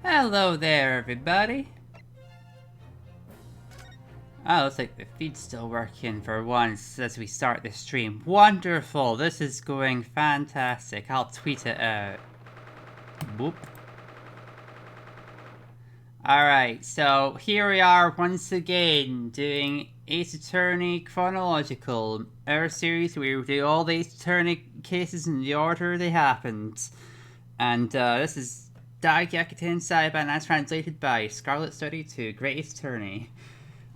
Hello there, everybody. Oh, looks like the feed's still working for once as we start the stream. Wonderful. This is going fantastic. I'll tweet it out. Boop. Alright, so here we are once again doing Ace Attorney Chronological, our series where we do all the Ace Attorney cases in the order they happened. And this is Daigakuten Saiban as translated by Scarlet Study to Great Ace Attorney.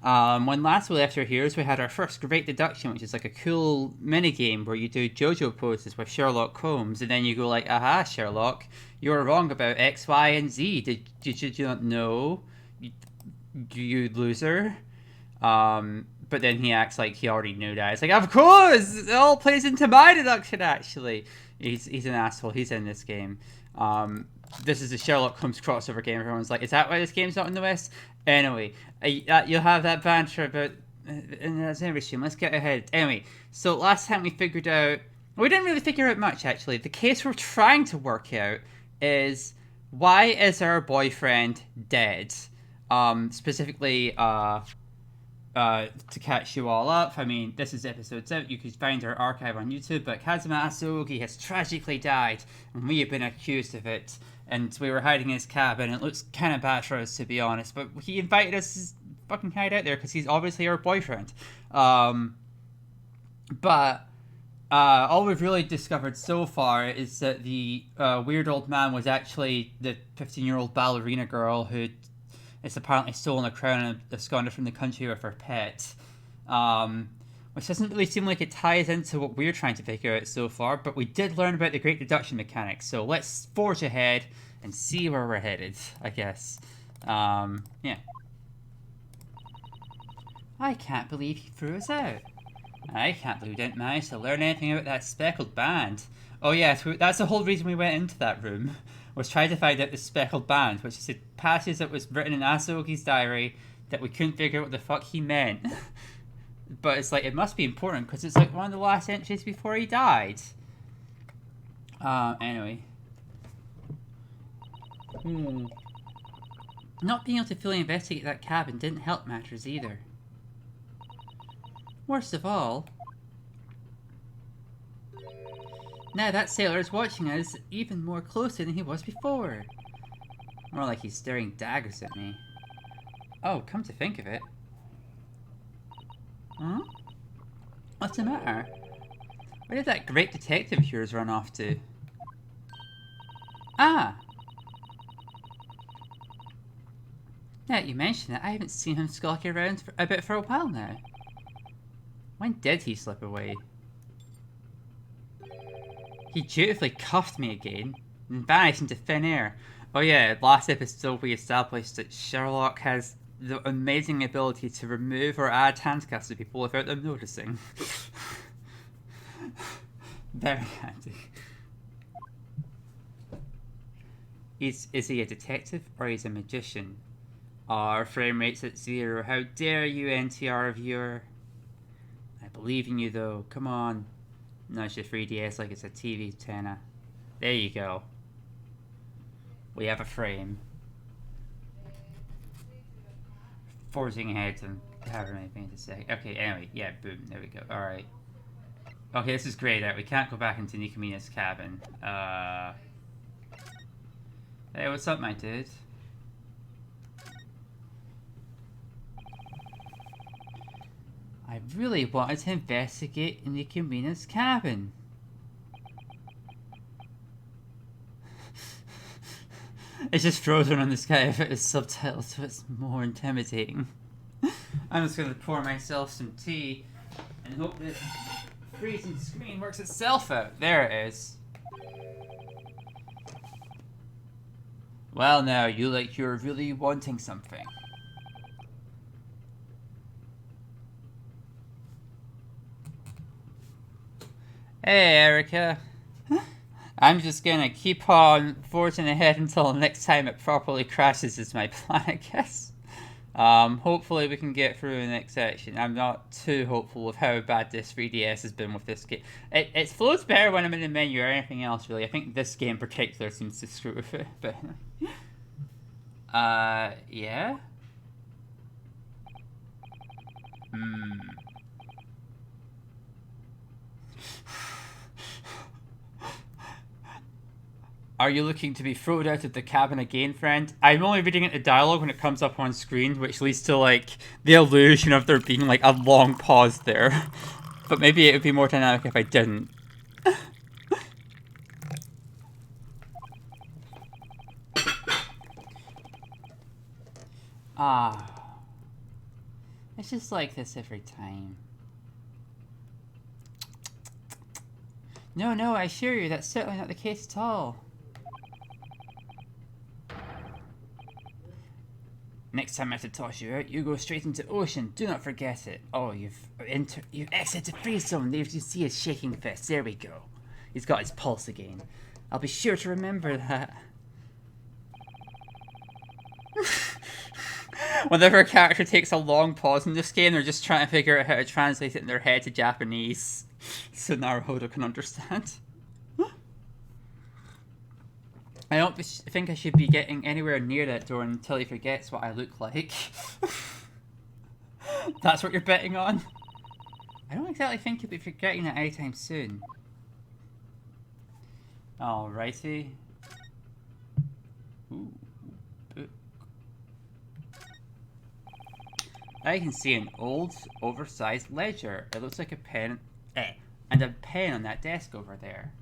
When last we left our heroes, we had our first great deduction, which is like a cool mini game where you do JoJo poses with Sherlock Holmes, and then you go like, "Aha, Sherlock, you were wrong about X, Y, and Z. Did you not know? You loser." But then he acts like he already knew that. It's like, of course, it all plays into my deduction. Actually, he's an asshole. He's in this game. This is a Sherlock Holmes crossover game. Everyone's like, is that why this game's not in the West? Anyway, you'll have that banter about that's every stream. Let's get ahead. Anyway, so last time we figured out, we didn't really figure out much actually. The case we're trying to work out is why is our boyfriend dead? Specifically, to catch you all up, I mean, this is episodes out. You could find our archive on YouTube, but Kazuma Asogi has tragically died, and we have been accused of it. And we were hiding in his cabin. It looks kind of bad for us, to be honest. But he invited us to fucking hide out there because he's obviously our boyfriend. But all we've really discovered so far is that the weird old man was actually the 15-year-old ballerina girl who is apparently stolen a crown and absconded from the country with her pet. Which doesn't really seem like it ties into what we're trying to figure out so far, but we did learn about the great deduction mechanics, so let's forge ahead and see where we're headed, I guess. Yeah. I can't believe he threw us out. I can't believe we didn't manage to learn anything about that speckled band. Oh yeah, that's the whole reason we went into that room, was trying to find out the speckled band, which is a passage that was written in Asogi's diary that we couldn't figure out what the fuck he meant. But it's like, it must be important because it's like one of the last entries before he died. Anyway. Not being able to fully investigate that cabin didn't help matters either. Worst of all, now that sailor is watching us even more closely than he was before. More like he's staring daggers at me. Oh, come to think of it. Huh? What's the matter? Where did that great detective of yours run off to? Ah! Now that you mention it, I haven't seen him skulking around for a while now. When did he slip away? He dutifully cuffed me again and vanished into thin air. Oh yeah, last episode we established that Sherlock has the amazing ability to remove or add handcuffs to people without them noticing. Very handy. Is he a detective or he's a magician? Our frame rate's at 0. How dare you, NTR viewer? I believe in you though. Come on. Nudge your 3DS like it's a TV antenna. There you go. We have a frame. Forging ahead and having anything to say. Okay, anyway, yeah, boom, there we go. Alright. Okay, this is grayed out. We can't go back into Nikomina's cabin. Hey, what's up, my dude? I really wanted to investigate Nikomina's cabin. It's just frozen on the sky if it is subtitled, so it's more intimidating. I'm just gonna pour myself some tea and hope that freezing screen works itself out. There it is. Well, now you like you're really wanting something. Hey, Erica. I'm just gonna keep on forging ahead until the next time it properly crashes is my plan, I guess. Hopefully we can get through the next section. I'm not too hopeful of how bad this 3DS has been with this game. It flows better when I'm in the menu or anything else, really. I think this game in particular seems to screw with it, but... Yeah? Are you looking to be thrown out of the cabin again, friend? I'm only reading it the dialogue when it comes up on screen, which leads to, like, the illusion of there being, like, a long pause there. But maybe it would be more dynamic if I didn't. Ah. It's just like this every time. No, no, I assure you, that's certainly not the case at all. Next time I have to toss you out, you go straight into ocean. Do not forget it. Oh, you've exited the free zone. There you see his shaking fist. There we go. He's got his pulse again. I'll be sure to remember that. Whenever a character takes a long pause in this game, they're just trying to figure out how to translate it in their head to Japanese so Naruhodo can understand. I don't think I should be getting anywhere near that door until he forgets what I look like. That's what you're betting on? I don't exactly think he'll be forgetting that anytime soon. Alrighty. Ooh, book. I can see an old, oversized ledger. It looks like a pen, and a pen on that desk over there.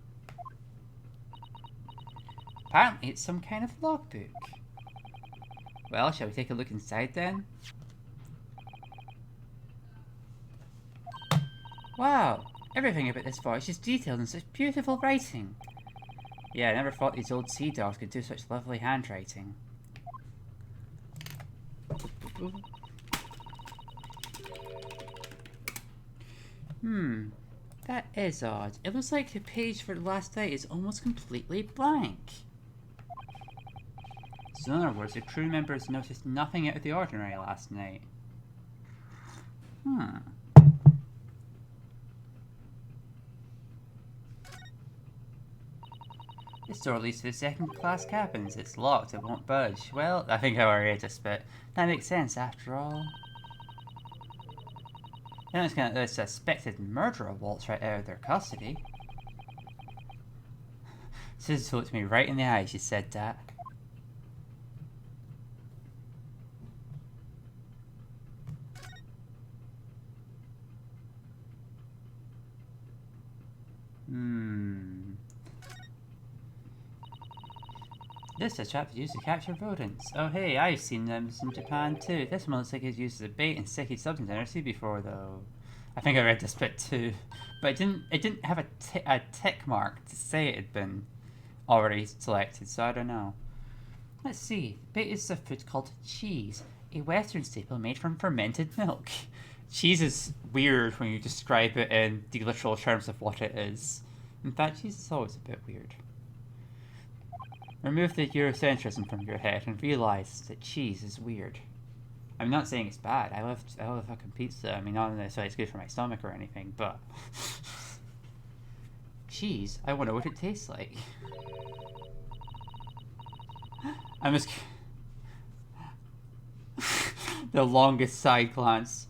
Apparently it's some kind of logbook. Well, shall we take a look inside then? Wow, everything about this voyage is detailed in such beautiful writing. Yeah, I never thought these old sea dogs could do such lovely handwriting. That is odd. It looks like the page for the last night is almost completely blank. So in other words, the crew members noticed nothing out of the ordinary last night. This door leads to the second class cabins. It's locked, it won't budge. Well, I think I already read this bit. That makes sense after all. Then it's gonna let the suspected murderer waltz right out of their custody. Susan looked me right in the eye, she said that. This is a trap used to capture rodents. Oh hey, I've seen them in Japan too. This one looks like it's used as a bait and sticky substance I've never seen before though. I think I read this bit too. But it didn't have a tick mark to say it had been already selected, so I don't know. Let's see. Bait is a food called cheese, a western staple made from fermented milk. Cheese is weird when you describe it in the literal terms of what it is. In fact, cheese is always a bit weird. Remove the Eurocentrism from your head and realize that cheese is weird. I'm not saying it's bad. I love fucking pizza. I mean, not necessarily it's good for my stomach or anything, but cheese. I wonder what it tastes like. I'm just the longest side glance.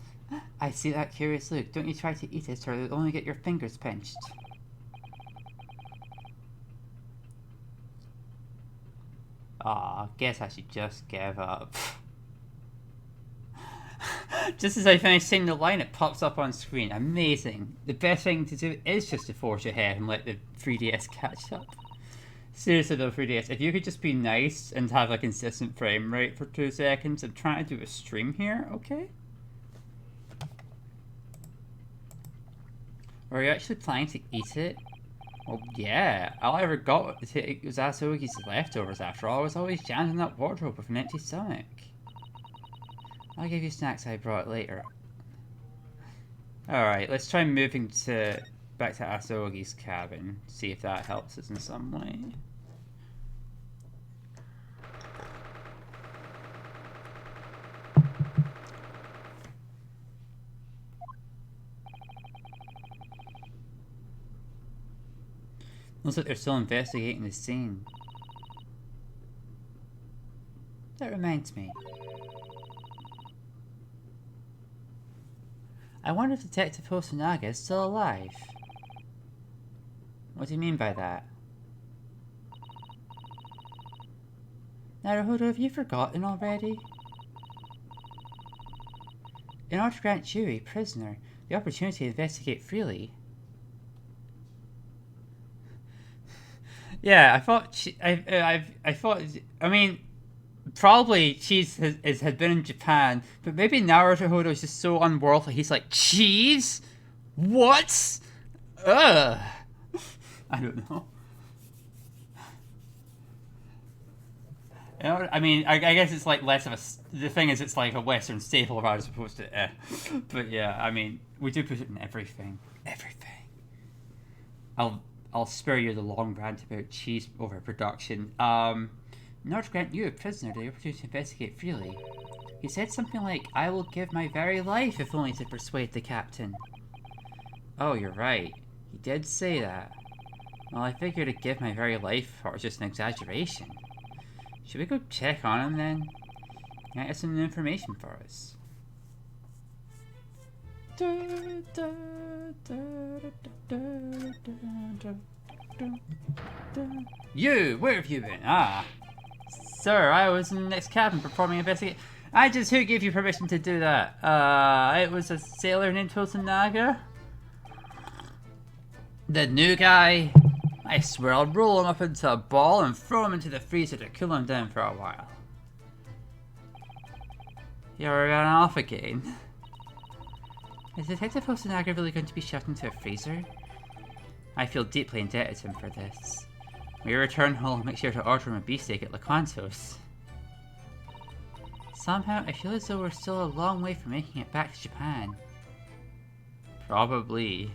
I see that curious look. Don't you try to eat it, or you'll only get your fingers pinched. Aw, guess I should just give up. Just as I finish saying the line, it pops up on screen. Amazing. The best thing to do is just to forge ahead and let the 3DS catch up. Seriously though, 3DS, if you could just be nice and have a consistent frame rate for 2 seconds, I'm trying to do a stream here, okay? Are you actually planning to eat it? Well, yeah. All I ever got was Asogi's leftovers after all. I was always jammed in that wardrobe with an empty stomach. I'll give you snacks I brought later. Alright, let's try moving back to Asogi's cabin. See if that helps us in some way. Looks like they're still investigating the scene. That reminds me. I wonder if Detective Hosonaga is still alive. What do you mean by that? Naruhodo, have you forgotten already? In order to grant you, a prisoner, the opportunity to investigate freely. Yeah, I thought I mean, probably cheese had been in Japan, but maybe Naruhodo is just so unworldly. He's like, cheese? What? Ugh. I don't know. You know, I mean, I guess it's like less of a. The thing is, it's like a Western staple as opposed to. But yeah, I mean, we do put it in everything. Everything. I'll spare you the long rant about cheese overproduction. Not to grant you, a prisoner, the opportunity to investigate freely. He said something like, "I will give my very life if only to persuade the captain." Oh, you're right. He did say that. Well, I figured to give my very life or just an exaggeration. Should we go check on him then? He might have some new information for us. You! Where have you been? Ah. Sir, I was in the next cabin performing an investigation. Who gave you permission to do that? It was a sailor named Hosonaga. The new guy. I swear I'll roll him up into a ball and throw him into the freezer to cool him down for a while. You're running off again. Is Detective Hosonaga really going to be shoved into a freezer? I feel deeply indebted to him for this. When you return home, make sure to order him a beefsteak at Lakantos. Somehow, I feel as though we're still a long way from making it back to Japan. Probably.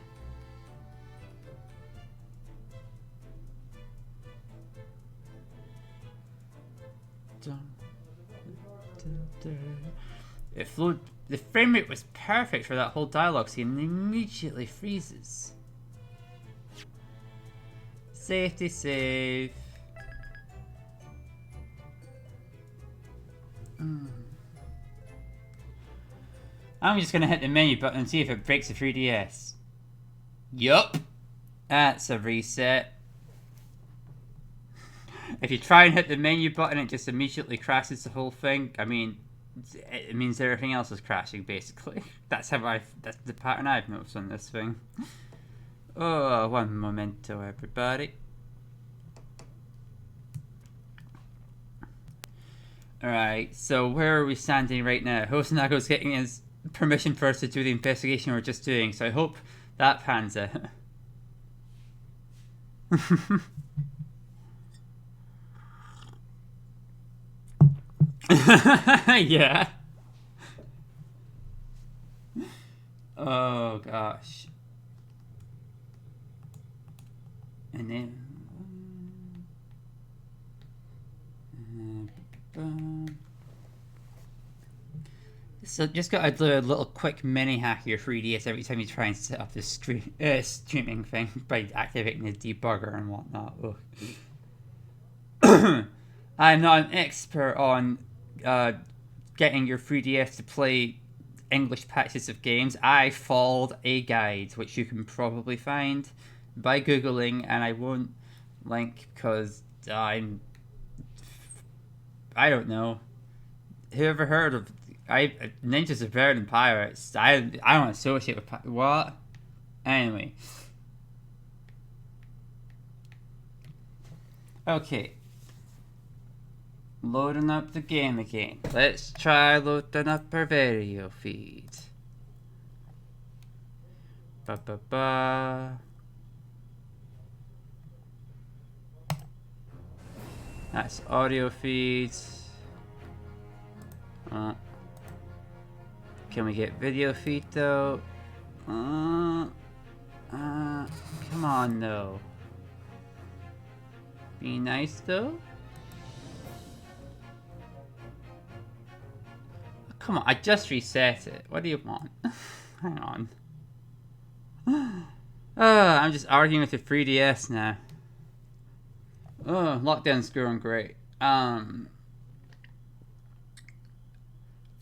It flowed. The frame rate was perfect for that whole dialogue scene and immediately freezes. Safety save. I'm just gonna hit the menu button and see if it breaks the 3DS. Yup. That's a reset. If you try and hit the menu button, it just immediately crashes the whole thing. I mean, it means everything else is crashing, basically. That's the pattern I've noticed on this thing. Oh, one momento, everybody. Alright, so where are we standing right now? Hosonago's getting his permission for us to do the investigation we're just doing, so I hope that pans out. Yeah. Oh gosh. And then so just gotta do a little quick mini hack of your 3DS every time you try and set up the streaming thing by activating the debugger and whatnot. I'm not an expert on getting your 3DS to play English patches of games. I followed a guide, which you can probably find by Googling, and I won't link because I don't know. Who ever heard of ninjas are better than pirates? I don't associate with what? Anyway. Okay. Loading up the game again. Let's try loading up our video feed. That's audio feeds. Can we get video feed though? Come on though. Be nice though. Come on, I just reset it. What do you want? Hang on. I'm just arguing with the 3DS now. Oh, lockdown's going great.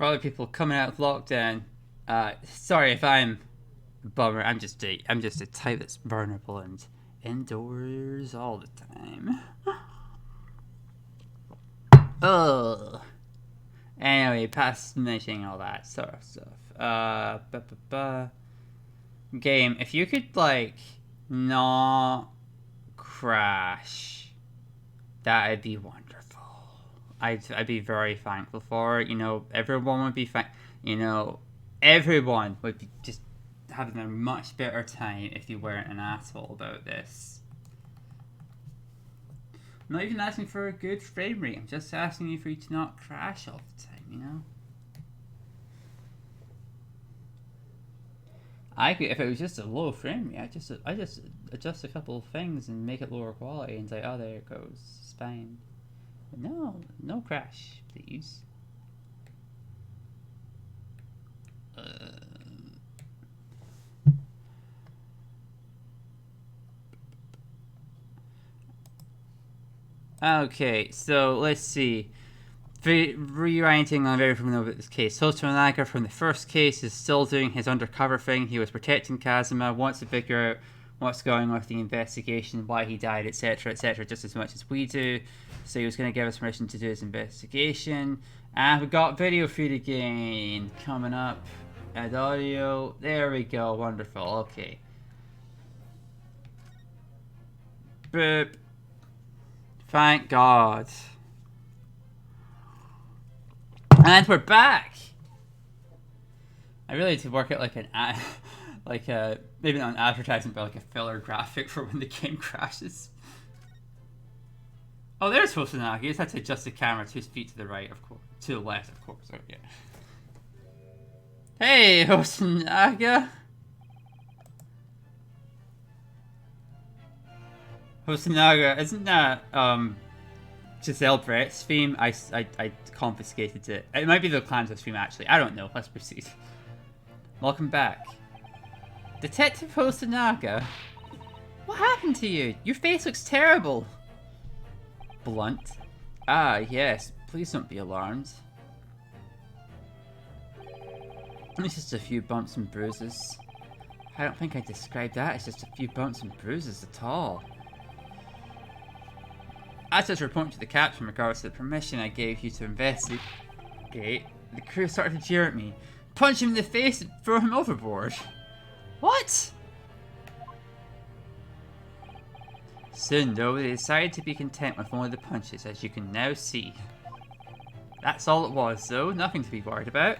For other people coming out of lockdown, sorry if I'm a bummer. I'm just a type that's vulnerable and indoors all the time. Ugh. Anyway, past mentioning all that sort of stuff. Game, if you could like not crash, that'd be wonderful. I'd be very thankful for it. You know, everyone would be everyone would be just having a much better time if you weren't an asshole about this. I'm not even asking for a good frame rate. I'm just asking you for you to not crash all the time. You know. I could, if it was just a low frame rate, I just adjust a couple of things and make it lower quality and say, oh, there it goes, it's fine. But no crash, please. Okay, so let's see. Rewriting, I'm very familiar with this case. Chronological from the first case is still doing his undercover thing. He was protecting Kazuma, wants to figure out what's going on with the investigation, why he died, etc., just as much as we do. So he was going to give us permission to do his investigation. And we've got video feed again coming up. Add audio. There we go. Wonderful. Okay. Boop. Thank God. And we're back. I really need to work out like an ad, like a maybe not an advertisement, but like a filler graphic for when the game crashes. Oh, there's Hosanagi. You just have to adjust the camera 2 feet to the right, of course, to the left, of course. Oh, yeah. Hey, Hosanaga. Hosanaga, isn't that Giselle Brett's theme? I confiscated it. It might be the Clan's theme, actually. I don't know. Let's proceed. Welcome back. Detective Hosanaga? What happened to you? Your face looks terrible. Blunt? Ah, yes. Please don't be alarmed. It's just a few bumps and bruises. I don't think I'd describe that as just a few bumps and bruises at all. As I was reporting to the captain in regards to the permission I gave you to investigate, the crew started to jeer at me, punch him in the face and throw him overboard. What? Soon, though, they decided to be content with only the punches, as you can now see. That's all it was, though. Nothing to be worried about.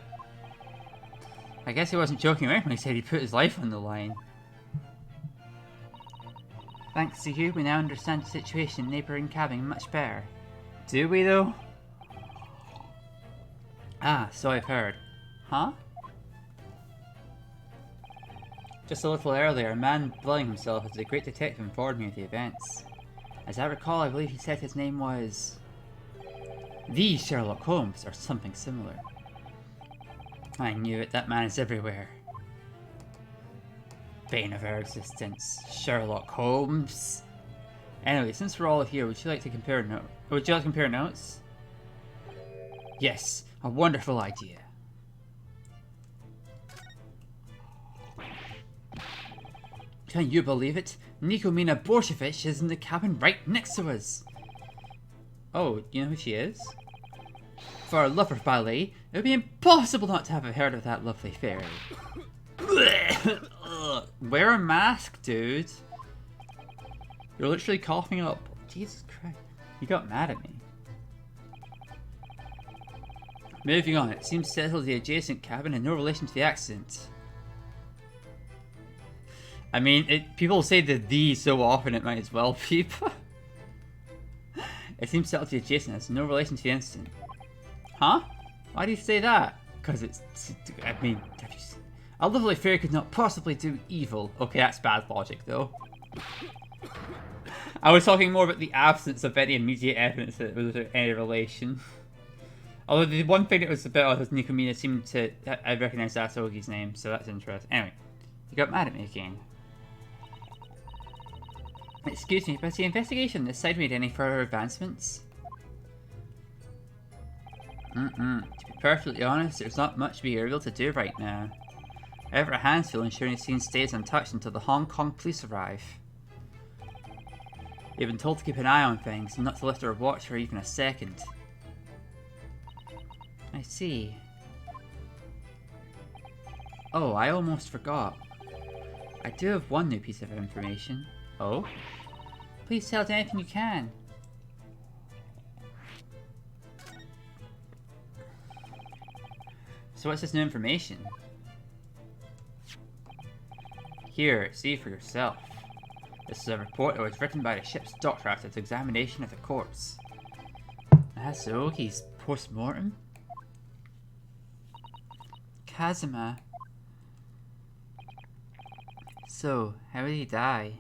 I guess he wasn't joking around when he said he put his life on the line. Thanks to you, we now understand the situation in the neighbouring cabin much better. Do we, though? Ah, so I've heard. Huh? Just a little earlier, a man billing himself as a great detective informed me of the events. As I recall, I believe he said his name was... the Sherlock Holmes, or something similar. I knew it, that man is everywhere. Bane of our existence, Sherlock Holmes. Anyway, since we're all here, would you like to compare notes? Would you like to compare notes? Yes, a wonderful idea. Can you believe it? Nikomina Borshevich is in the cabin right next to us. Oh, you know who she is? For a lover of ballet, it would be impossible not to have heard of that lovely fairy. Wear a mask, dude. You're literally coughing up. Jesus Christ. You got mad at me. Moving on, it seems settled the adjacent cabin in no relation to the accident. I mean, people say the so often it might as well be. It seems settled the adjacent has no relation to the incident. Huh? Why do you say that? Because it's... I mean... A lovely fairy could not possibly do evil. Okay, that's bad logic, though. I was talking more about the absence of any immediate evidence that there was any relation. Although the one thing that was a bit odd was Nikomina seemed to... I recognise Asogi's name, so that's interesting. Anyway, you got mad at me again. Excuse me, but has the investigation on this side made any further advancements? To be perfectly honest, there's not much we are able to do right now. I have our hands full ensuring the scene stays untouched until the Hong Kong police arrive. We've been told to keep an eye on things and not to lift our watch for even a second. I see. Oh, I almost forgot. I do have one new piece of information. Oh? Please tell us anything you can. So what's this new information? Here, see for yourself. This is a report that was written by the ship's doctor after its examination of the corpse. Asogi's post-mortem? Kazuma. So, how did he die?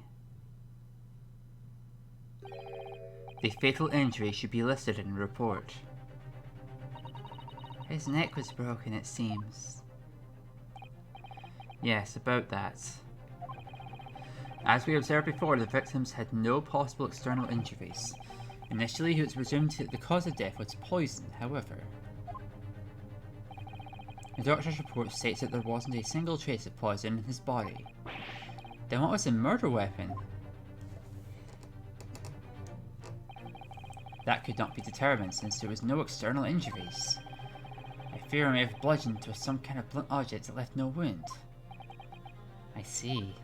The fatal injury should be listed in the report. His neck was broken, it seems. Yes, about that. As we observed before, the victims had no possible external injuries. Initially, it was presumed that the cause of death was poison, however. The doctor's report states that there wasn't a single trace of poison in his body. Then what was the murder weapon? That could not be determined since there was no external injuries. I fear I may have bludgeoned with some kind of blunt object that left no wound. I see.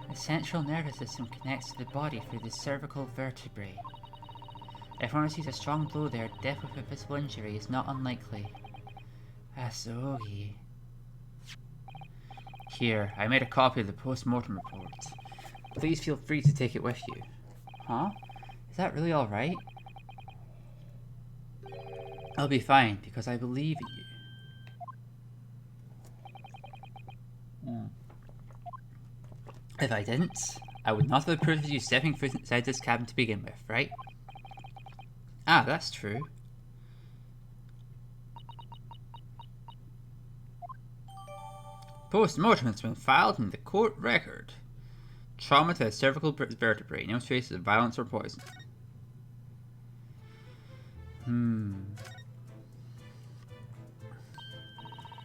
The central nervous system connects to the body through the cervical vertebrae. If one receives a strong blow there, death with a visible injury is not unlikely. Asogi. Here, I made a copy of the post-mortem report. Please feel free to take it with you. Huh? Is that really alright? I'll be fine, because I believe in you. If I didn't, I would not have approved of you stepping foot inside this cabin to begin with, right? Ah, that's true. Post-mortem has been filed in the court record. Trauma to the cervical vertebrae, no traces of violence or poison.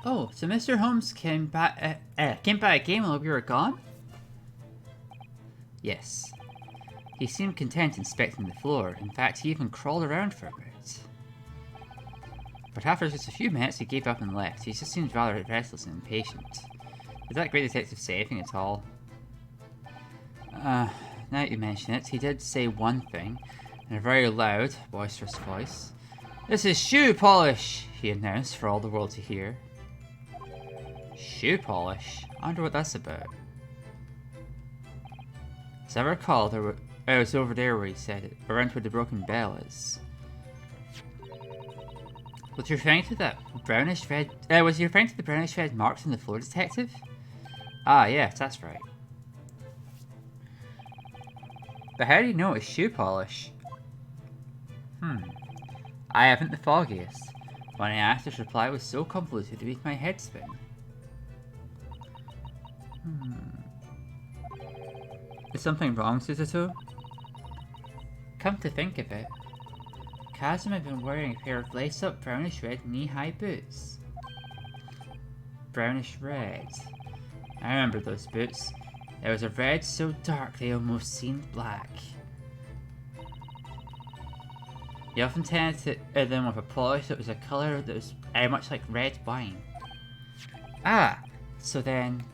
Oh, so Mr. Holmes came back again while we were gone? Yes. He seemed content inspecting the floor. In fact, he even crawled around for a bit. But after just a few minutes, he gave up and left. He just seemed rather restless and impatient. Did that great detective say anything at all? Now that you mention it, he did say one thing, in a very loud, boisterous voice. "This is shoe polish," he announced for all the world to hear. Shoe polish? I wonder what that's about. As I recall, it was over there where he said it, around where the broken bell is. Was you referring to that brownish red? Was you referring to the brownish red marks on the floor, detective? Ah, yes, that's right. But how do you know it's shoe polish? I haven't the foggiest. When I asked, his reply was so convoluted it made my head spin. Is something wrong, Suzuto? Come to think of it, Kazuma had been wearing a pair of lace-up brownish red knee-high boots. Brownish red. I remember those boots. There was a red so dark they almost seemed black. He often tended to wear them with a polish that was a colour that was much like red wine. Ah, so then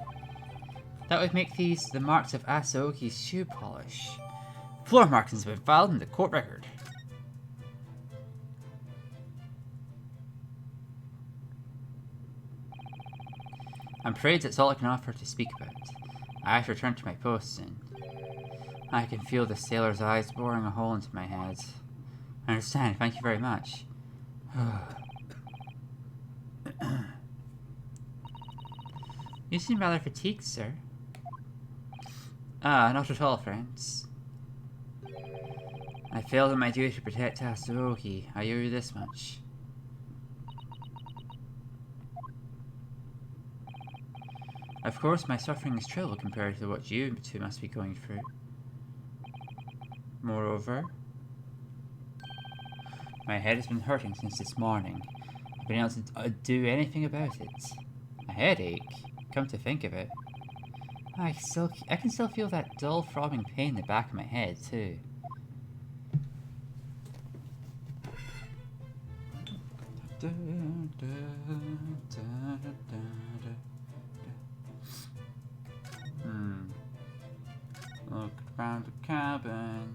that would make these the marks of Asogi's shoe polish. Floor markings have been filed in the court record. I'm afraid that's all I can offer to speak about. I have to return to my post soon. I can feel the sailor's eyes boring a hole into my head. I understand, thank you very much. You seem rather fatigued, sir. Ah, not at all, friends. I failed in my duty to protect Asogi. I owe you this much. Of course, my suffering is trivial compared to what you two must be going through. Moreover, My head has been hurting since this morning. I've been able to do anything about it. A headache? Come to think of it. I can still feel that dull throbbing pain in the back of my head, too. Look around the cabin.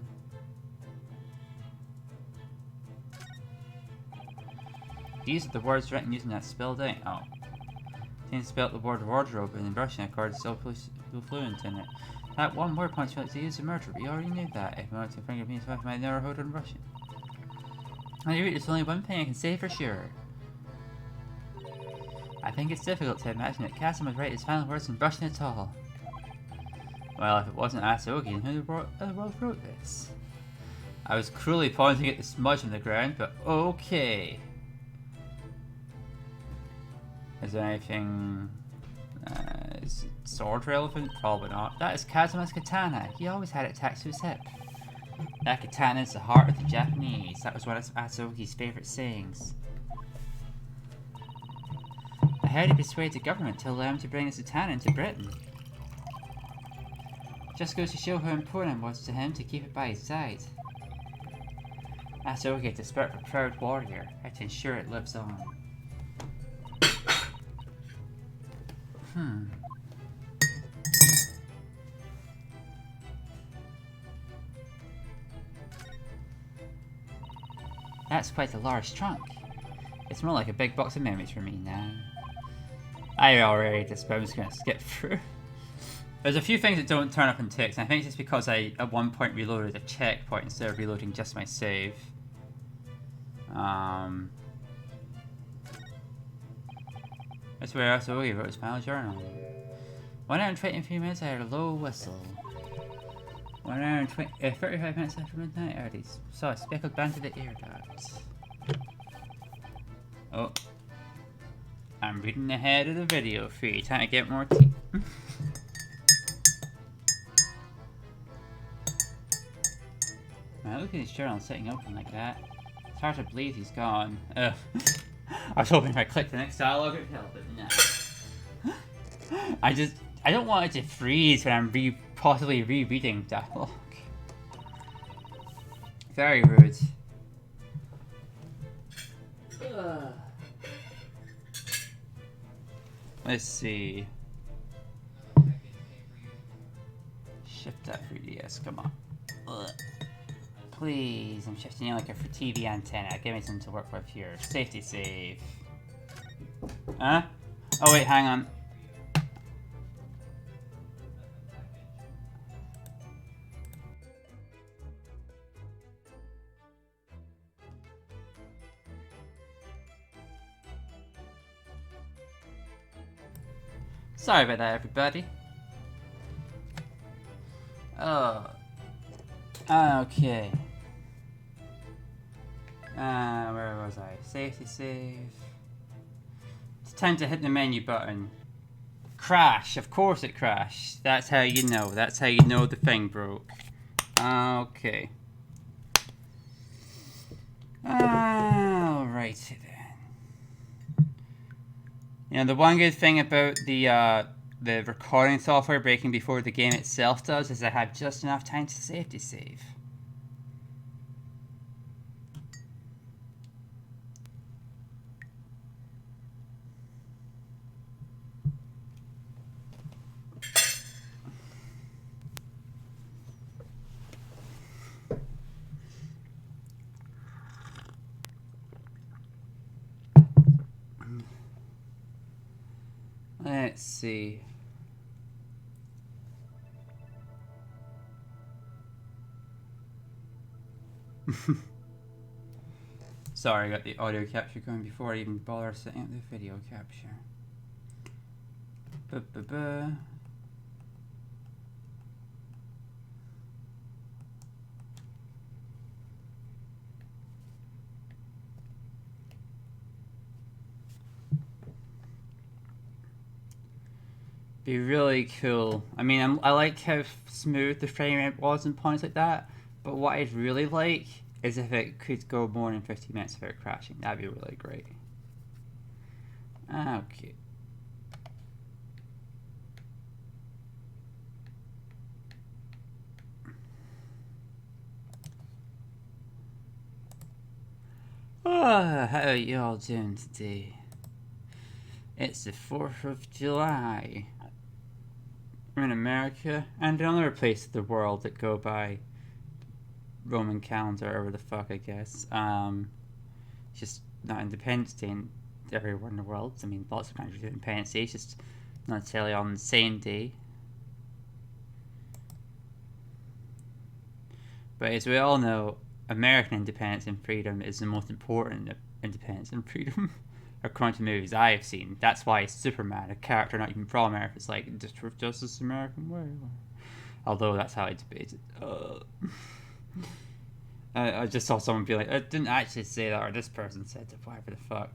These are the words written using that spelled out. Oh. Seems spelled the word wardrobe and in Russian according so fluent in it. That one word points out to use a murder. We already knew that. If I want to bring it means I might never hold in Russian. There's only one thing I can say for sure. I think it's difficult to imagine that Kasim would write his final words in Russian at all. Well, if it wasn't Asogi, then who the world wrote this? I was cruelly pointing at the smudge on the ground, but okay. Is there anything... is it sword relevant? Probably not. That is Kazuma's katana. He always had it attached to his hip. That katana is the heart of the Japanese. That was one of Asogi's favourite sayings. I heard he persuaded the government to allow him to bring his katana into Britain. Just goes to show how important it was to him to keep it by his side. Asogi had the spirit of a proud warrior, had to ensure it lives on. That's quite a large trunk. It's more like a big box of memories for me now. I already just I was gonna skip through. There's a few things that don't turn up in text, and I think it's just because I at one point reloaded a checkpoint instead of reloading just my save. That's where I also wrote his final journal. 1 hour and 23 minutes, I heard a low whistle. 1 hour and 35 minutes after midnight, I already saw a speckled band to the air duct. Oh. I'm reading ahead of the video feed, trying to get more tea. Now look at his journal sitting open like that. It's hard to believe he's gone. Ugh. I was hoping if I clicked the next dialogue it would help, but no. I don't want it to freeze when I'm possibly rereading dialogue. Very rude. Ugh. Let's see. Shift that 3DS, come on. Ugh. Please, I'm shifting you like a TV antenna. Give me something to work with here. Safety save. Huh? Oh wait, hang on. Sorry about that, everybody. Oh. Okay. Where was I? Safety save. It's time to hit the menu button. Crash. Of course it crashed. That's how you know. That's how you know the thing broke. Okay. Alright then. You know, the one good thing about the recording software breaking before the game itself does is I have just enough time to safety save. Let's see. Sorry, I got the audio capture going before I even bother setting up the video capture. Be really cool. I mean, I like how smooth the frame rate was in points like that, but what I'd really like is if it could go more than 50 minutes without crashing. That'd be really great. Okay. Oh, how are you all doing today? It's the 4th of July. We're in America and another place in the world that go by Roman calendar, or whatever the fuck, I guess. Just not Independence Day everywhere in the world. I mean, lots of countries do Independence Day, it's just not necessarily on the same day. But as we all know, American independence and freedom is the most important independence and freedom, according to movies I have seen. That's why Superman, a character not even from America, is like, just this American way. Although that's how I debated. I just saw someone be like, I didn't actually say that, or this person said it, whatever the fuck.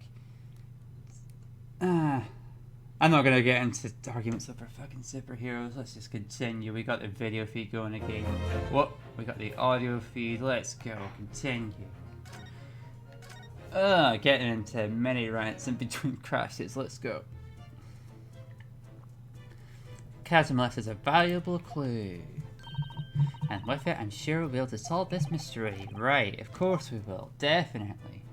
I'm not gonna get into arguments over fucking superheroes. Let's just continue. We got the video feed going again. What? We got the audio feed. Let's go. Continue. Getting into many rants in between crashes. Let's go. Chasm left us a valuable clue. And with it, I'm sure we'll be able to solve this mystery. Right, of course we will. Definitely.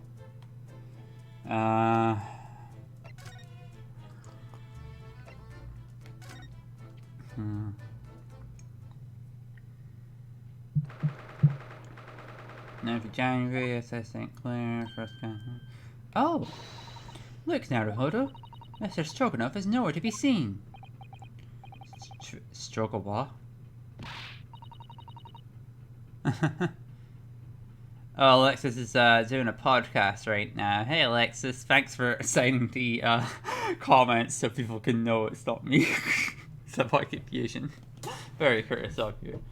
Now for January, SS St. Clair, first count. Oh! Look, Naruhodo. Mr. Stroganoff is nowhere to be seen. Strogowa? Oh, Alexis is doing a podcast right now. Hey, Alexis, thanks for signing the comments so people can know it's not me. It's about confusion. Very curious of you.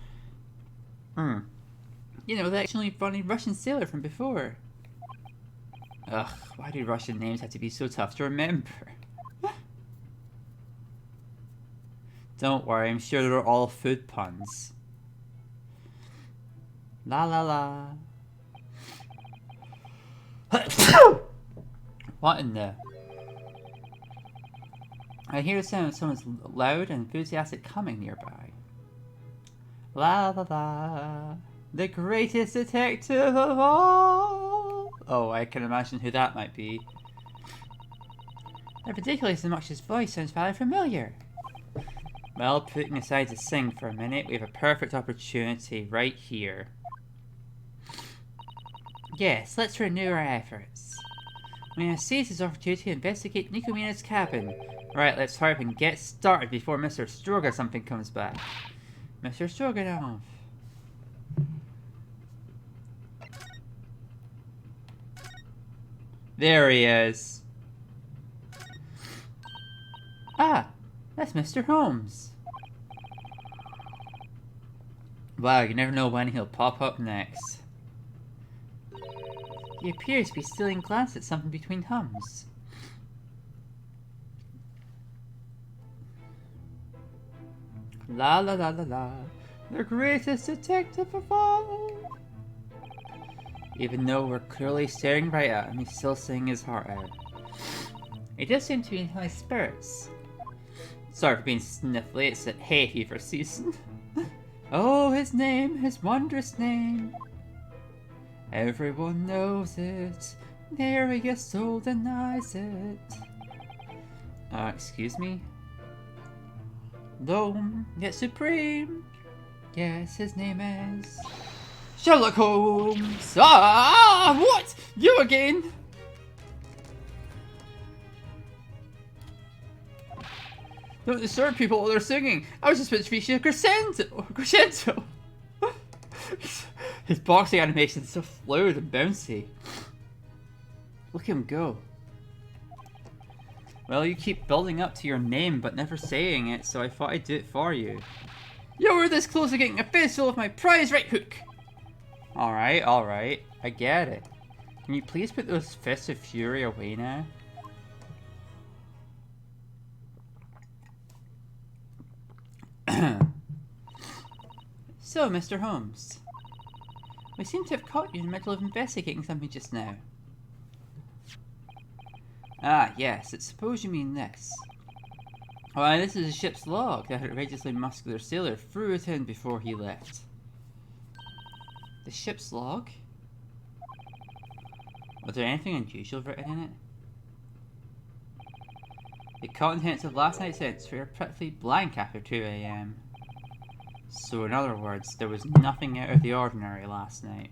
You know, the actually funny Russian sailor from before. Ugh, why do Russian names have to be so tough to remember? Don't worry, I'm sure they're all food puns. La la la. What in the... I hear the sound of someone's loud and enthusiastic coming nearby. La la la. The greatest detective of all. Oh, I can imagine who that might be. That ridiculous obnoxious voice sounds very familiar. Well, putting aside to sing for a minute, we have a perfect opportunity right here. Yes, let's renew our efforts. We're going to seize this opportunity to investigate Nikomina's cabin. Right, let's hurry up and get started before Mr. Stroga something comes back. Mr. Stroganoff. There he is. Ah, that's Mr. Holmes. Wow, you never know when he'll pop up next. He appears to be stealing a glance at something between hums. La la la la la, the greatest detective of all. Even though we're clearly staring right at him, he's still singing his heart out. He does seem to be in high spirits. Sorry for being sniffly, it's a hay fever season. Oh, his name, his wondrous name. Everyone knows it. There he is, so denies it. Excuse me? Lone, yet supreme. Yes, his name is... Sherlock Holmes! Ah! What? You again? Don't disturb people while they're singing. I was just supposed to reach a crescendo. His boxing animation is so fluid and bouncy. Look at him go. Well, you keep building up to your name but never saying it, so I thought I'd do it for you. You were this close to getting a fistful of my prize right hook. Alright, alright. I get it. Can you please put those fists of fury away now? So, Mr. Holmes. We seem to have caught you in the middle of investigating something just now. Ah, yes, I suppose you mean this. Why, this is a ship's log. That outrageously muscular sailor threw it in before he left. The ship's log? Was there anything unusual written in it? The contents of last night's entry are practically blank after 2 AM. So in other words, there was nothing out of the ordinary last night.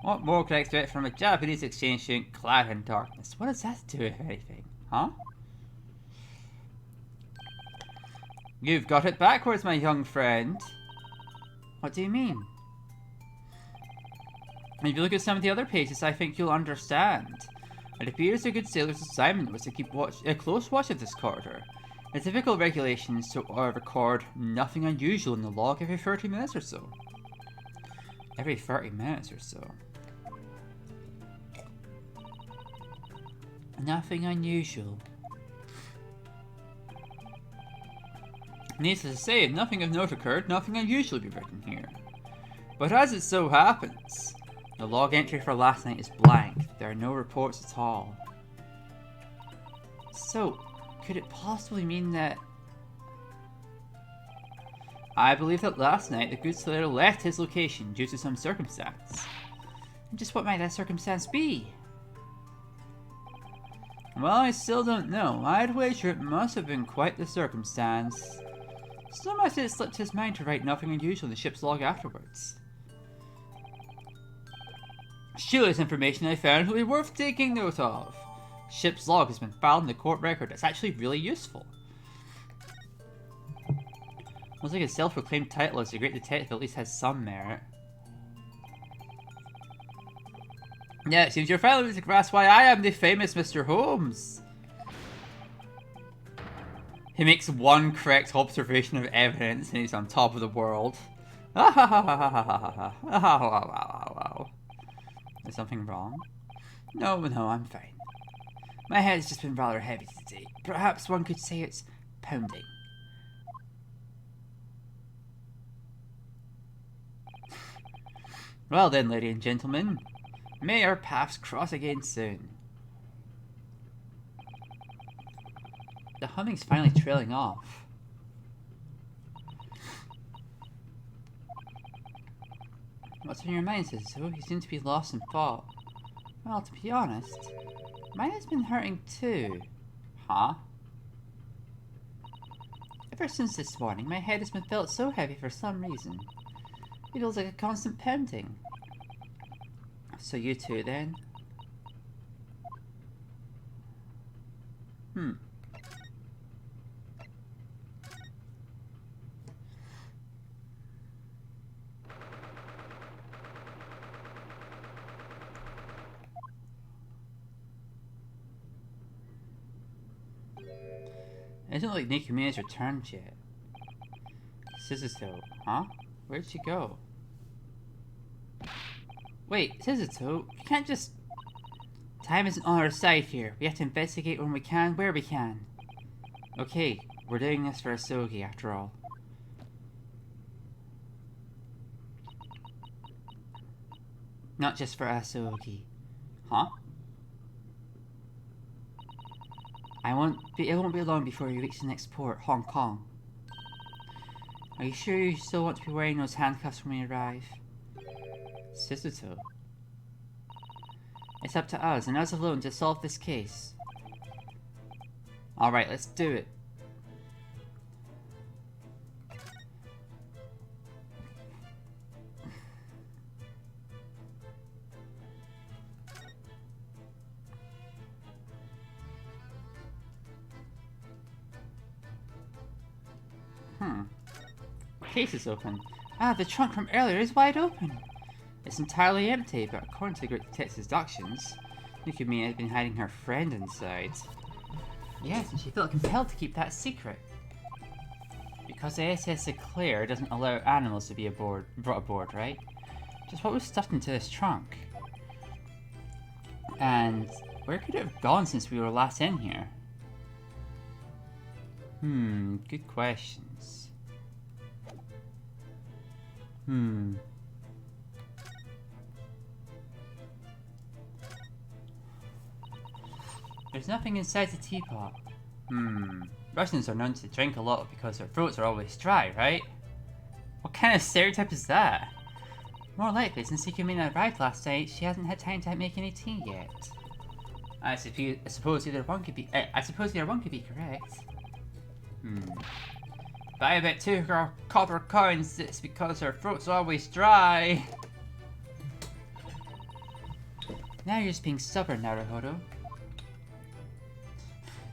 What more could I expect from a Japanese exchange student clad in darkness? What does that do with anything? Huh? You've got it backwards, my young friend. What do you mean? If you look at some of the other pages, I think you'll understand. It appears a good sailor's assignment was to keep a close watch of this corridor. The typical regulation is to record nothing unusual in the log every 30 minutes or so. Every 30 minutes or so. Nothing unusual. Needless to say, if nothing of note occurred, nothing unusual will be written here. But as it so happens, the log entry for last night is blank. There are no reports at all. So, could it possibly mean that... I believe that last night the good sailor left his location due to some circumstance. And just what might that circumstance be? Well, I still don't know. I'd wager it must have been quite the circumstance. So much that it slipped his mind to write nothing unusual in the ship's log afterwards. Surely this information I found will be worth taking note of. Ship's log has been filed in the court record. It's actually really useful. Looks like his self-proclaimed title as a great detective at least has some merit. Yeah, it seems you're finally to grasp why I am the famous Mr. Holmes. He makes one correct observation of evidence and he's on top of the world. Is something wrong? No, I'm fine. My head's just been rather heavy today. Perhaps one could say it's pounding. Well then, ladies and gentlemen, may our paths cross again soon. The humming's finally trailing off. What's on your mind, Sisu? You seem to be lost in thought. Well, to be honest, mine has been hurting too. Huh? Ever since this morning, my head has been felt so heavy for some reason. It feels like a constant pounding. So you too, then? It doesn't look like Nikumi has returned yet. Suzuto, huh? Where'd she go? Wait, Suzuto, you can't just... Time isn't on our side here. We have to investigate when we can, where we can. Okay, we're doing this for Asogi after all. Not just for Asogi. Huh? It won't be long before you reach the next port, Hong Kong. Are you sure you still want to be wearing those handcuffs when we arrive? Suzuto. It's up to us, and us alone, to solve this case. Alright, let's do it. Case is open. Ah, the trunk from earlier is wide open. It's entirely empty, but according to the great detective's deductions, Nikumi has been hiding her friend inside. Yes, and she felt compelled to keep that secret. Because the SS Eclair doesn't allow animals to be brought aboard, right? Just what was stuffed into this trunk? And where could it have gone since we were last in here? Good questions. There's nothing inside the teapot. Russians are known to drink a lot because their throats are always dry, right? What kind of stereotype is that? More likely, since Ikumina arrived last night, she hasn't had time to make any tea yet. I suppose either one could be. I suppose either one could be correct. But I bet 2 copper coins it's because her throat's always dry. Now you're just being stubborn, Naruhodo.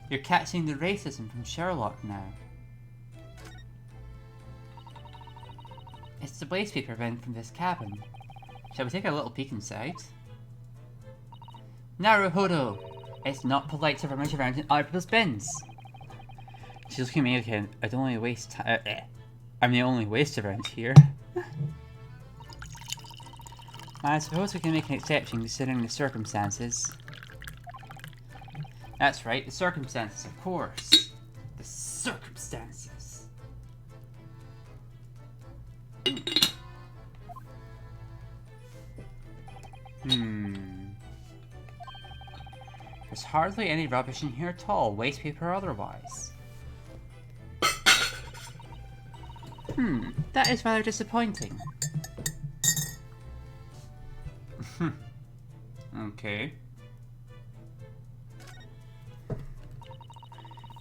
You're catching the racism from Sherlock now. It's the waste paper bin from this cabin. Shall we take a little peek inside? Naruhodo! It's not polite to rummage around in other people's bins. She's looking at me again. I'm the only waste around here. I suppose we can make an exception considering the circumstances. That's right, the circumstances, of course. The circumstances. There's hardly any rubbish in here at all, waste paper or otherwise. That is rather disappointing. Okay.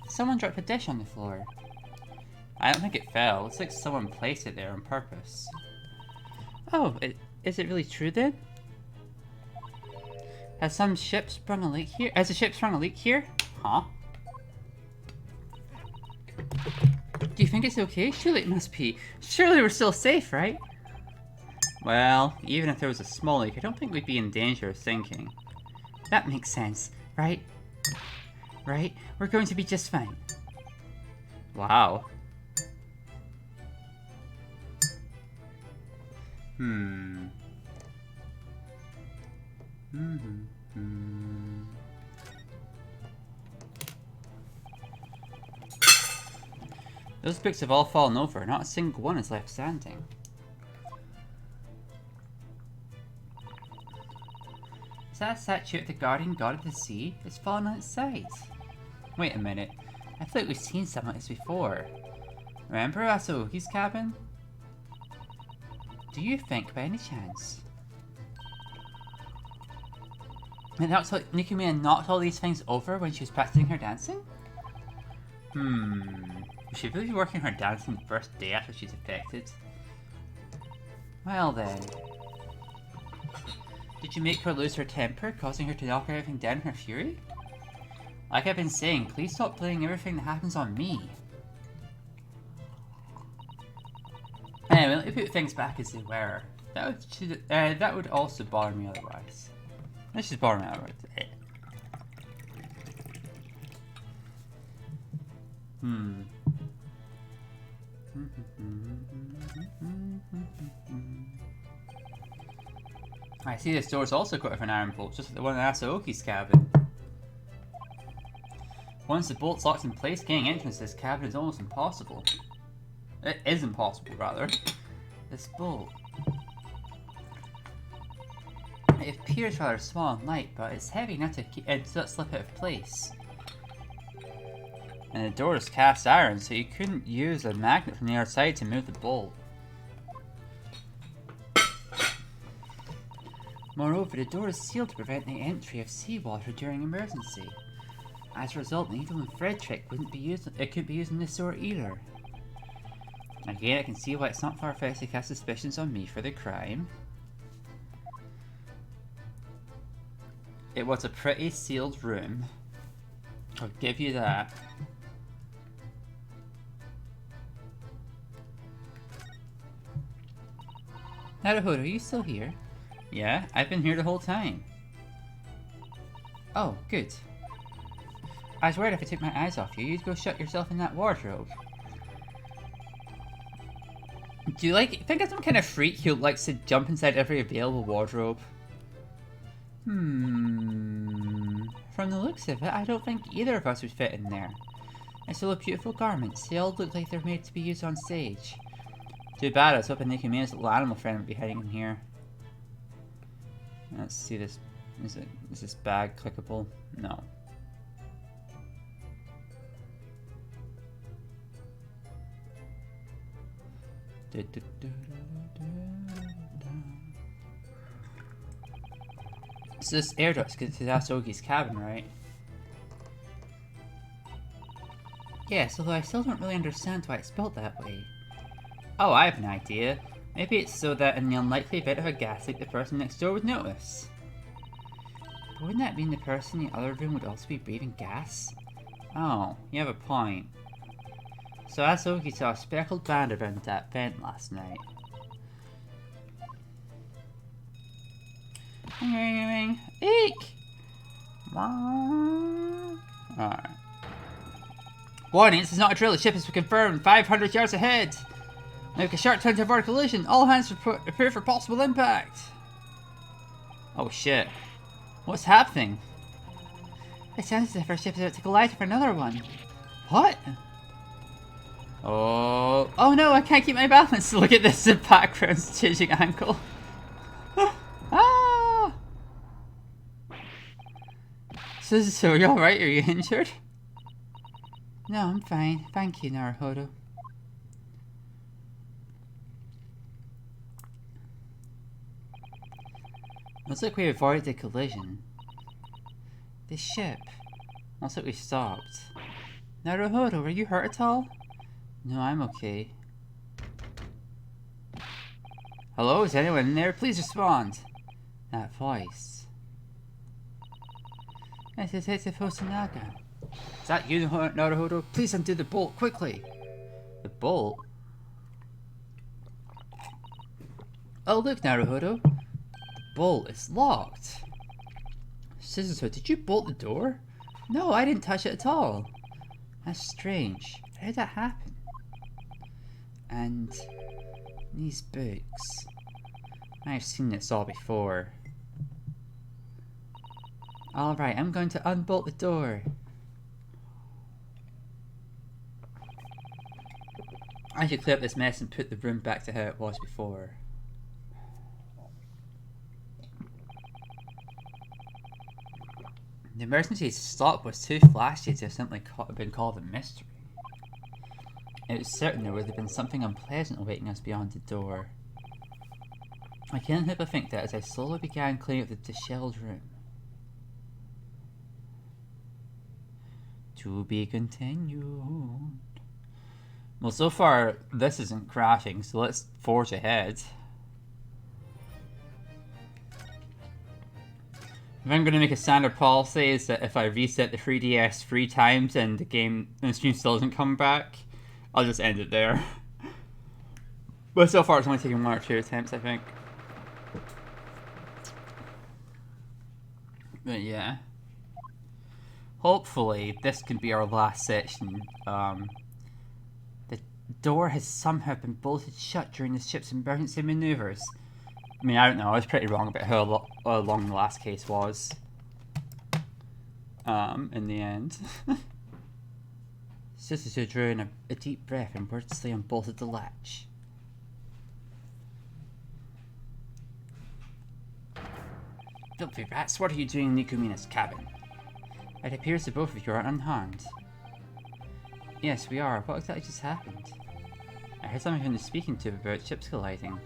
Someone dropped a dish on the floor. I don't think it fell. Looks like someone placed it there on purpose. Oh, is it really true then? Has the ship sprung a leak here? Huh? Do you think it's okay? Surely it must be. Surely we're still safe, right? Well, even if there was a small leak, I don't think we'd be in danger of sinking. That makes sense, right? Right? We're going to be just fine. Wow. Those bricks have all fallen over. Not a single one is left standing. Is that a statue of the guardian god of the sea? It's fallen on its side. Wait a minute. I feel like we've seen something like this before. Remember Asaoki's cabin? Do you think, by any chance? And that's what Nikumia knocked all these things over when she was practicing her dancing? Was she really working her dancing the first day after she's affected? Well then. Did you make her lose her temper, causing her to knock everything down in her fury? Like I've been saying, please stop blaming everything that happens on me. Anyway, let me put things back as they were. That would also bother me otherwise. Let's just bother me otherwise. I see this door's also got an iron bolt, just like the one in Asaoki's cabin. Once the bolt's locked in place, getting entrance to this cabin is almost impossible. It is impossible, rather. This bolt. It appears rather small and light, but it's heavy enough to slip out of place. And the door is cast iron, so you couldn't use a magnet from the outside to move the bolt. Moreover, the door is sealed to prevent the entry of seawater during emergency. As a result, the needle and thread trick couldn't be used in this door either. Again, I can see why it's not far-fetched to cast suspicions on me for the crime. It was a pretty sealed room. I'll give you that. Naruhodo, are you still here? Yeah, I've been here the whole time. Oh, good. I was worried if I took my eyes off you, you'd go shut yourself in that wardrobe. Do you think I'm some kind of freak who likes to jump inside every available wardrobe? From the looks of it, I don't think either of us would fit in there. It's full of beautiful garments. They all look like they're made to be used on stage. Too bad, I was hoping the humane little animal friend would be hiding in here. Let's see this. Is this bag clickable? No. So this air duct's to Asogi's cabin, right? Yes, although I still don't really understand why it's built that way. Oh, I have an idea. Maybe it's so that in the unlikely event of a gas leak, the person next door would notice. But wouldn't that mean the person in the other room would also be breathing gas? Oh, you have a point. So Asogi saw a speckled band around that vent last night. Ring, ring, ring. Eek! Alright. Warning, this is not a drill. The ship is confirmed 500 yards ahead. Make a sharp turn to avoid collision. All hands prepare for possible impact. Oh shit. What's happening? It sounds as if our ship is about to collide with another one. What? Oh no, I can't keep my balance. Look at this, the background's changing angle. Ah! So are you alright? Are you injured? No, I'm fine. Thank you, Naruhodo. Looks like we avoided the collision. The ship. Looks like we stopped. Naruhodo, were you hurt at all? No, I'm okay. Hello, is anyone in there? Please respond. That voice. It's Detective Hosonaga. Is that you, Naruhodo? Please undo the bolt, quickly. The bolt? Oh, look, Naruhodo. The bolt is locked. Suzuto, did you bolt the door? No, I didn't touch it at all. That's strange. How did that happen? And these books. I've seen this all before. Alright, I'm going to unbolt the door. I should clear up this mess and put the room back to how it was before. The emergency stop was too flashy to have simply been called a mystery. It was certain there would have been something unpleasant awaiting us beyond the door. I can't help but think that as I slowly began clearing up the dishevelled room. To be continued. Well, so far this isn't crashing, so let's forge ahead. If I'm going to make a standard policy, is that if I reset the 3DS 3 times and the stream still doesn't come back, I'll just end it there. But so far it's only taken 1 or 2 attempts, I think. But yeah. Hopefully this can be our last section. The door has somehow been bolted shut during the ship's emergency maneuvers. I mean, I don't know, I was pretty wrong about how long the last case was. In the end. Suzuto drew in a deep breath and wordlessly unbolted the latch. Filthy rats, what are you doing in Nikumina's cabin? It appears that both of you are unharmed. Yes, we are. What exactly just happened? I heard something from the speaking tube about ships colliding.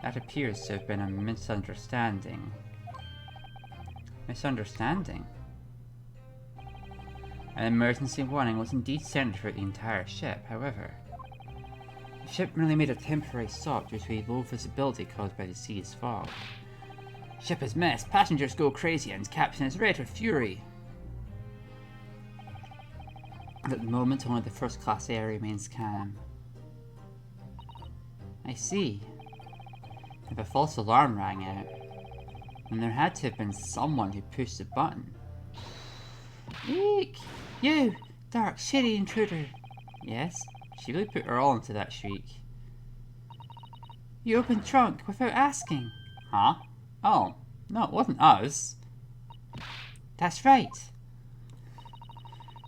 That appears to have been a misunderstanding. Misunderstanding? An emergency warning was indeed sent throughout the entire ship, however. The ship merely made a temporary stop due to a low visibility caused by the sea's fog. Ship is mess, passengers go crazy, and captain is red with fury. At the moment, only the first class air remains calm. I see. If a false alarm rang out, then there had to have been someone who pushed the button. Eek! You! Dark, shitty intruder! Yes, she really put her all into that shriek. You opened trunk without asking. Huh? Oh, no, it wasn't us. That's right.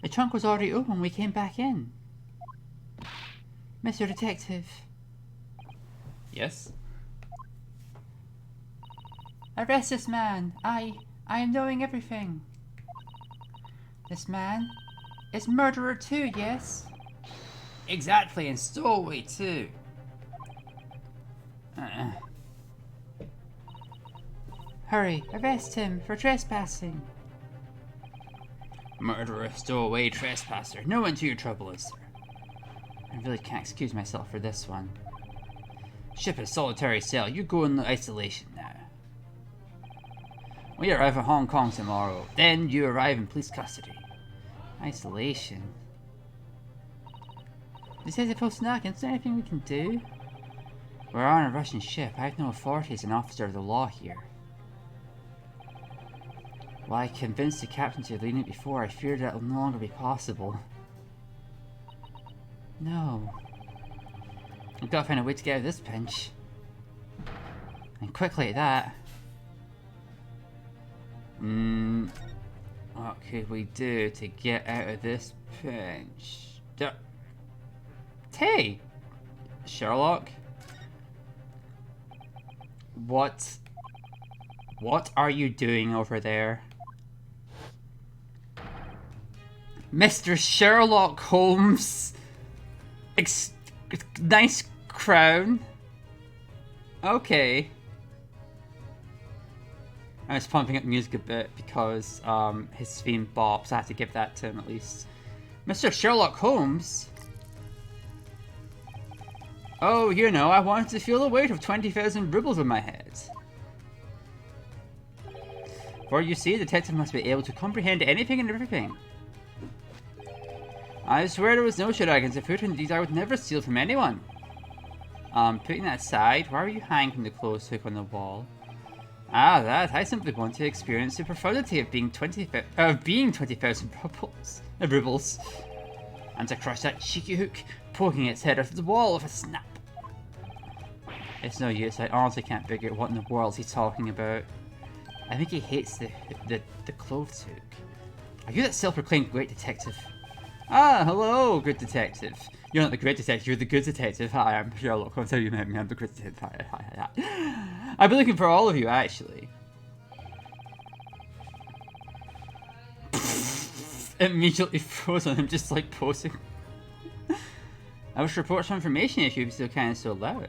The trunk was already open when we came back in. Mr. Detective. Yes? Arrest this man. I am knowing everything. This man is murderer too, yes? Exactly, and stowaway too. Hurry, arrest him for trespassing. Murderer, stowaway, trespasser. No end to your trouble, is there? I really can't excuse myself for this one. Ship in solitary cell. You go in isolation now. We arrive at Hong Kong tomorrow. Then you arrive in police custody. Isolation? Detective Posnakin, is there anything we can do? We're on a Russian ship. I have no authority as an officer of the law here. While I convinced the captain to leave it before, I feared that it will no longer be possible. No. We've got to find a way to get out of this pinch. And quickly at that. What could we do to get out of this pinch? Hey! Sherlock? What are you doing over there? Mr. Sherlock Holmes! Nice crown. Okay. I was pumping up music a bit because his theme bops. I had to give that to him at least. Mr. Sherlock Holmes? Oh, you know, I wanted to feel the weight of 20,000 rubles on my head. For you see, a detective must be able to comprehend anything and everything. I swear there was no shenanigans afoot, indeed I would never steal from anyone. Putting that aside, why are you hanging from the clothes hook on the wall? Ah, that, I simply want to experience the profundity of being 20,000 rubles. And to crush that cheeky hook, poking its head out of the wall with a snap. It's no use, I honestly can't figure out what in the world he's talking about. I think he hates the clothes hook. Are you that self-proclaimed great detective? Ah, hello, good detective. You're not the great detective, you're the good detective. Hi, I'm Sherlock Holmes. How you met me? I'm the good detective. Hi. I've been looking for all of you, actually. Immediately froze on him, just like posing. I wish reports for information if you'd be so kind and so loud.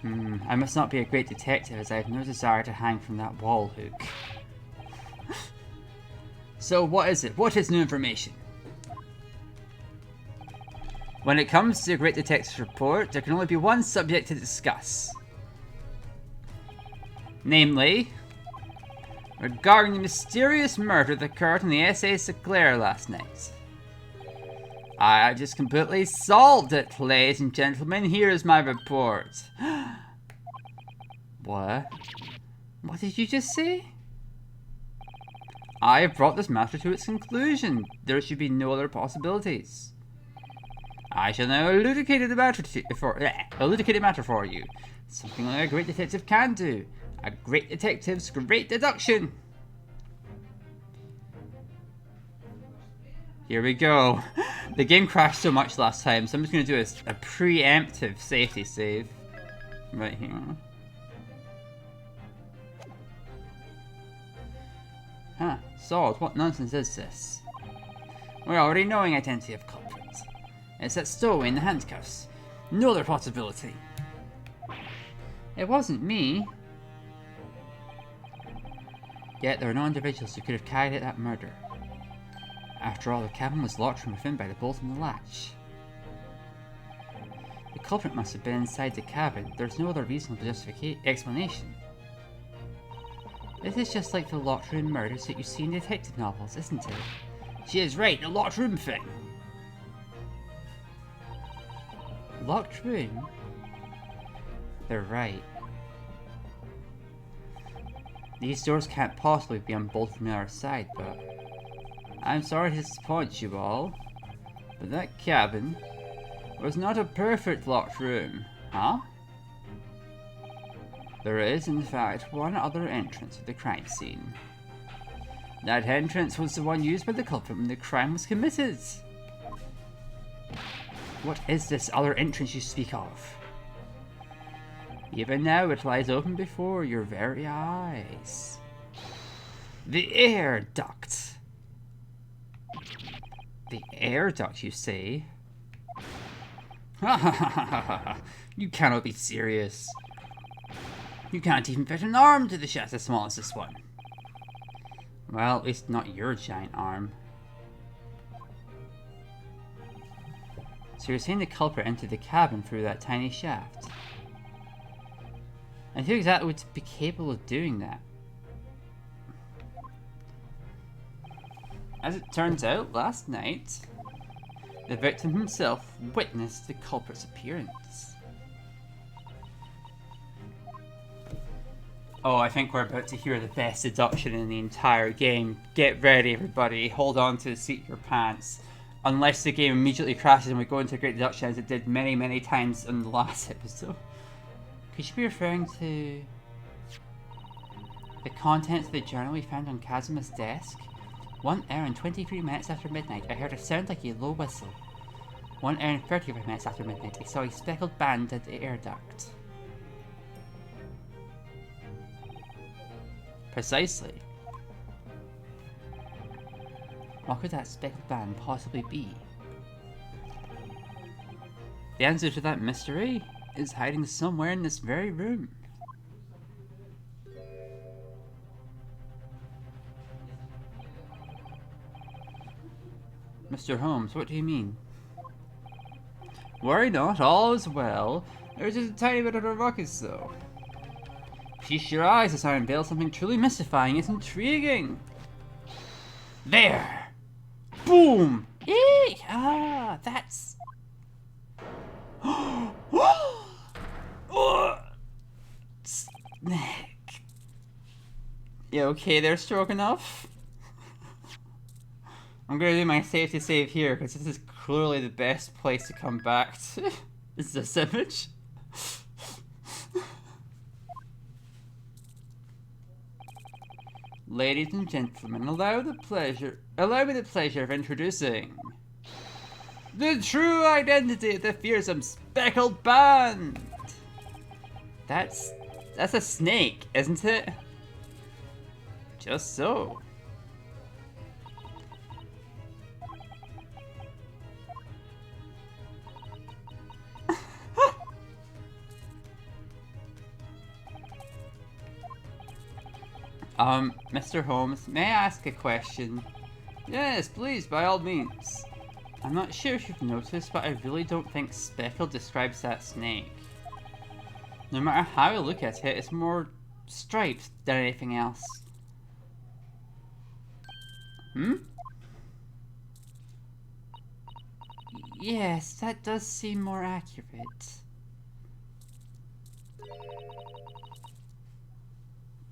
I must not be a great detective as I have no desire to hang from that wall hook. So what is it? What is new information? When it comes to a great detective's report, there can only be one subject to discuss. Namely, regarding the mysterious murder that occurred on the SS Eclair last night. I just completely solved it, ladies and gentlemen. Here is my report. What? What did you just say? I have brought this matter to its conclusion. There should be no other possibilities. I shall now elucidate the matter for you. Something only a great detective can do. A great detective's great deduction. Here we go. The game crashed so much last time, so I'm just going to do a preemptive safety save. Right here. Huh, Sword, what nonsense is this? We're already knowing identity of culprit. It's that stowaway in the handcuffs. No other possibility. It wasn't me. Yet there are no individuals who could have carried out that murder. After all, the cabin was locked from within by the bolt on the latch. The culprit must have been inside the cabin. There's no other reasonable explanation. This is just like the locked room murders that you see in detective novels, isn't it? She is right, the locked room thing. Locked room? They're right. These doors can't possibly be unbolted from the other side, but I'm sorry to disappoint you all, but that cabin was not a perfect locked room, huh? There is, in fact, one other entrance to the crime scene. That entrance was the one used by the culprit when the crime was committed. What is this other entrance you speak of? Even now it lies open before your very eyes. The air duct. The air duct, you say? Ha ha ha ha ha! You cannot be serious. You can't even fit an arm to the shaft as small as this one. Well, at least not your giant arm. So you're saying the culprit entered the cabin through that tiny shaft? And who exactly would be capable of doing that? As it turns out, last night, the victim himself witnessed the culprit's appearance. Oh, I think we're about to hear the best deduction in the entire game. Get ready, everybody. Hold on to the seat of your pants. Unless the game immediately crashes and we go into a great deduction as it did many, many times in the last episode. Could you be referring to the contents of the journal we found on Kazuma's desk? 1 hour and 23 minutes after midnight, I heard a sound like a low whistle. 1 hour and 35 minutes after midnight, I saw a speckled band at the air duct. Precisely. What could that speckled band possibly be? The answer to that mystery is hiding somewhere in this very room. Mr. Holmes, what do you mean? Worry not, all is well. There's just a tiny bit of a ruckus though. Feast your eyes as I unveil something truly mystifying and intriguing. There! Boom! Eek! Ah, that's... Snake. You okay there, Stroganoff? I'm gonna do my safety save here, because this is clearly the best place to come back to. Is this image? Ladies and gentlemen, allow me the pleasure of introducing the true identity of the fearsome speckled band. That's a snake, isn't it? Just so. Mr. Holmes, may I ask a question? Yes, please, by all means. I'm not sure if you've noticed, but I really don't think speckled describes that snake. No matter how you look at it, it's more striped than anything else. Yes, that does seem more accurate.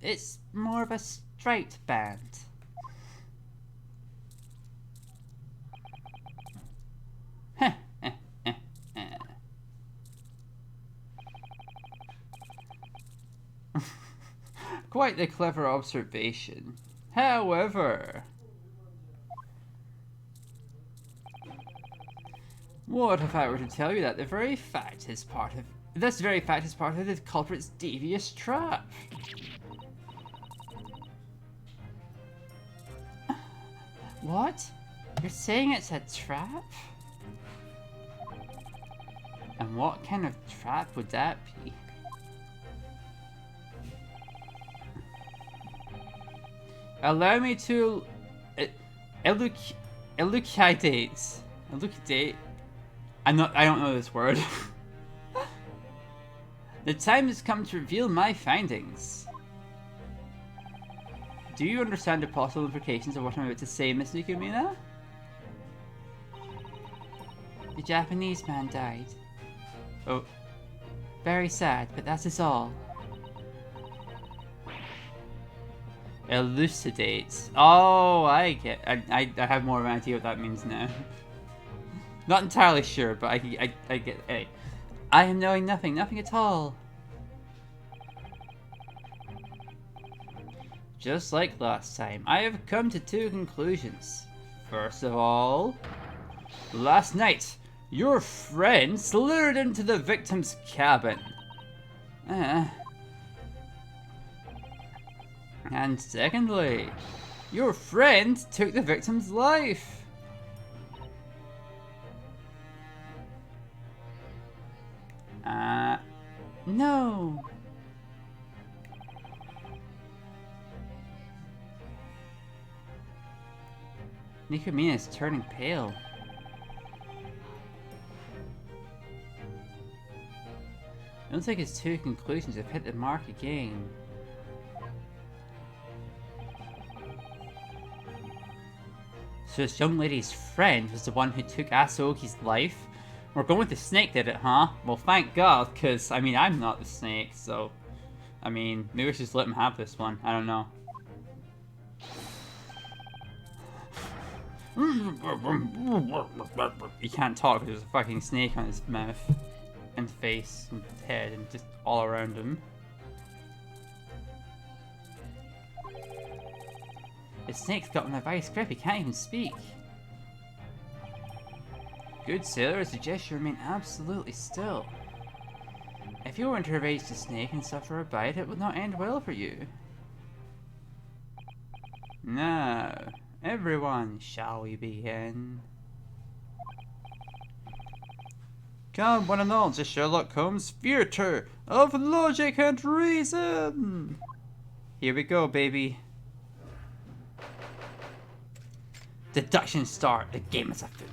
It's more of a striped band. Quite the clever observation. However, what if I were to tell you that this very fact is part of the culprit's devious trap? What? You're saying it's a trap? And what kind of trap would that be? Allow me to elucidate. I don't know this word. The time has come to reveal my findings. Do you understand the possible implications of what I'm about to say, Miss Nikomina? The Japanese man died. Oh. Very sad, but that is all. Elucidate. Oh, I get. I have more of an idea what that means now. Not entirely sure, but I get. Hey, I am knowing nothing at all. Just like last time, I have come to two conclusions. First of all, last night, your friend slithered into the victim's cabin. And secondly, your friend took the victim's life. No. Nikomina is turning pale. It looks like his two conclusions have hit the mark again. So this young lady's friend was the one who took Asogi's life? We're going with the snake did it, huh? Well, thank God, because, I mean, I'm not the snake, so... I mean, maybe we should just let him have this one. I don't know. He can't talk because there's a fucking snake on his mouth. And face, and head, and just all around him. The snake's got him in a vice grip, he can't even speak. Good sailor, I suggest you remain absolutely still. If you were to raise the snake and suffer a bite, it would not end well for you. Now, everyone, shall we begin? Come, one and all, to Sherlock Holmes' theatre of logic and reason! Here we go, baby. Deduction start, the game is afoot.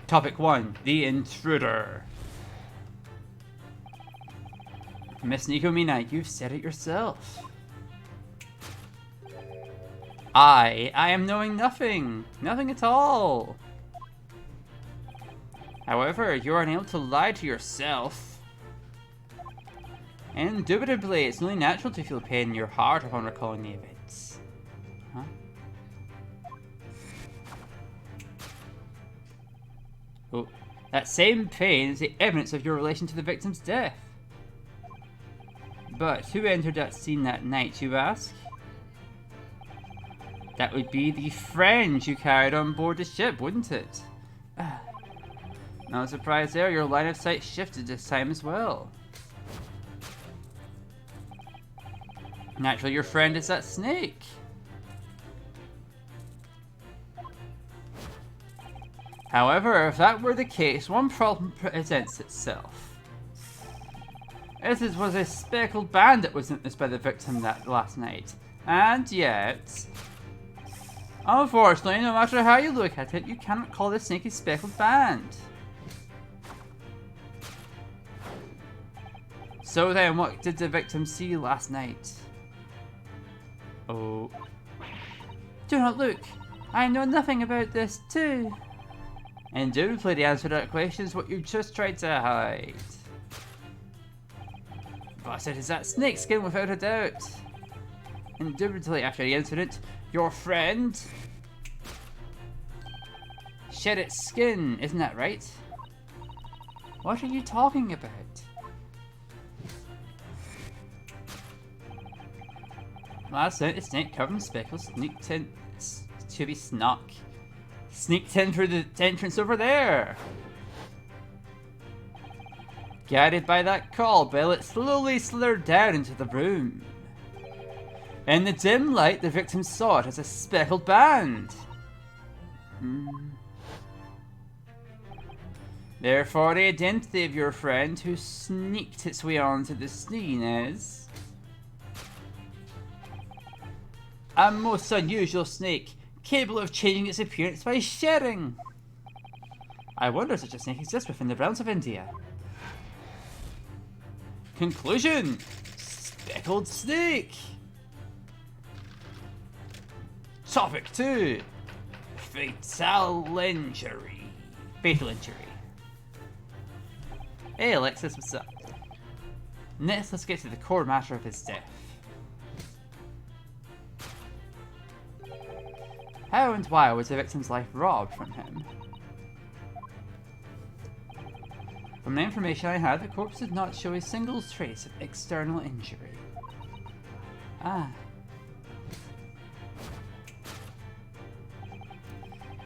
Topic 1, the intruder. Miss Nikomina, you've said it yourself. I am knowing nothing. Nothing at all. However, you are unable to lie to yourself. Indubitably, it's only natural to feel pain in your heart upon recalling the events. Huh? Oh, that same pain is the evidence of your relation to the victim's death. But who entered that scene that night, you ask? That would be the friend you carried on board the ship, wouldn't it? No surprise there, your line of sight shifted this time as well. Naturally, your friend is that snake. However, if that were the case, one problem presents itself. As it was a speckled band that was witnessed by the victim that last night. And yet... unfortunately, no matter how you look at it, you cannot call this snake a speckled band. So then, what did the victim see last night? Oh. Do not look. I know nothing about this too. Indubitably, the answer to that question is what you just tried to hide. But it is that snake skin without a doubt. Indubitably, after the incident, your friend shed its skin, isn't that right? What are you talking about? Last night, the snake covered in speckles sneaked in through the entrance over there. Guided by that call bell, it slowly slithered down into the room. In the dim light, the victim saw it as a speckled band. Therefore, the identity of your friend who sneaked its way onto the scene is... a most unusual snake, capable of changing its appearance by shedding. I wonder if such a snake exists within the realms of India. Conclusion! Speckled snake! Topic 2. Fatal injury. Fatal injury. Hey Alexis, what's up? Next, let's get to the core matter of his death. How and why was the victim's life robbed from him? From the information I had, the corpse did not show a single trace of external injury. Ah.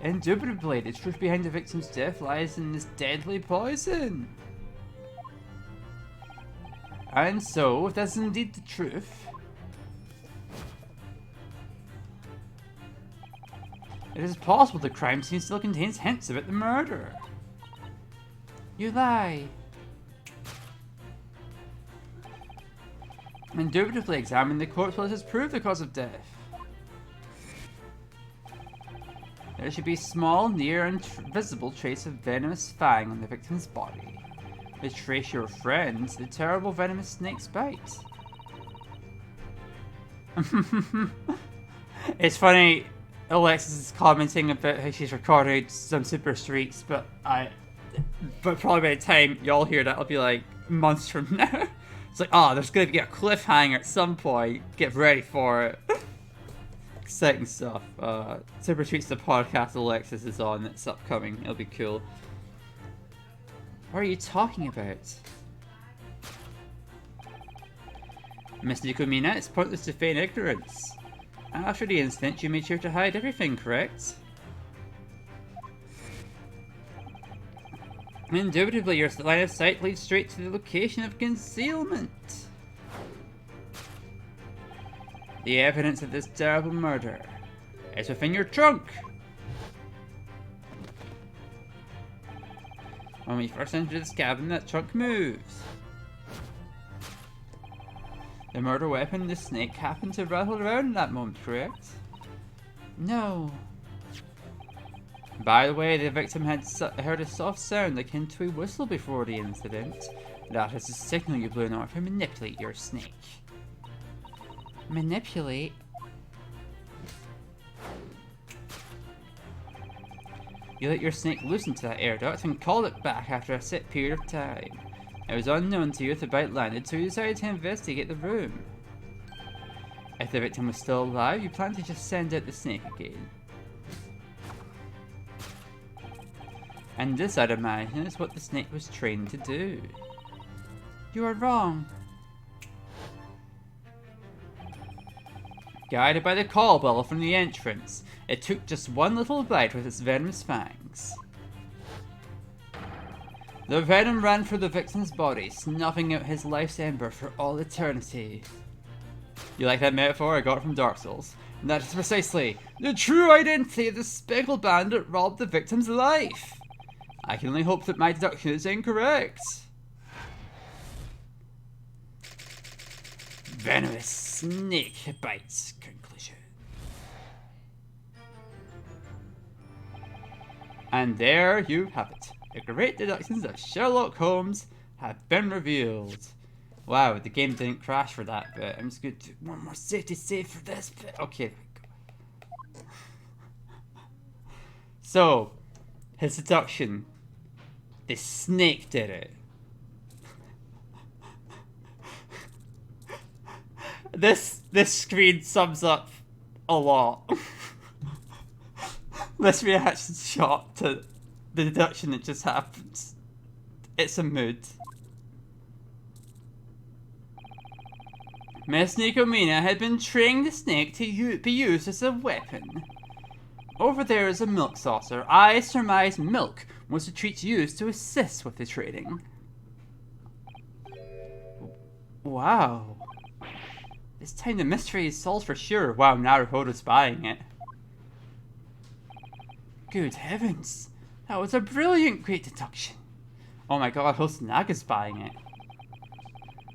Indubitably, the truth behind the victim's death lies in this deadly poison. And so, if that's indeed the truth, it is possible the crime scene still contains hints about the murder. You lie. Indubitably examine the corpse while it has proved the cause of death. There should be a small, near, and visible trace of venomous fang on the victim's body. To trace your friends, the terrible venomous snake's bite. It's funny, Alexis is commenting about how she's recorded some Super Streaks, but probably by the time y'all hear that, it'll be like months from now. It's like, oh, there's gonna be a cliffhanger at some point. Get ready for it. Exciting stuff. Super Streaks, the podcast Alexis is on. It's upcoming. It'll be cool. What are you talking about? Miss Nikomina, it's pointless to feign ignorance. After the incident, you made sure to hide everything, correct? Indubitably, your line of sight leads straight to the location of concealment. The evidence of this terrible murder is within your trunk. When we first entered this cabin, that trunk moves. The murder weapon, the snake, happened to rattle around in that moment, correct? No. By the way, the victim had heard a soft sound akin to a whistle before the incident. That is a signal you blew in order to manipulate your snake. Manipulate? You let your snake loose into that air duct and called it back after a set period of time. It was unknown to you if the bite landed, so you decided to investigate the room. If the victim was still alive, you planned to just send out the snake again. And this, I'd imagine, is what the snake was trained to do. You are wrong. Guided by the call bell from the entrance, it took just one little bite with its venomous fangs. The venom ran through the victim's body, snuffing out his life's ember for all eternity. You like that metaphor? I got it from Dark Souls. And that is precisely the true identity of the speckled bandit robbed the victim's life. I can only hope that my deduction is incorrect. Venomous snake bites. Conclusion. And there you have it. The great deductions of Sherlock Holmes have been revealed. Wow, the game didn't crash for that bit. I'm just going to do one more safety save for this bit. Okay. So, his deduction. The snake did it. This screen sums up a lot. This reaction shot to the deduction that just happened. It's a mood. Miss Nikomina had been training the snake to be used as a weapon. Over there is a milk saucer. I surmise milk was the treat used to assist with the training. Wow. This time the mystery is solved for sure. Wow, Naruhodo's buying it. Good heavens. That was a brilliant great deduction. Oh my god, Host Naga's buying it.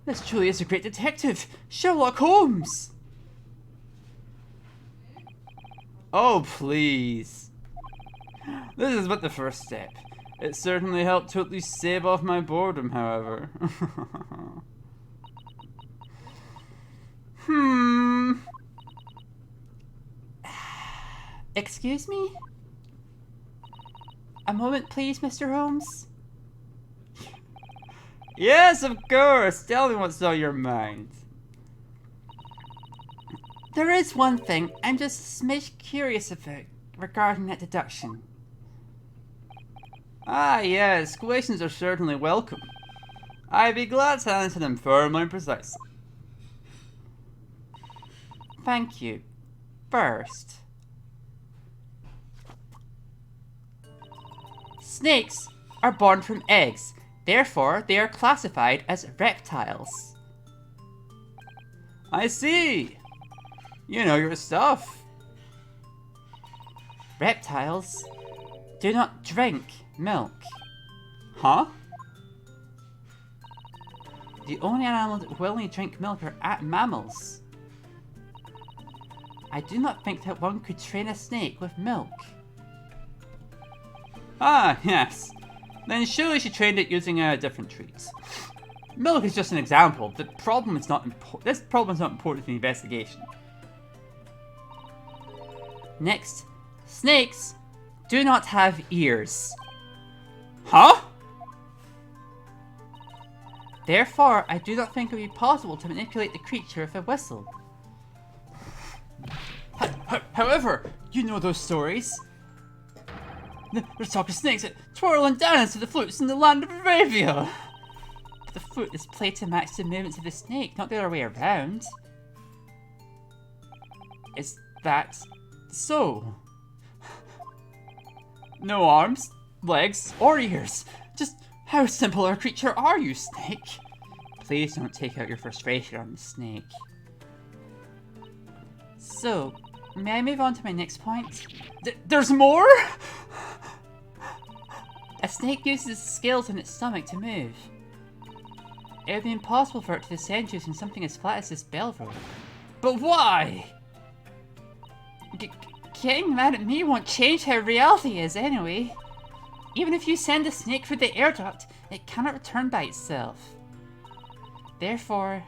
This truly is a great detective. Sherlock Holmes! Oh, please. This is but the first step. It certainly helped to at least save off my boredom, however. Excuse me? A moment, please, Mr. Holmes? Yes, of course. Tell me what's on your mind. There is one thing I'm just a smidge curious about regarding that deduction. Ah, yes, questions are certainly welcome. I'd be glad to answer them firmly and precisely. Thank you. First, snakes are born from eggs. Therefore, they are classified as reptiles. I see. You know your stuff. Reptiles do not drink milk. Huh? The only animals that willingly drink milk are mammals. I do not think that one could train a snake with milk. Ah, yes. Then surely she trained it using different treats. Milk is just an example. This problem is not important to the investigation. Next, snakes do not have ears. Huh? Therefore, I do not think it would be possible to manipulate the creature with a whistle. However, you know those stories. There's talk of snakes that twirl and dance to the flutes in the land of Arabia. But the flute is played to match the movements of the snake, not the other way around. Is that so? No arms, legs, or ears. Just how simple a creature are you, snake? Please don't take out your frustration on the snake. So, may I move on to my next point? There's more? A snake uses its scales on its stomach to move. It would be impossible for it to descend using something as flat as this bell rope. But why? Getting mad at me won't change how reality is anyway. Even if you send a snake through the air duct, it cannot return by itself. Therefore,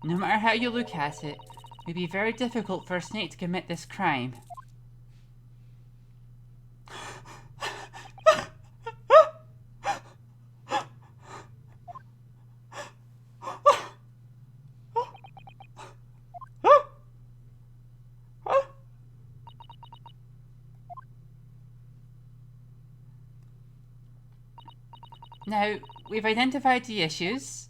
no matter how you look at it, it would be very difficult for a snake to commit this crime. Now, we've identified the issues.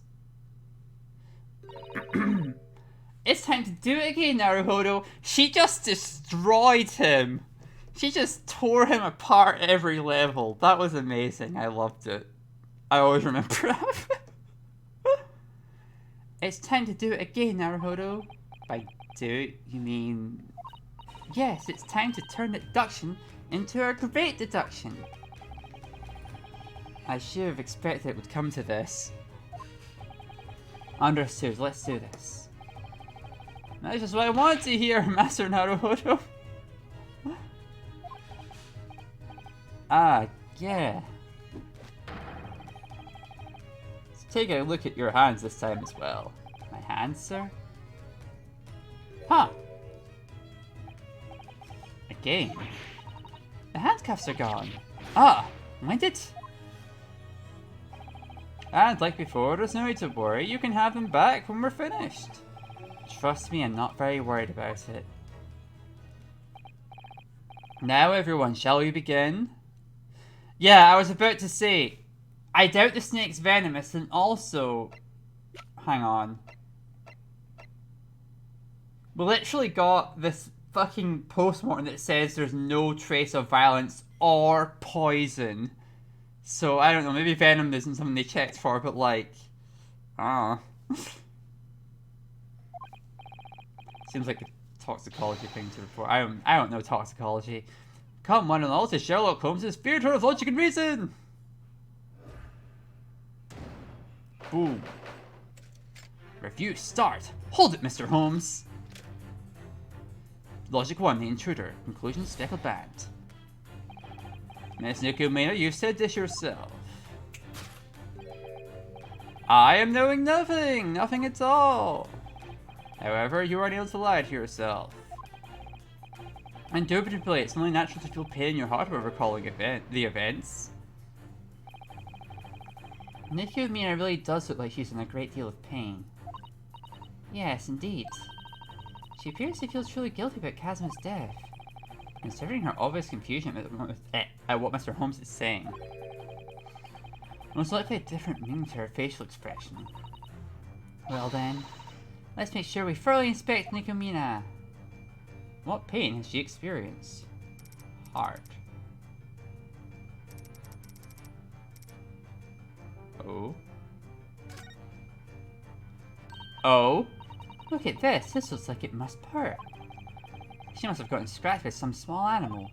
It's time to do it again, Naruhodo. She just destroyed him. She just tore him apart every level. That was amazing. I loved it. I always remember that. It's time to do it again, Naruhodo. By do it, you mean... Yes, it's time to turn deduction into a great deduction. I should have expected it would come to this. Understood, let's do this. That's just what I wanted to hear, Master Naruhodo. Ah, yeah. Let's take a look at your hands this time as well. My hands, sir? Huh. Again. The handcuffs are gone. Ah, when did... And like before, there's no need to worry, you can have them back when we're finished. Trust me, I'm not very worried about it. Now everyone, shall we begin? Yeah, I was about to say, I doubt the snake's venomous, and also... Hang on. We literally got this fucking postmortem that says there's no trace of violence or poison. So, I don't know, maybe venom isn't something they checked for, but like... Seems like a toxicology thing to report. I don't know toxicology. Come one and all to Sherlock Holmes' theatre of logic and reason! Boom. Review start! Hold it, Mr. Holmes! Logic 1, the intruder. Conclusion, speckled band. Miss Nikomena, you said this yourself. I am knowing nothing! Nothing at all! However, you are unable to lie to yourself. Indubitably, it's only natural to feel pain in your heart when recalling the events. Nikomena really does look like she's in a great deal of pain. Yes, indeed. She appears to feel truly guilty about Kazma's death. Considering her obvious confusion at what Mr. Holmes is saying, most likely a different meaning to her facial expression. Well then, let's make sure we thoroughly inspect Nikomina. What pain has she experienced? Heart. Oh? Oh? Look at this. This looks like it must hurt. She must have gotten scratched by some small animal.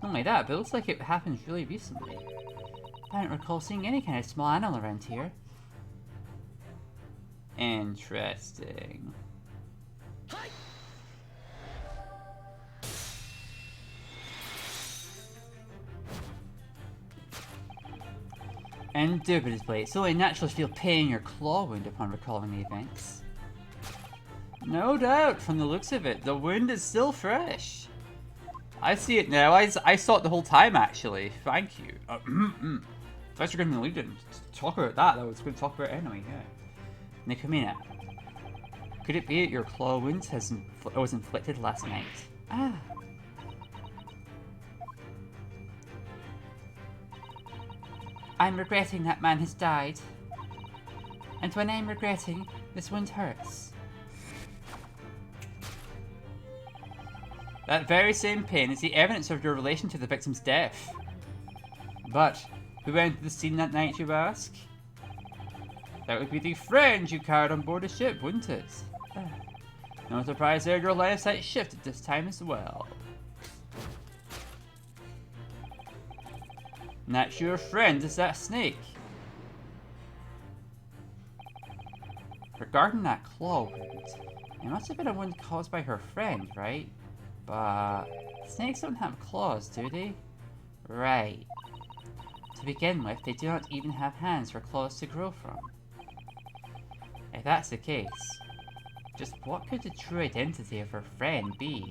Not only that, but it looks like it happened really recently. I don't recall seeing any kind of small animal around here. Interesting. Indubitably, it's only natural to feel pain in your claw wound upon recalling the events. No doubt, from the looks of it, the wound is still fresh. I see it now. I saw it the whole time, actually. Thank you. Thanks for giving me the lead in. Talk about that. That was good to talk about anyway, yeah. Nikomina, could it be that your claw wound was inflicted last night? Ah. I'm regretting that man has died. And when I'm regretting, this wound hurts. That very same pain is the evidence of your relation to the victim's death. But, who entered the scene that night, you ask? That would be the friend you carried on board the ship, wouldn't it? No surprise there, your line of sight shifted this time as well. And that's your friend, is that snake? Regarding that claw wound, it must have been a wound caused by her friend, right? But snakes don't have claws, do they? Right. To begin with, they do not even have hands for claws to grow from. If that's the case, just what could the true identity of her friend be?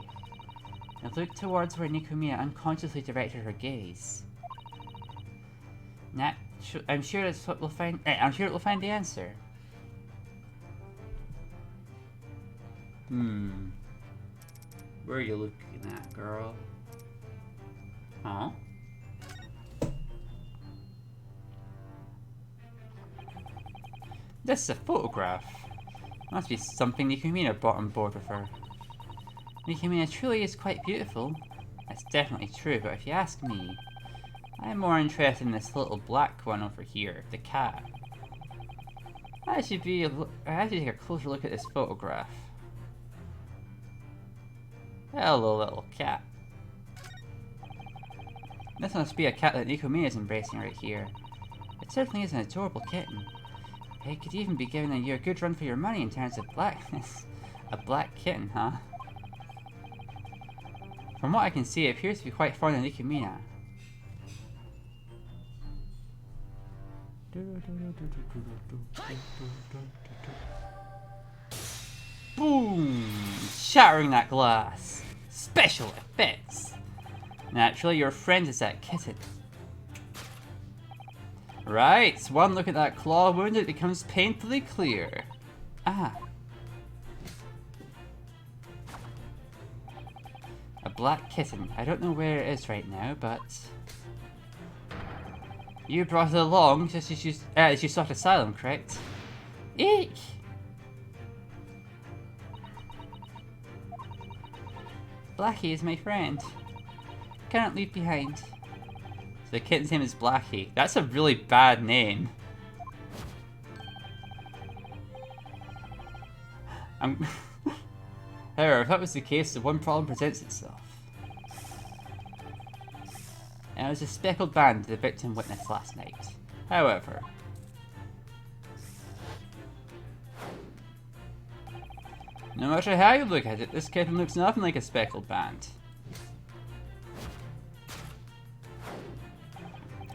And look towards where Nikomina unconsciously directed her gaze. I'm sure that's what we'll find. I'm sure it will find the answer. Where are you looking at, girl? Huh? This is a photograph. Must be something Nikomina brought on board with her. Nikomina truly is quite beautiful. That's definitely true, but if you ask me, I'm more interested in this little black one over here, the cat. I should take a closer look at this photograph. Hello, little cat. This must be a cat that Nikomina is embracing right here. It certainly is an adorable kitten. It could even be giving you a good run for your money in terms of blackness. A black kitten, huh? From what I can see, it appears to be quite fond of Nikomina. Boom! Shattering that glass! Special effects! Naturally, your friend is that kitten. Right, one look at that claw wound, it becomes painfully clear. Ah. A black kitten. I don't know where it is right now, but... You brought it along just as you sought asylum, correct? Eek! Blackie is my friend. Cannot leave behind. So the kitten's name is Blackie. That's a really bad name. However, if that was the case, the one problem presents itself. And it was a speckled band the victim witnessed last night. However, no matter how you look at it, this kitten looks nothing like a speckled band.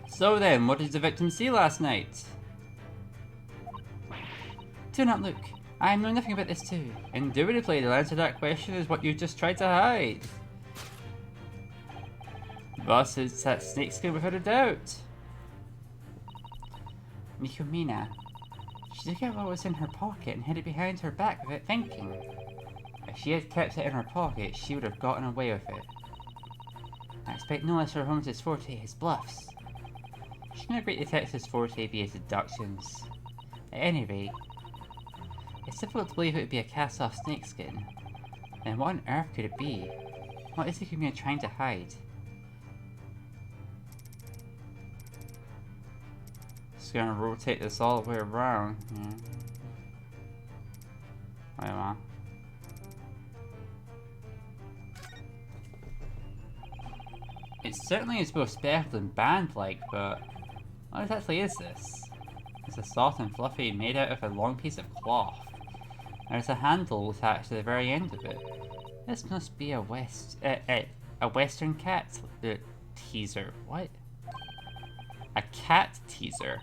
So then, what did the victim see last night? Do not look. I know nothing about this too. Indubitably, the answer to that question is what you just tried to hide. Boss is that snakeskin without a doubt. Nikomina. She took out what was in her pocket and hid it behind her back without thinking. If she had kept it in her pocket, she would have gotten away with it. I expect no less for Holmes' forte his bluffs. Shouldn't a great detective's forte be his deductions? At any rate, it's difficult to believe it would be a cast-off snakeskin. Then what on earth could it be? What is the community trying to hide? Just gonna rotate this all the way around. Yeah. Wait a minute. It certainly is both speckled and band-like, but what exactly is this? It's a soft and fluffy made out of a long piece of cloth. There's a handle attached to the very end of it. This must be a Western cat teaser. What? A cat teaser?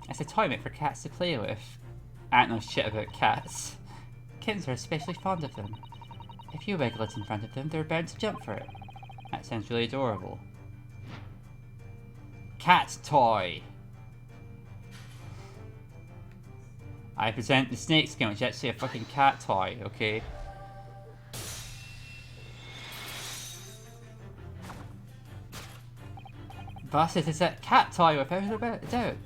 It's a toy made for cats to play with. I don't know shit about cats. Kittens are especially fond of them. If you wiggle it in front of them, they're bound to jump for it. That sounds really adorable. Cat toy! I present the snakeskin, which is actually a fucking cat toy, okay? But it is a cat toy without a doubt.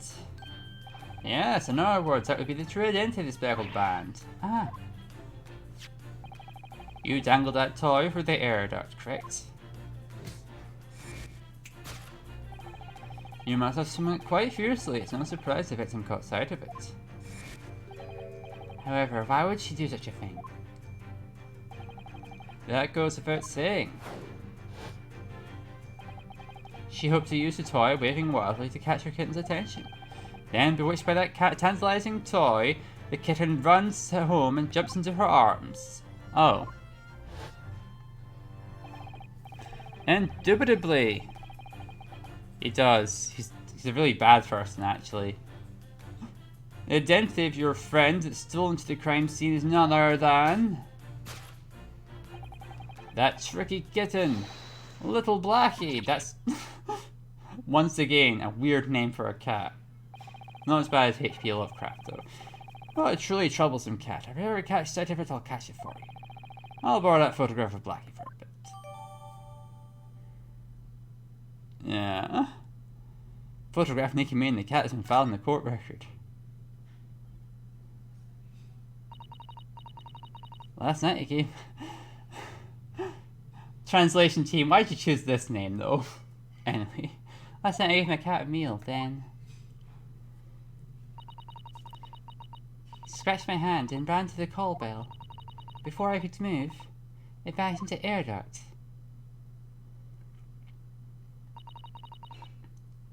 Yes, in other words, that would be the true identity of the speckled band. Ah. You dangled that toy for the air duct, correct? You must have swung it quite fiercely. It's no surprise the victim caught sight of it. However, why would she do such a thing? That goes without saying. She hoped to use the toy, waving wildly, to catch her kitten's attention. Then, bewitched by that tantalizing toy, the kitten runs home and jumps into her arms. Oh. Indubitably. He does. He's a really bad person, actually. The identity of your friend that stole into the crime scene is none other than... that tricky kitten. Little Blackie. That's... once again, a weird name for a cat. Not as bad as H.P. Lovecraft, though. But a truly troublesome cat. If I ever catch sight of it, I'll catch it for you. I'll borrow that photograph of Blackie for a bit. Yeah. Photograph naked me and the cat has been filed in the court record. Last night you gave... Translation team, why'd you choose this name, though? Anyway, last night I gave my cat a meal, then... scratched my hand and ran to the call bell. Before I could move, it backed into air duct.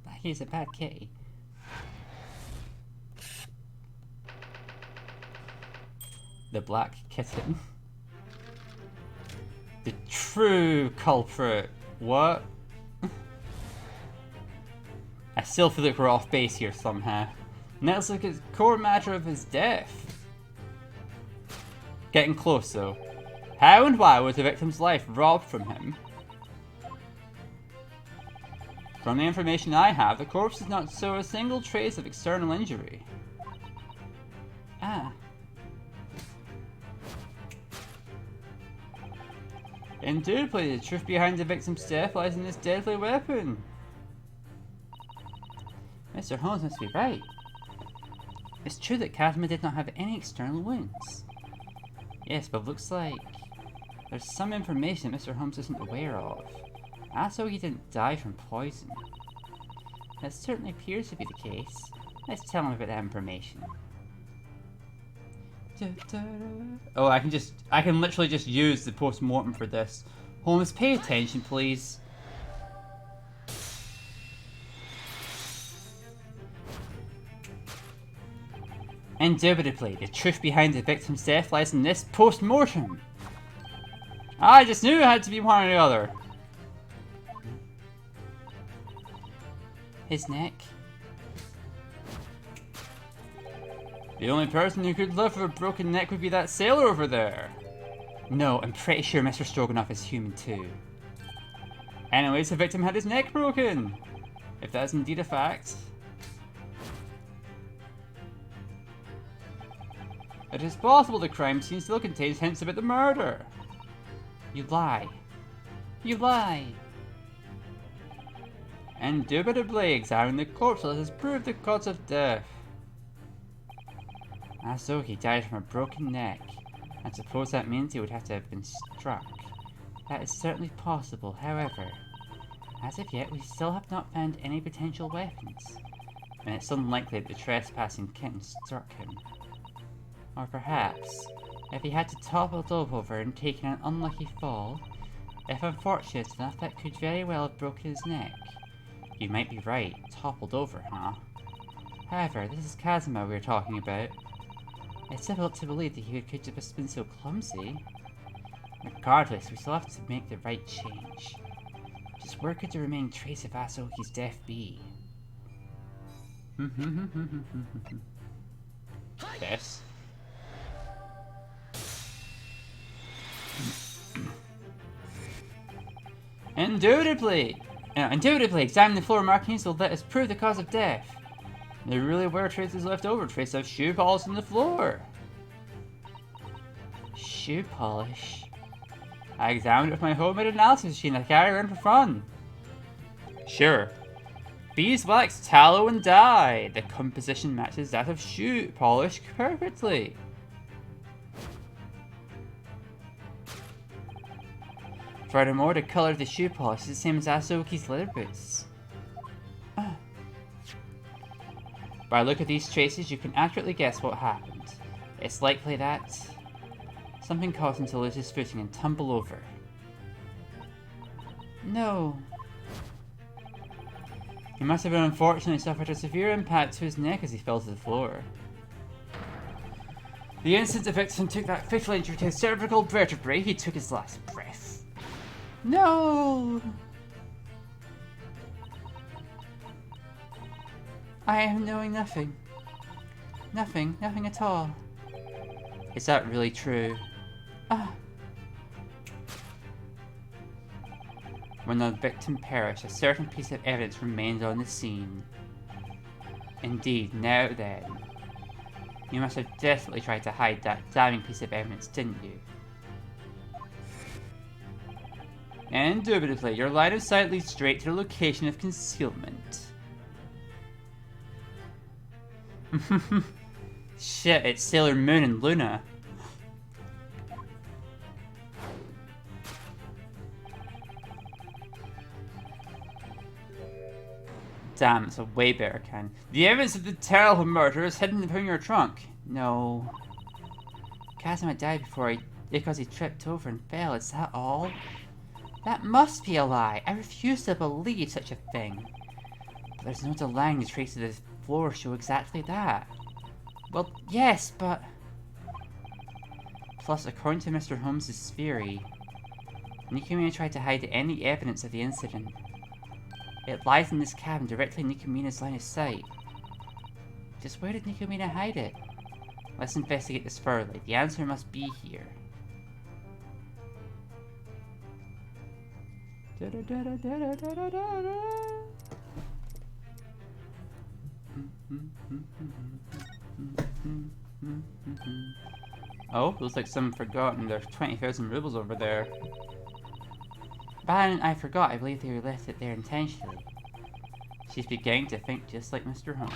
Blackie's a bad kitty. The black kitten. The true culprit. What? I still feel like we're off base here somehow. Now let's look at the core matter of his death. Getting close though. How and why was the victim's life robbed from him? From the information I have, the corpse does not show a single trace of external injury. Ah. Indubitably, the truth behind the victim's death lies in this deadly weapon. Mr. Holmes must be right. It's true that Kazuma did not have any external wounds. Yes, but looks like there's some information Mr. Holmes isn't aware of. Also, he didn't die from poison. That certainly appears to be the case. Let's tell him about that information. Oh, I can literally just use the post-mortem for this. Holmes, pay attention, please. Indubitably, the truth behind the victim's death lies in this post-mortem. I just knew it had to be one or the other. His neck. The only person who could live with a broken neck would be that sailor over there. No, I'm pretty sure Mr. Stroganoff is human too. Anyways, the victim had his neck broken. If that is indeed a fact. It is possible the crime scene still contains hints about the murder. You lie. You lie. Indubitably, examine the corpse has proved the cause of death. Asoki died from a broken neck. I suppose that means he would have to have been struck. That is certainly possible, however. As of yet, we still have not found any potential weapons. And it's unlikely that the trespassing kitten struck him. Or perhaps, if he had to topple over and taken an unlucky fall, if unfortunate enough, that could very well have broken his neck. You might be right, toppled over, huh? However, this is Kazuma we're talking about. It's difficult to believe that he could have just been so clumsy. Regardless, we still have to make the right change. Just where could the remaining trace of Asoki's death be? This. Indubitably, examine the floor markings will let us prove the cause of death. There really were traces left over, traces of shoe polish on the floor. Shoe polish? I examined it with my homemade analysis machine I carry around for fun. Sure. Beeswax, tallow, and dye. The composition matches that of shoe polish perfectly. Furthermore, the color of the shoe polish is the same as Asoki's leather boots. By the look of these traces, you can accurately guess what happened. It's likely that something caused him to lose his footing and tumble over. No. He must have unfortunately suffered a severe impact to his neck as he fell to the floor. The instant the victim took that fatal injury to his cervical vertebrae, he took his last breath. No! I am knowing nothing. Nothing at all. Is that really true? When the victim perished, a certain piece of evidence remained on the scene. Indeed, now then. You must have desperately tried to hide that damning piece of evidence, didn't you? Indubitably, your line of sight leads straight to the location of concealment. Shit, it's Sailor Moon and Luna. Damn, it's a way better can. The evidence of the terrible murder is hidden from your trunk. No. Kazuma died because he tripped over and fell, is that all? That must be a lie. I refuse to believe such a thing. But there's no denying the traces of the floor show exactly that. Well, yes, but... Plus, according to Mr. Holmes' theory, Nikomina tried to hide any evidence of the incident. It lies in this cabin directly in Nikomina's line of sight. Just where did Nikomina hide it? Let's investigate this further. The answer must be here. Oh, looks like someone forgotten. There's 20,000 rubles over there. But I forgot. I believe they left it there intentionally. She's beginning to think just like Mr. Holmes.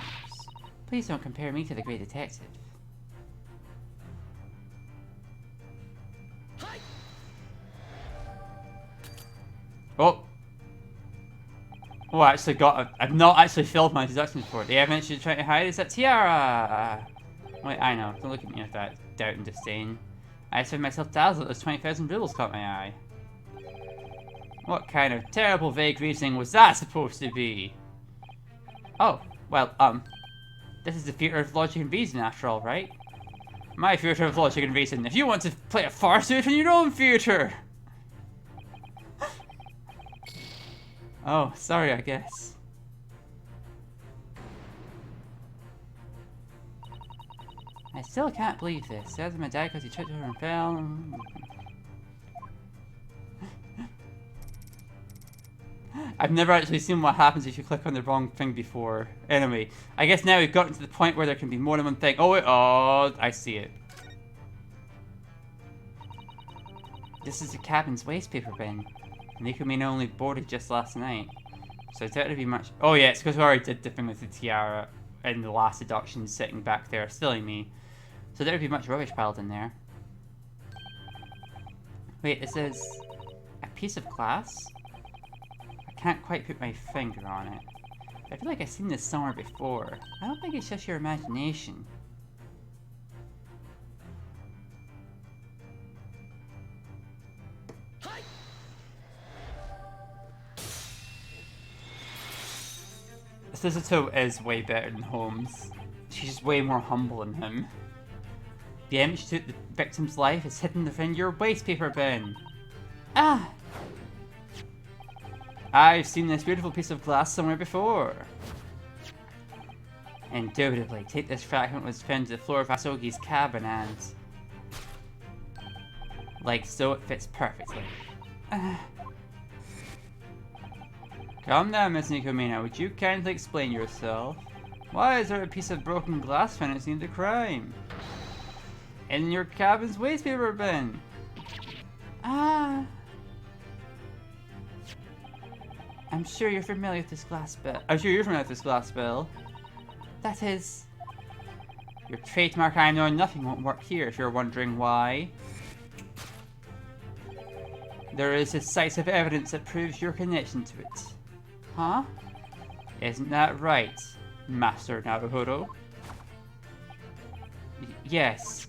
Please don't compare me to the great detective. Oh! Oh, I actually I've not actually filled my deduction before. The evidence you're trying to hide is that tiara! Wait, I know. Don't look at me with that doubt and disdain. I just found myself dazzled as 20,000 rubles caught my eye. What kind of terrible vague reasoning was that supposed to be? Oh, well, this is the theater of logic and reason after all, right? My theater of logic and reason. If you want to play a farce, do it in your own theater! Oh, sorry, I guess. I still can't believe this. Says my dad because he tripped over and fell. I've never actually seen what happens if you click on the wrong thing before. Anyway, I guess now we've gotten to the point where there can be more than one thing. Oh, wait, oh, I see it. This is the cabin's waste paper bin. Nikomina only boarded just last night. So I doubt it'd be much. Oh yeah, it's because we already did the thing with the tiara in the last deduction, sitting back there, silly me. So there'd be much rubbish piled in there. Wait, this is a piece of glass? I can't quite put my finger on it. I feel like I've seen this somewhere before. I don't think it's just your imagination. Suzuto is way better than Holmes. She's way more humble than him. The image to the victim's life is hidden within your waste paper bin. Ah! I've seen this beautiful piece of glass somewhere before. Indubitably, take this fragment was pinned to the floor of Asogi's cabin and... like so, it fits perfectly. Calm down, Miss Nikomina. Would you kindly explain yourself? Why is there a piece of broken glass financing the crime? In your cabin's waste paper bin. Ah. I'm sure you're familiar with this glass bill. I'm sure you're familiar with this glass bill. That is... your trademark I know nothing won't work here if you're wondering why. There is decisive evidence that proves your connection to it. Huh? Isn't that right, Master Naruhodo? Yes.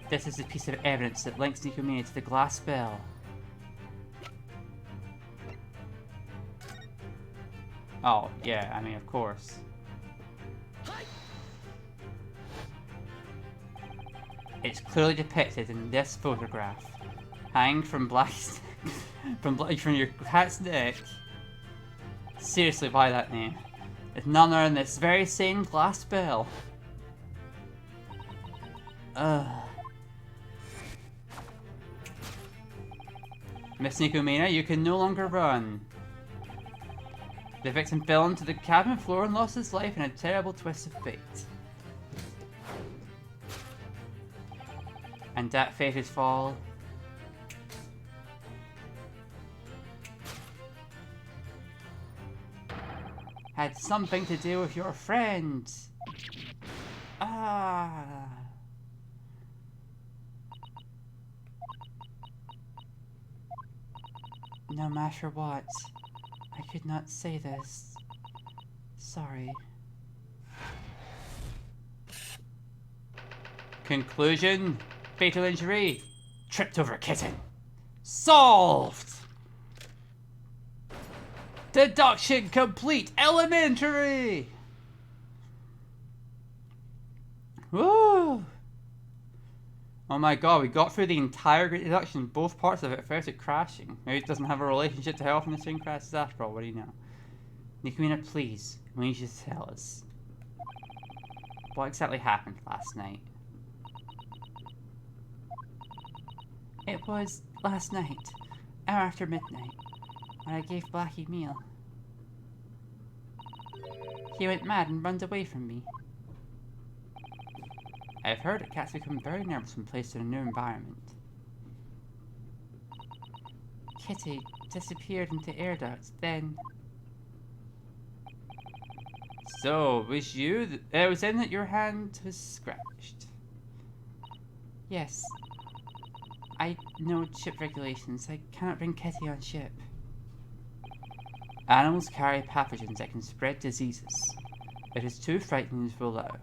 This is a piece of evidence that links Nikomina to the glass bell. Oh, yeah, I mean, of course. It's clearly depicted in this photograph. Hanging from from your cat's neck. Seriously, why that name? It's none other than this very same glass bell. Miss Nikomina, you can no longer run. The victim fell onto the cabin floor and lost his life in a terrible twist of fate. And that fated fall had something to do with your friend. Ah. No matter what, I could not say this. Sorry. Conclusion: fatal injury. Tripped over kitten. Solved! Deduction complete! Elementary! Woo! Oh my god, we got through the entire Great Deduction, both parts of it without it crashing. Maybe it doesn't have a relationship to how often the screen crashes after all, what do you know? Nikomina, please, we need you to tell us. What exactly happened last night? It was last night, hour after midnight, when I gave Blackie meal. He went mad and runs away from me. I've heard that cats become very nervous when placed in a new environment. Kitty disappeared into air ducts, then... So, was you... it was in that your hand was scratched. Yes. I know ship regulations. I cannot bring Kitty on ship. Animals carry pathogens that can spread diseases. It is too frightening to allow.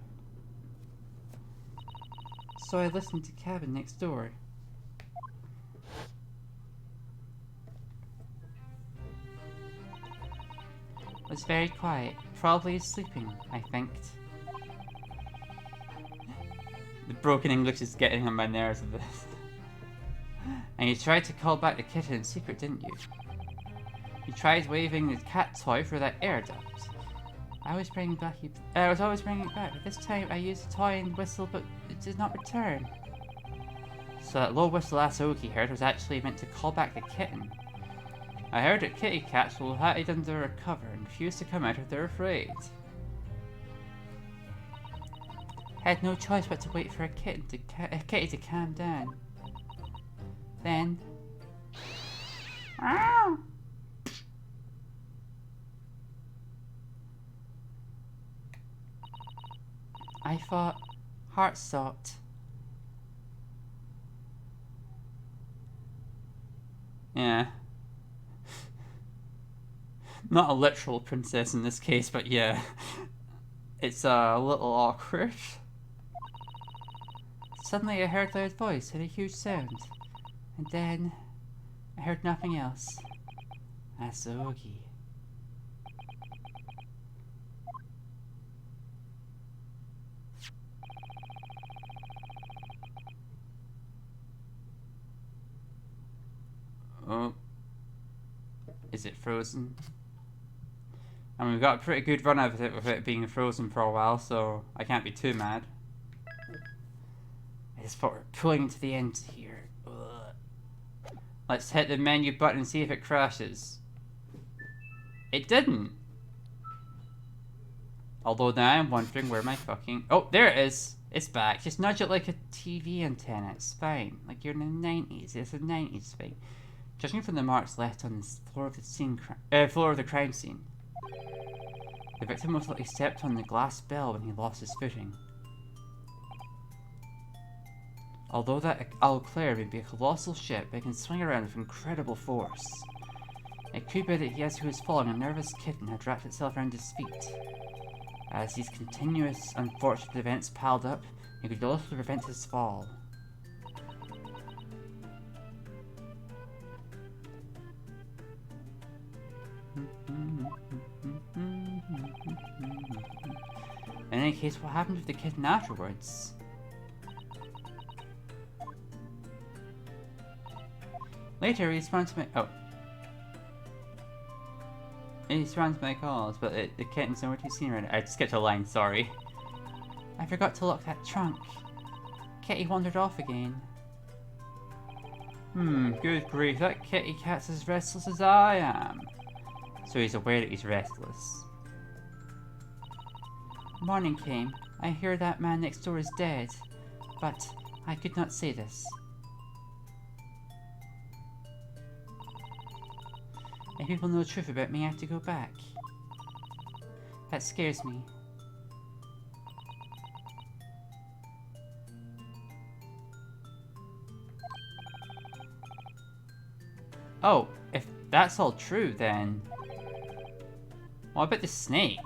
So I listened to cabin next door. It was very quiet. Probably sleeping, I think. The broken English is getting on my nerves of this. And you tried to call back the kitten in secret, didn't you? You tried waving the cat toy for that air duct. I was always bringing it back, but this time I used the toy and whistle, but it did not return. So that low whistle Asogi heard was actually meant to call back the kitten. I heard that kitty cats will hide under a cover and refuse to come out if they're afraid. I had no choice but to wait for a kitty to calm down. Then... I thought heart salt. Yeah. Not a literal princess in this case, but yeah. It's a little awkward. Suddenly I heard a loud voice and a huge sound. And then I heard nothing else. Asogi. Oh. Is it frozen? I mean, we've got a pretty good run of it with it being frozen for a while, so I can't be too mad. It's for pulling to the end here. Ugh. Let's hit the menu button and see if it crashes. It didn't. Although now I'm wondering where my fucking... Oh, there it is. It's back. Just nudge it like a TV antenna. It's fine. Like you're in the 90s. It's a 90s thing. Judging from the marks left on the floor of the crime scene, the victim most likely stepped on the glass bell when he lost his footing. Although that Al Claire may be a colossal ship, it can swing around with incredible force. It could be that he, as he was falling, a nervous kitten had wrapped itself around his feet. As these continuous unfortunate events piled up, he could also prevent his fall. In any case, what happened with the kitten afterwards? Later, he responded to my... He responds to my calls, but the kitten's nowhere to be seen right now. I skipped a line, sorry. I forgot to lock that trunk. Kitty wandered off again. Good grief, that kitty cat's as restless as I am. So he's aware that he's restless. Morning came. I hear that man next door is dead, but I could not say this. If people know the truth about me, I have to go back. That scares me. Oh, if that's all true, then... What about the snake?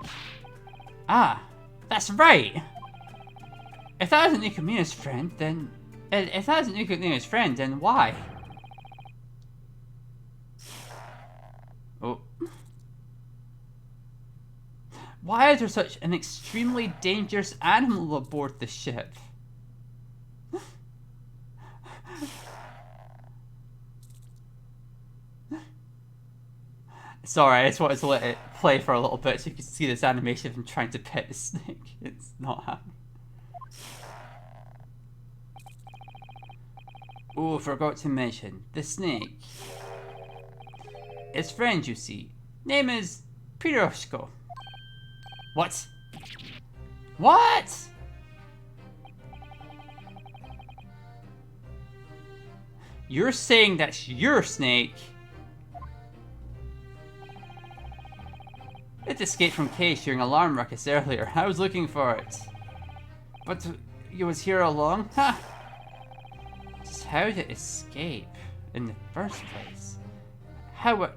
Ah, that's right! If that isn't Nikumina's friend, then... If that isn't Nikumina's friend, then why? Oh. Why is there such an extremely dangerous animal aboard the ship? Sorry, I just wanted to let it play for a little bit so you can see this animation of him trying to pet the snake. It's not happening. Oh, forgot to mention, the snake. His friend, you see. Name is Piroshko. What? What? You're saying that's your snake? It escaped from cage during alarm ruckus earlier. I was looking for it. But you was here all along? Ha! Just how did it escape in the first place? However,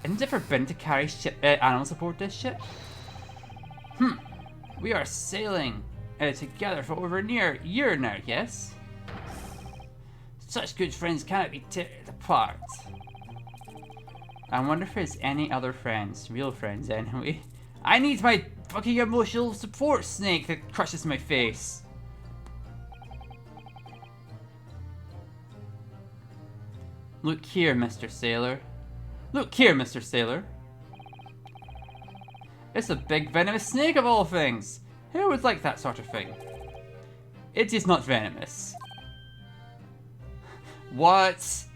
isn't it forbidden to carry animals aboard this ship? We are sailing together for over a year now, yes? Such good friends cannot be teared apart. I wonder if there's any other friends, real friends anyway. I need my fucking emotional support snake that crushes my face. Look here, Mr. Sailor. Look here, Mr. Sailor. It's a big venomous snake of all things. Who would like that sort of thing? It is not venomous. What?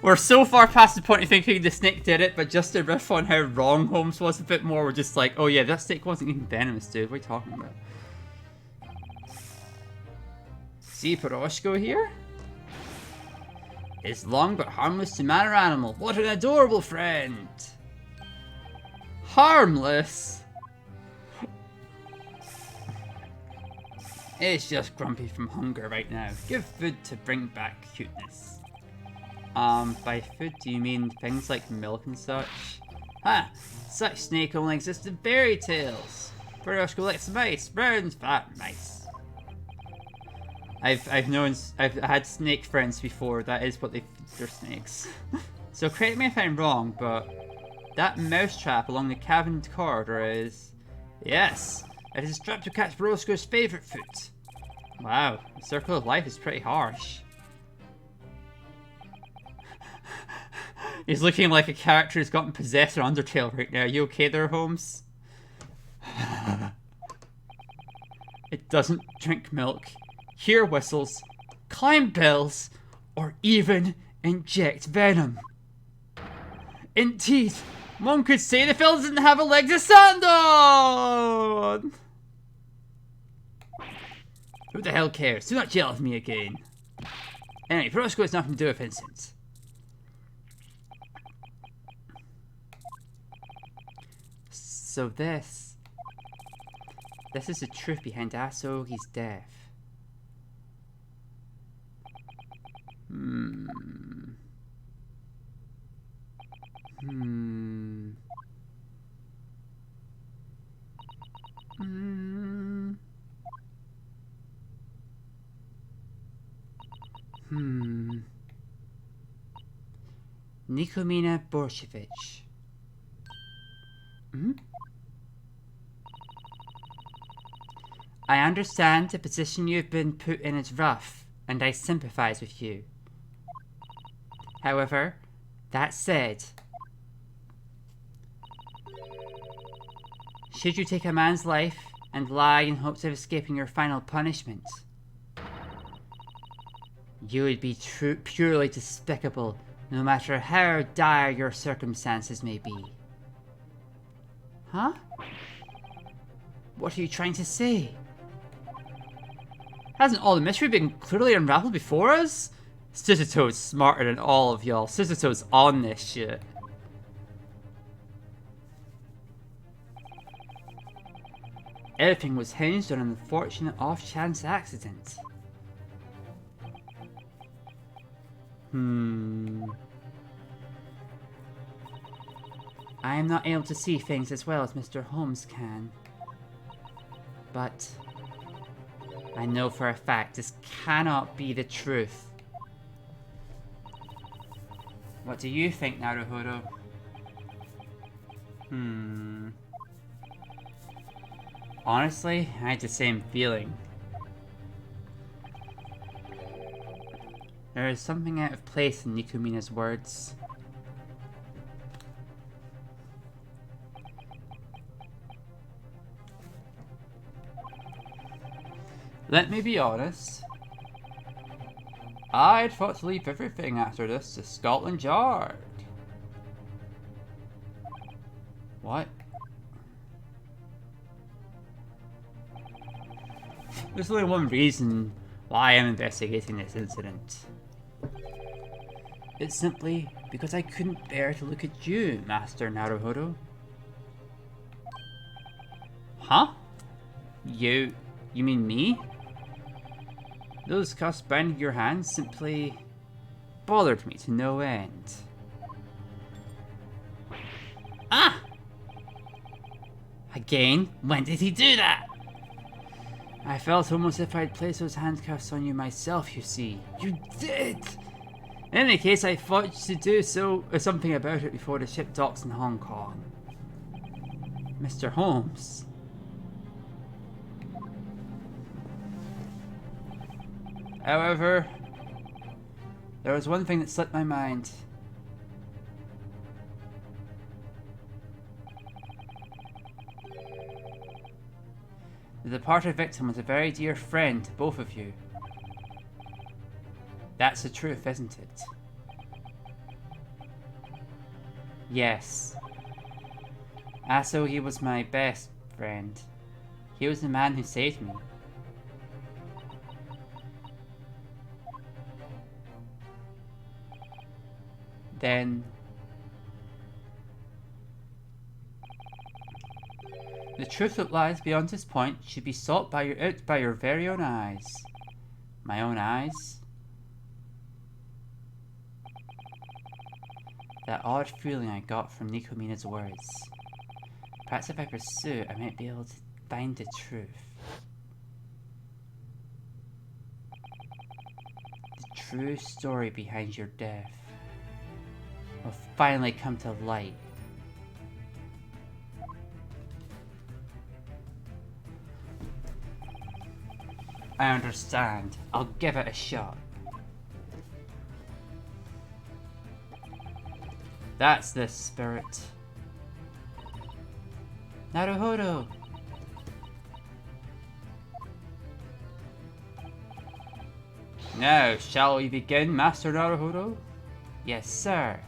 We're so far past the point of thinking the snake did it, but just to riff on how wrong Holmes was a bit more, we're just like, oh yeah, that snake wasn't even venomous, dude. What are you talking about? See Piroshko here? It's long but harmless to man or animal. What an adorable friend! Harmless? It's just grumpy from hunger right now. Give food to bring back cuteness. By food do you mean things like milk and such? Ha! Such snake only exists in fairy tales. British collects mice, brown fat mice. I've had snake friends before. That is what they feed their snakes. So correct me if I'm wrong, but that mousetrap along the cabined corridor is... Yes, it is a trap to catch Roscoe's favourite food. Wow, the circle of life is pretty harsh. He's looking like a character who's gotten possessed or Undertale right now. Are you okay there, Holmes? It doesn't drink milk, hear whistles, climb bells, or even inject venom. Indeed, one could say the fellow doesn't have a leg to stand on! Who the hell cares? Do not yell at me again. Anyway, Roscoe has nothing to do with Vincent. So this is the truth behind Asogi's death. Nikomina Borshevich. I understand the position you've been put in is rough, and I sympathize with you. However, that said, should you take a man's life and lie in hopes of escaping your final punishment, you would be purely despicable, no matter how dire your circumstances may be. Huh? What are you trying to say? Hasn't all the mystery been clearly unraveled before us? Scissortoad's smarter than all of y'all. Scissortoad's on this shit. Everything was hinged on an unfortunate off-chance accident. I am not able to see things as well as Mr. Holmes can. But I know for a fact this cannot be the truth. What do you think, Naruhodo? Honestly, I had the same feeling. There is something out of place in Nikumina's words. Let me be honest. I'd thought to leave everything after this to Scotland Yard. What? There's only one reason why I'm investigating this incident. It's simply because I couldn't bear to look at you, Master Naruhodo. Huh? You mean me? Those cuffs binding your hands simply bothered me to no end. Ah! Again? When did he do that? I felt almost as if I'd placed those handcuffs on you myself, you see. You did! In any case, I thought you should do something about it before the ship docks in Hong Kong. Mr. Holmes. However, there was one thing that slipped my mind. The departed victim was a very dear friend to both of you. That's the truth, isn't it? Yes. Asogi was my best friend. He was the man who saved me. Then The truth that lies beyond this point should be sought by your very own eyes. My own eyes? That odd feeling I got from Nikomina's words. Perhaps if I pursue, I might be able to find the truth. The true story behind your death will finally come to light. I understand. I'll give it a shot. That's the spirit. Naruhodo! Now, shall we begin, Master Naruhodo? Yes, sir.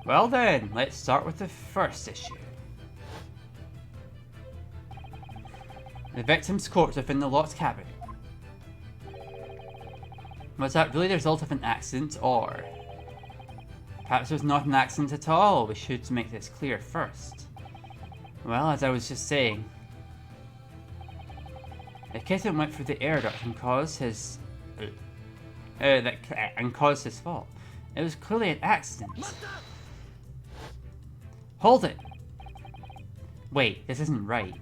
Well then, let's start with the first issue. The victim's corpse within the locked cabin. Was that really the result of an accident, or perhaps it was not an accident at all? We should make this clear first. Well, as I was just saying, the kitten went through the air duct and caused his fall. It was clearly an accident. Hold it! Wait, this isn't right.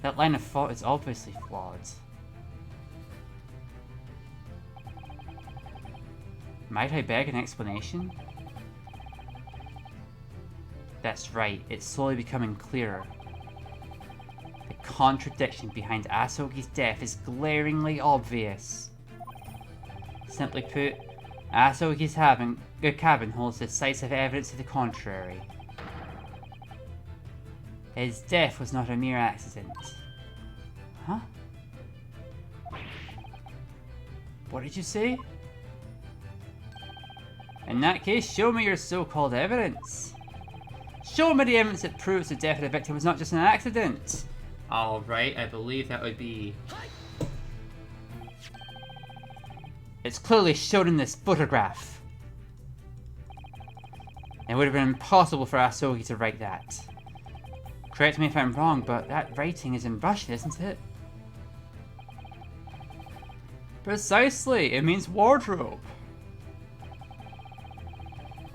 That line of thought is obviously flawed. Might I beg an explanation? That's right, it's slowly becoming clearer. The contradiction behind Asogi's death is glaringly obvious. Simply put, Asogi's cabin holds decisive evidence to the contrary. His death was not a mere accident. Huh? What did you say? In that case, show me your so-called evidence. Show me the evidence that proves the death of the victim was not just an accident. Alright, I believe that would be... It's clearly shown in this photograph. It would have been impossible for Asogi to write that. Correct me if I'm wrong, but that writing is in Russian, isn't it? Precisely, it means wardrobe.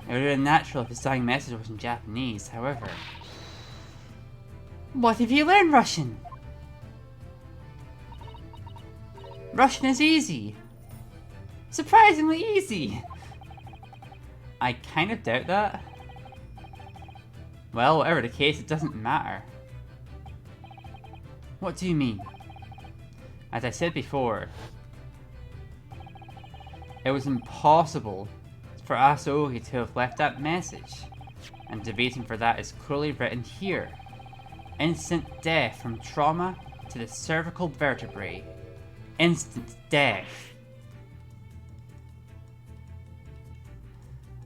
It would have been natural if his dying message was in Japanese, however. What if you learn Russian? Russian is easy. Surprisingly easy. I kind of doubt that. Well, whatever the case, it doesn't matter. What do you mean? As I said before, it was impossible for Asogi to have left that message, and the reason for that is clearly written here. Instant death from trauma to the cervical vertebrae. Instant death.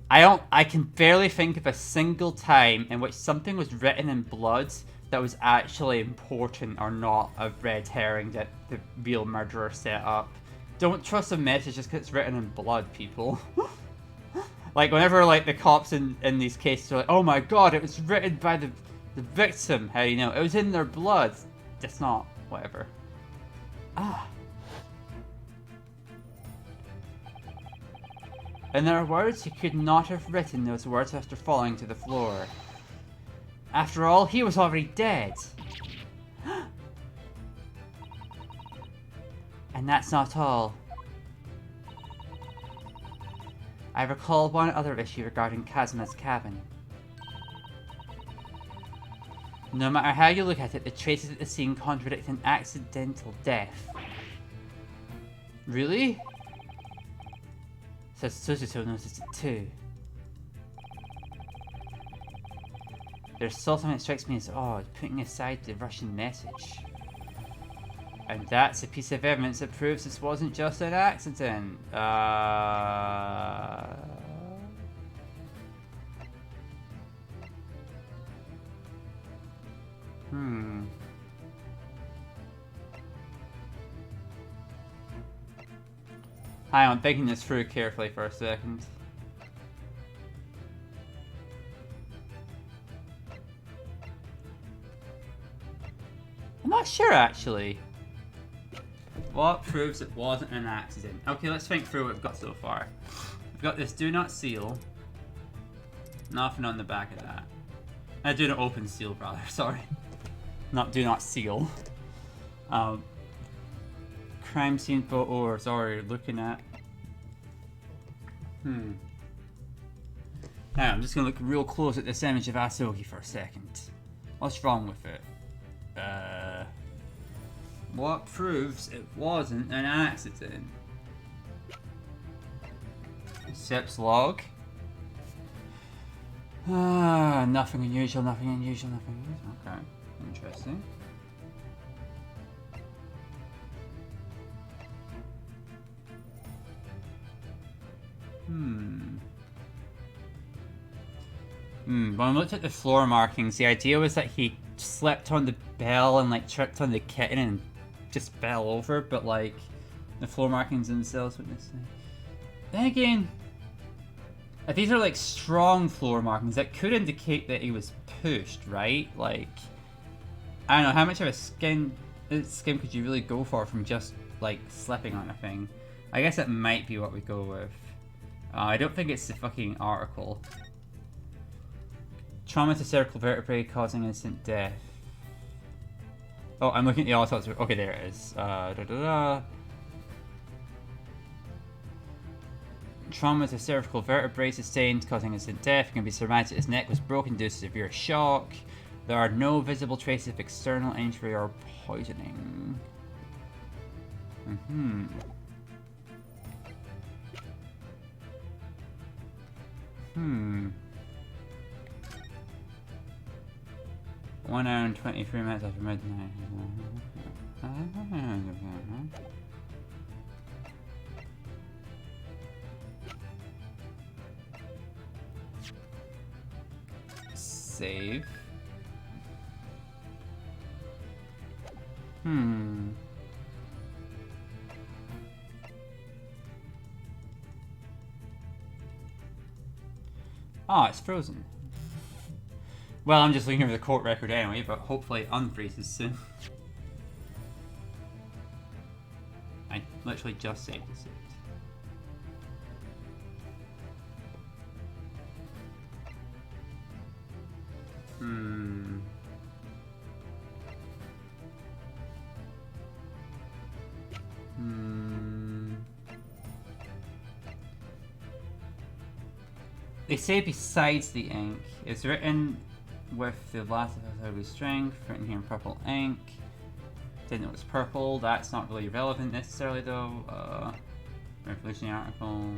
I can barely think of a single time in which something was written in blood that was actually important or not a red herring that the real murderer set up. Don't trust a message just because it's written in blood, people. Like, whenever, like, the cops in these cases are like, oh my god, it was written by the victim. How do you know? It was in their blood. It's not. Whatever. Ah. In their words, he could not have written those words after falling to the floor. After all, he was already dead. And that's not all. I recall one other issue regarding Kazuma's cabin. No matter how you look at it, the traces at the scene contradict an accidental death. Really? So Suzuto noticed it too. There's still something that strikes me as odd, putting aside the Russian message. And that's a piece of evidence that proves this wasn't just an accident. Hang on, thinking this through carefully for a second. not sure actually. What proves it wasn't an accident? Okay, let's think through what we've got so far. We've got this do not seal. Nothing on the back of that. Do not open seal, rather, sorry. Not do not seal. Crime scene photo, sorry, looking at. Now, I'm just gonna look real close at this image of Asogi for a second. What's wrong with it? What proves it wasn't an accident? Sips log. Nothing unusual, nothing unusual, nothing unusual. Okay, interesting. When I looked at the floor markings, the idea was that he slept on the bell and like tripped on the kitten and just fell over, but like the floor markings themselves wouldn't say. Then again, if these are like strong floor markings, that could indicate that he was pushed, right? Like, I don't know, how much of a skim could you really go for from just like slipping on a thing? I guess that might be what we go with. I don't think it's the fucking article. Trauma to cervical vertebrae causing instant death. Oh, I'm looking at the autopsy. Okay, there it is. Trauma to cervical vertebrae sustained causing instant death. It can be surmised that his neck was broken due to severe shock. There are no visible traces of external injury or poisoning. 1 hour and 23 minutes after midnight. Save. Oh, it's frozen. Well, I'm just looking over the court record anyway, but hopefully it unfreezes soon. I literally just saved this. They say besides the ink, it's written with the last of his strength, written here in purple ink. Didn't know it was purple. That's not really relevant necessarily though. Revolutionary article.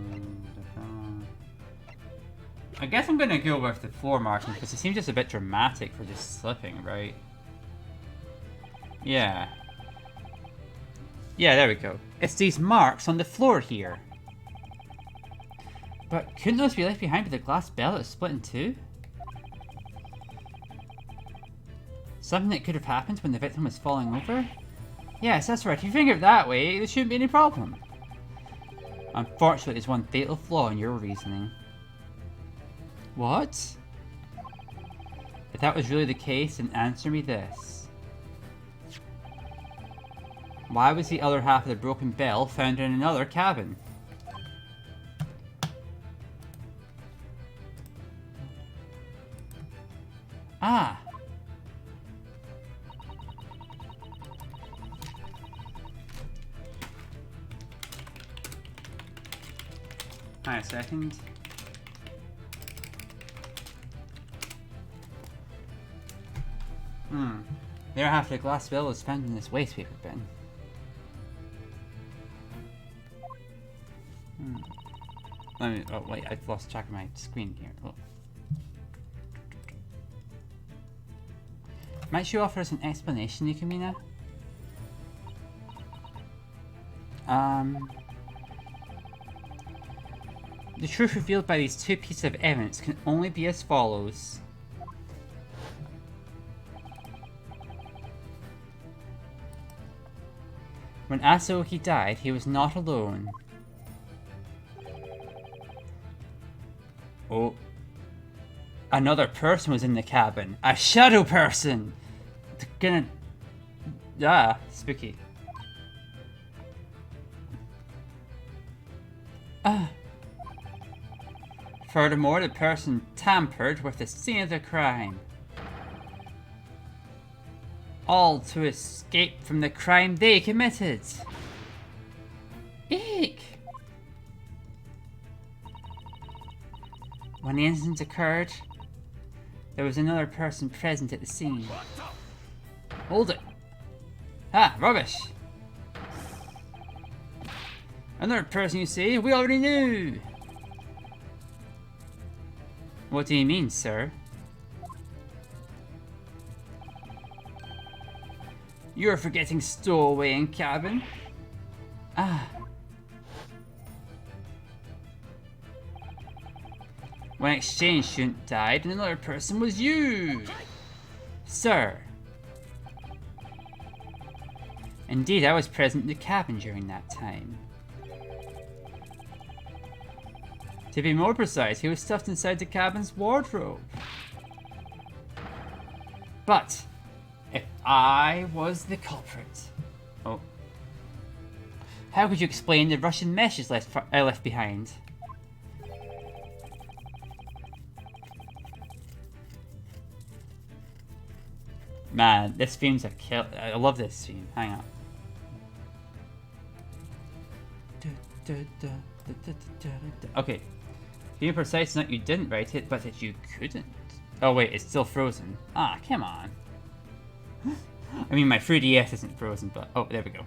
I guess I'm gonna go with the floor marking because it seems just a bit dramatic for just slipping, right? Yeah. Yeah, there we go. It's these marks on the floor here. But couldn't those be left behind by the glass bell that was split in two? Something that could have happened when the victim was falling over? Yes, that's right. If you think of it that way, there shouldn't be any problem. Unfortunately, there's one fatal flaw in your reasoning. What? If that was really the case, then answer me this. Why was the other half of the broken bell found in another cabin? Ah! Hang on a second. The other half of the glass bell was found in this waste paper bin. Let me. Oh wait, I've lost track of my screen here. Oh. Might you offer us an explanation, Yukamina? The truth revealed by these two pieces of evidence can only be as follows. When Asoki died, he was not alone. Oh. Another person was in the cabin. A shadow person! spooky. Furthermore, the person tampered with the scene of the crime. All to escape from the crime they committed. Eek! When the incident occurred, there was another person present at the scene. Hold it! Ah, rubbish! Another person, you say? We already knew! What do you mean, sir? You're forgetting stowaway in cabin? Ah. When exchange student died, another person was you! Sir. Indeed, I was present in the cabin during that time. To be more precise, he was stuffed inside the cabin's wardrobe. But, if I was the culprit... Oh. How could you explain the Russian messages I left behind? Man, this theme's a kill. I love this theme. Hang on. Okay. Being precise, not you didn't write it, but that you couldn't. Oh wait, it's still frozen. Ah, come on. I mean, my 3DS isn't frozen, but... Oh, there we go.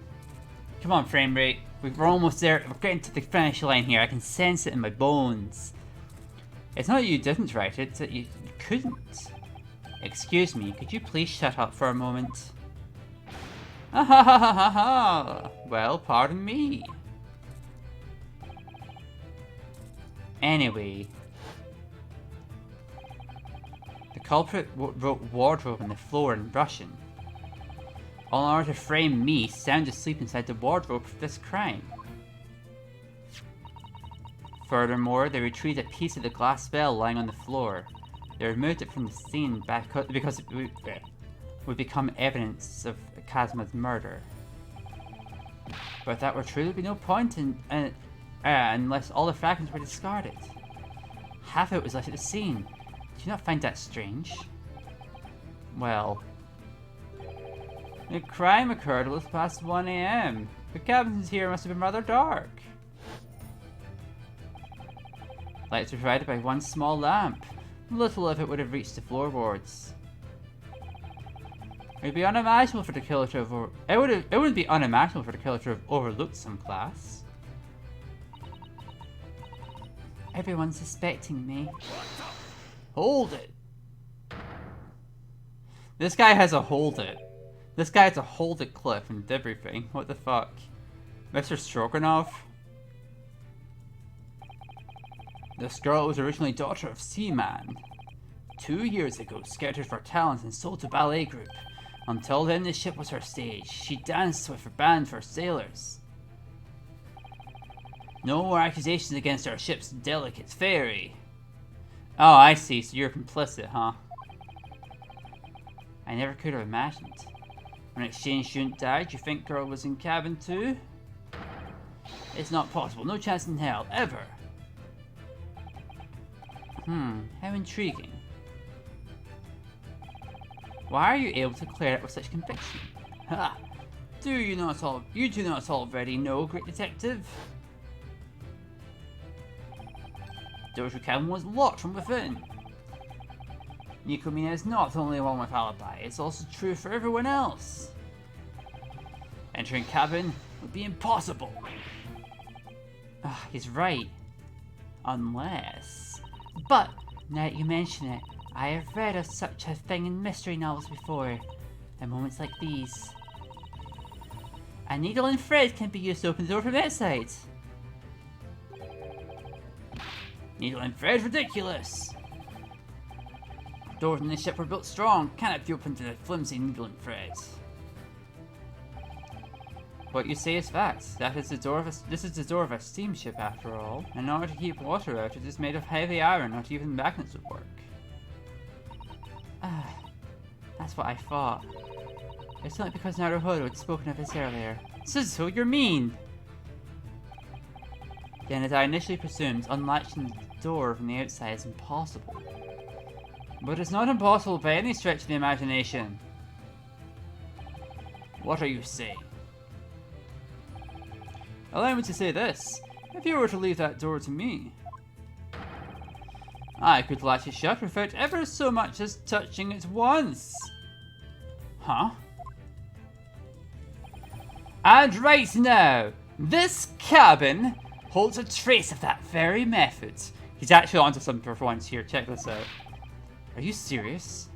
Come on, frame rate. We're almost there. We're getting to the finish line here. I can sense it in my bones. It's not that you didn't write it, it's that you couldn't. Excuse me, could you please shut up for a moment? Ah ha ha ha ha ha! Well, pardon me. Anyway, the culprit wrote wardrobe on the floor in Russian, all in order to frame me sound asleep inside the wardrobe for this crime. Furthermore, they retrieved a piece of the glass bell lying on the floor. They removed it from the scene because it would become evidence of Kazma's murder. But if that were true, there'd be no point in unless all the fragments were discarded. Half of it was left at the scene. Do you not find that strange? Well, the crime occurred a little past 1 AM. The cabins here must have been rather dark. Lights were provided by one small lamp. Little of it would have reached the floorboards. It would be unimaginable for the killer to have it wouldn't be unimaginable for the killer to have overlooked some glass. Everyone's suspecting me. Hold it! This guy has a hold it. This guy has a hold it clip and everything. What the fuck? Mr. Stroganoff? This girl was originally daughter of Seaman. 2 years ago, scouted for talent and sold to ballet group. Until then, the ship was her stage. She danced with her band for sailors. No more accusations against our ship's delicate fairy. Oh, I see, so you're complicit, huh? I never could have imagined. When exchange student died, you think girl was in cabin too? It's not possible, no chance in hell, ever. How intriguing. Why are you able to clear it with such conviction? Ha! You do not already know, great detective? Dojo cabin was locked from within. Nikomina is not only one with alibi, it's also true for everyone else. Entering cabin would be impossible. He's right. Unless... But, now that you mention it, I have read of such a thing in mystery novels before, at moments like these. A needle and thread can be used to open the door from outside. Needle and thread, ridiculous! Doors in this ship were built strong, cannot be opened to the flimsy needle and thread. What you say is fact. This is the door of a steamship after all. In order to keep water out, it is made of heavy iron, not even magnets would work. That's what I thought. It's only because Naruhodo had spoken of this earlier. Suzuto, you're mean! Then, as I initially presumed, unlatching the door from the outside is impossible. But it's not impossible by any stretch of the imagination. What are you saying? Allow me to say this. If you were to leave that door to me, I could latch it shut without ever so much as touching it once. Huh? And right now, this cabin holds a trace of that very method. He's actually onto something for once here. Check this out. Are you serious?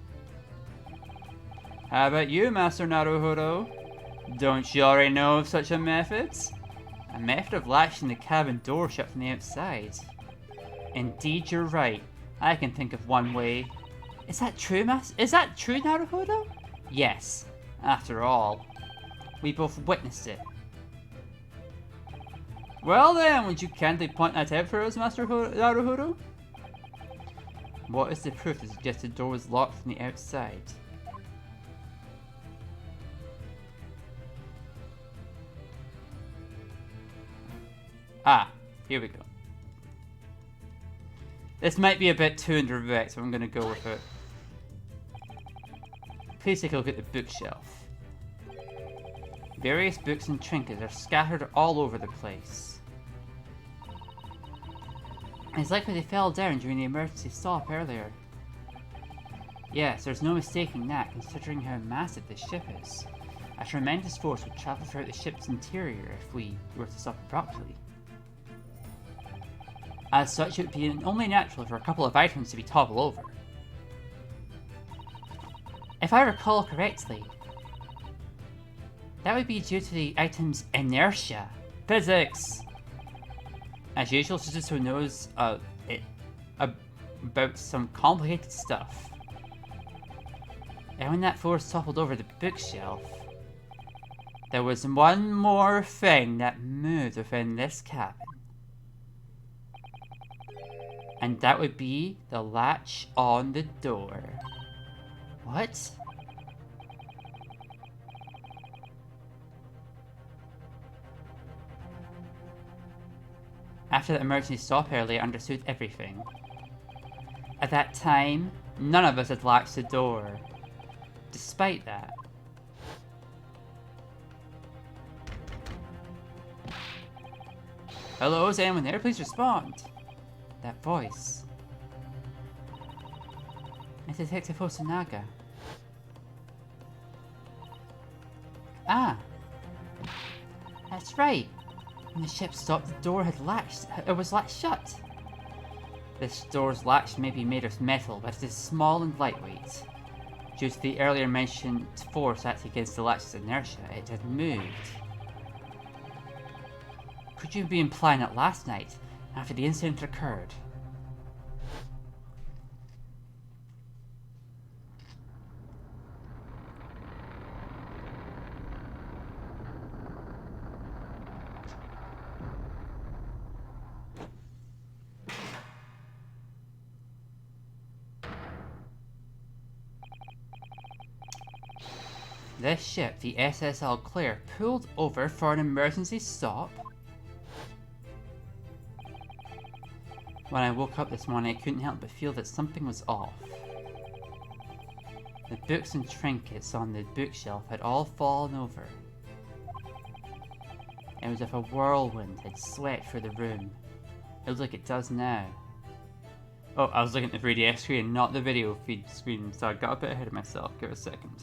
How about you, Master Naruhodo? Don't you already know of such a method? A method of latching the cabin door shut from the outside. Indeed, you're right. I can think of one way. Is that true, Naruhodo? Yes. After all, we both witnessed it. Well then, would you kindly point that out for us, Master Naruhodo? What is the proof that suggests the door was locked from the outside? Ah, here we go. This might be a bit too indirect, so I'm going to go with it. Please take a look at the bookshelf. Various books and trinkets are scattered all over the place. It's likely they fell down during the emergency stop earlier. Yes, there's no mistaking that, considering how massive this ship is. A tremendous force would travel throughout the ship's interior if we were to stop abruptly. As such, it would be only natural for a couple of items to be toppled over. If I recall correctly, that would be due to the item's inertia. Physics! As usual, Suzuto knows about some complicated stuff. And when that force toppled over the bookshelf, there was one more thing that moved within this cabin. And that would be the latch on the door. What? After the emergency stop earlier, I understood everything. At that time, none of us had latched the door. Despite that, hello, is anyone there? Please respond. That voice. It's Detective Hosonaga. Ah, that's right. When the ship stopped, the door had latched. It was latched shut. This door's latch may be made of metal, but it is small and lightweight. Due to the earlier mentioned force acting against the latch's inertia, it had moved. Could you be implying that last night, after the incident occurred, this ship, the SSL Claire, pulled over for an emergency stop? When I woke up this morning, I couldn't help but feel that something was off. The books and trinkets on the bookshelf had all fallen over. It was as if a whirlwind had swept through the room. It was like it does now. Oh, I was looking at the 3DS screen, not the video feed screen, so I got a bit ahead of myself. Give it a second.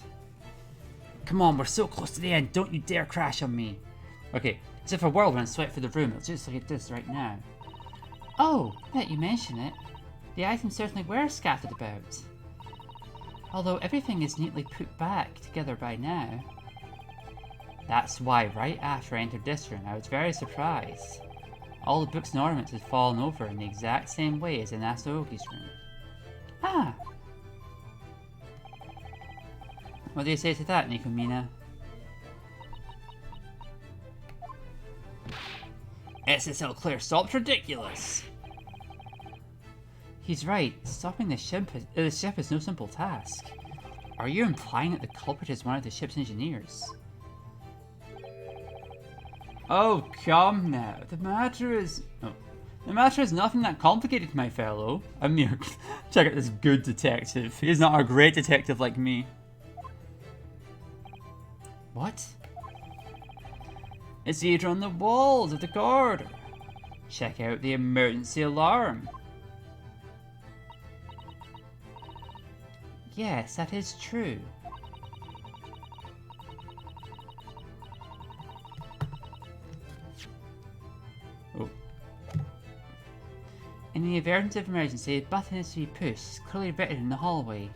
Come on, we're so close to the end, don't you dare crash on me. Okay, as if a whirlwind swept through the room, it's just like it does right now. Oh, now that you mention it, the items certainly were scattered about. Although everything is neatly put back together by now. That's why right after I entered this room, I was very surprised. All the books and ornaments had fallen over in the exact same way as in Asaoki's room. Ah! What do you say to that, Nikomina? SSL Claire, stop's ridiculous! He's right. Stopping the ship is no simple task. Are you implying that the culprit is one of the ship's engineers? Oh, come now. The matter is nothing that complicated, my fellow. I'm mere... Check out this good detective. He's not a great detective like me. What? It's either on the walls of the corridor. Check out the emergency alarm. Yes, that is true. Oh. In the event of emergency, the button is to be pushed. It's clearly written in the hallway.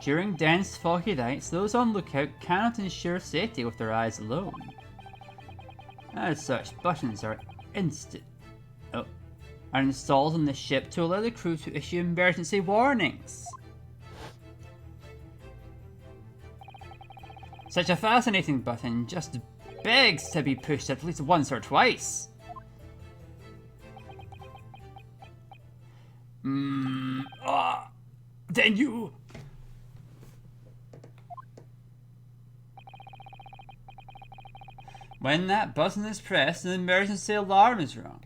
During dense, foggy nights, those on lookout cannot ensure safety with their eyes alone. As such, buttons are installed on the ship to allow the crew to issue emergency warnings. Such a fascinating button just begs to be pushed at least once or twice. Then you... When that button is pressed, an emergency alarm is rung.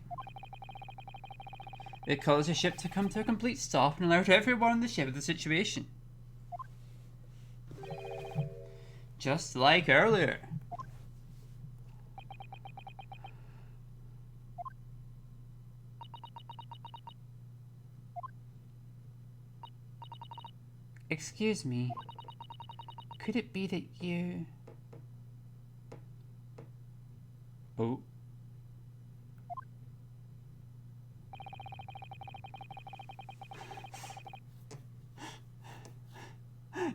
It causes the ship to come to a complete stop and alert everyone on the ship of the situation. Just like earlier. Excuse me. Could it be that you... Oh.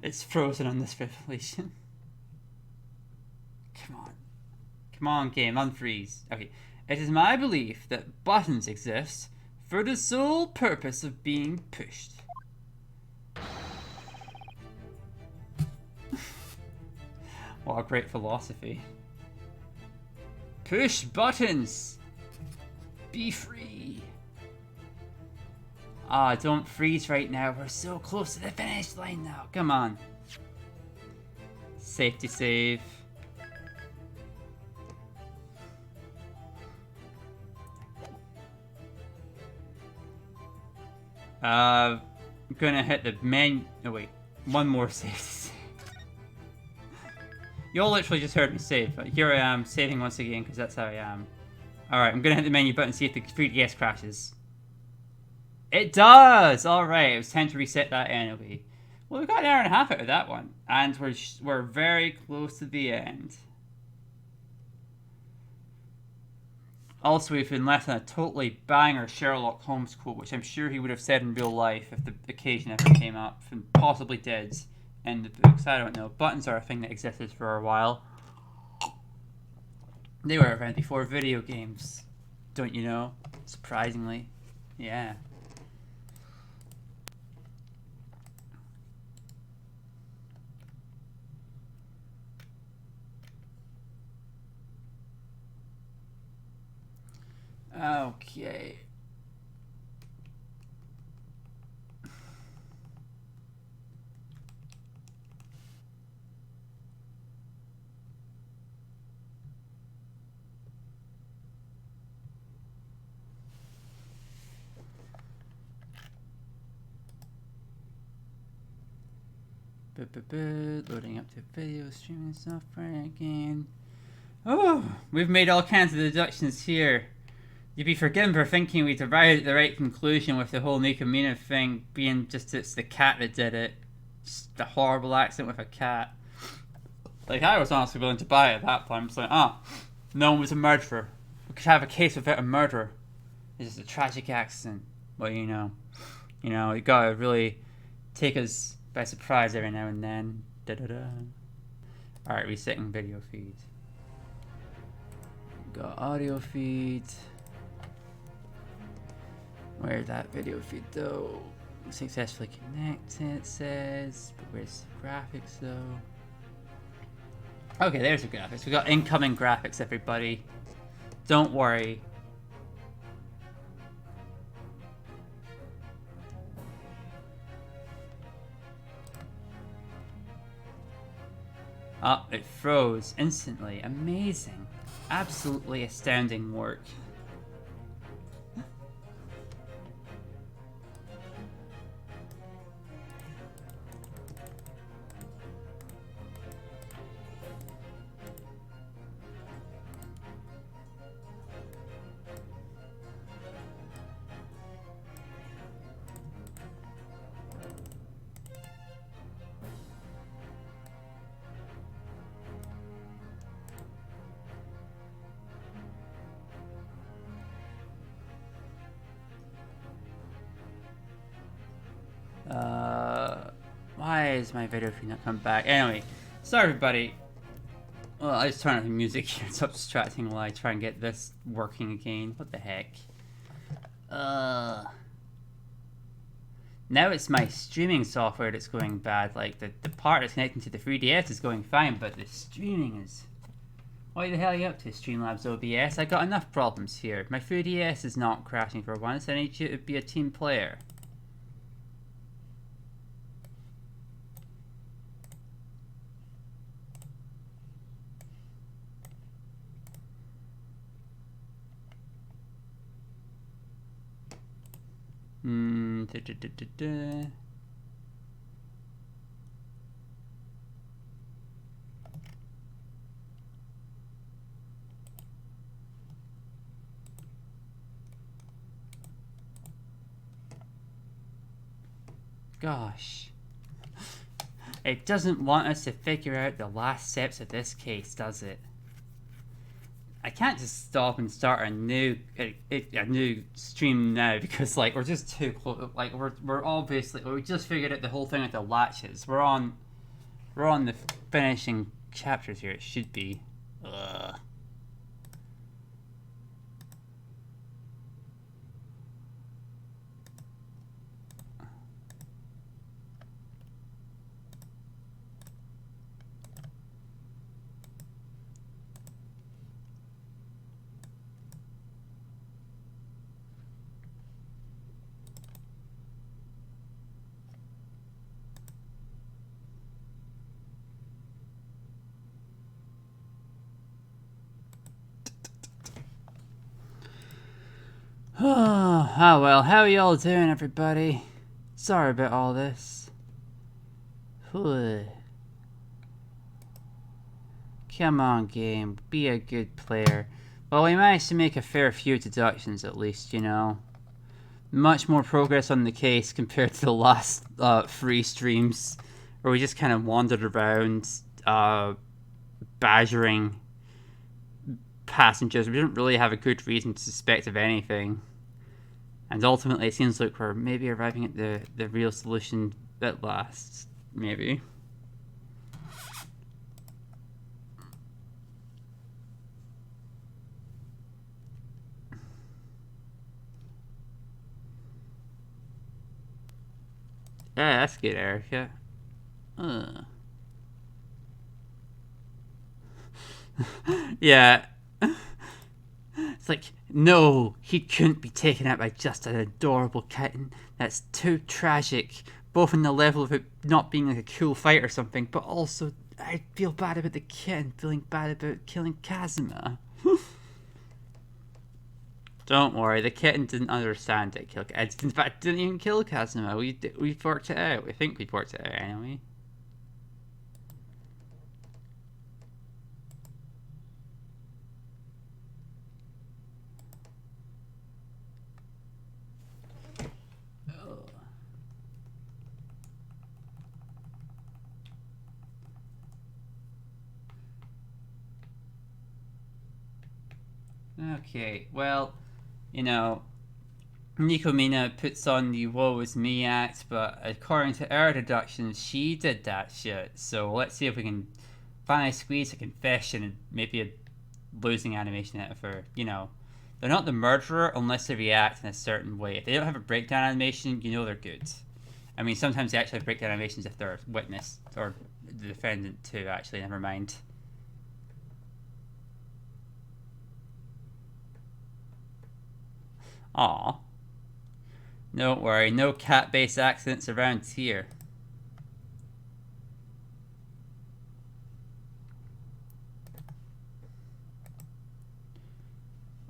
It's frozen on this revelation. Come on. Come on, game, unfreeze. Okay. It is my belief that buttons exist for the sole purpose of being pushed. What a great philosophy. Push buttons! Be free! Ah, don't freeze right now. We're so close to the finish line now. Come on. Safety save. I'm gonna hit the menu. Oh wait, one more safety save. You all literally just heard me save, but here I am saving once again because that's how I am. Alright, I'm gonna hit the menu button and see if the 3DS crashes. It does! Alright, it was time to reset that anyway. Well, we got an hour and a half out of that one, and we're very close to the end. Also, we've been left on a totally banger Sherlock Holmes quote, which I'm sure he would have said in real life if the occasion ever came up, and possibly did in the books. I don't know. Buttons are a thing that existed for a while. They were around before video games, don't you know? Surprisingly. Yeah. Okay. Loading up to video streaming software again. Oh, we've made all kinds of deductions here. You'd be forgiven for thinking we'd arrived at the right conclusion with the whole Nikomina thing being just it's the cat that did it. Just a horrible accident with a cat. Like, I was honestly willing to buy it at that point. I was like, no one was a murderer. We could have a case without a murderer. It's just a tragic accident. Well, you know, you gotta really take us by surprise every now and then. Da-da-da. Alright, resetting video feed. Got audio feed. Where's that video feed though? Successfully connected, it says. But where's the graphics though? Okay, there's the graphics. We got incoming graphics, everybody. Don't worry. Oh, it froze instantly. Amazing. Absolutely astounding work. Why is my video feed not come back? Anyway, sorry everybody. Well, I just turn off the music here. It's so distracting while I try and get this working again. What the heck? Now it's my streaming software that's going bad. Like, the part that's connecting to the 3DS is going fine, but the streaming is... Why the hell are you up to, Streamlabs OBS? I got enough problems here. My 3DS is not crashing for once. I need you to be a team player. Gosh. It doesn't want us to figure out the last steps of this case, does it? I can't just stop and start a new stream now because like we're just too close. Like we're obviously we just figured out the whole thing with the latches. We're on the finishing chapters here. It should be. Ugh. Oh well, how are y'all doing, everybody? Sorry about all this. Whew. Come on, game, be a good player. Well, we managed to make a fair few deductions at least, you know. Much more progress on the case compared to the last 3 streams, where we just kind of wandered around, badgering passengers. We didn't really have a good reason to suspect of anything. And ultimately, it seems like we're maybe arriving at the real solution at last. Maybe. Yeah, that's good, Erica. Yeah. It's like, no, he couldn't be taken out by just an adorable kitten. That's too tragic, both in the level of it not being like a cool fight or something, but also I feel bad about the kitten feeling bad about killing Kazuma. Don't worry, the kitten didn't understand it. In fact, didn't even kill Kazuma. We worked it out. We think we worked it out anyway. Okay, well, you know, Nikomina puts on the woe is me act, but according to our deductions, she did that shit. So let's see if we can finally squeeze a confession and maybe a losing animation out of her. You know, they're not the murderer unless they react in a certain way. If they don't have a breakdown animation, you know they're good. I mean, sometimes they actually have breakdown animations if they're witness or the defendant too, actually, never mind. Aw. Don't worry, no cat-based accidents around here.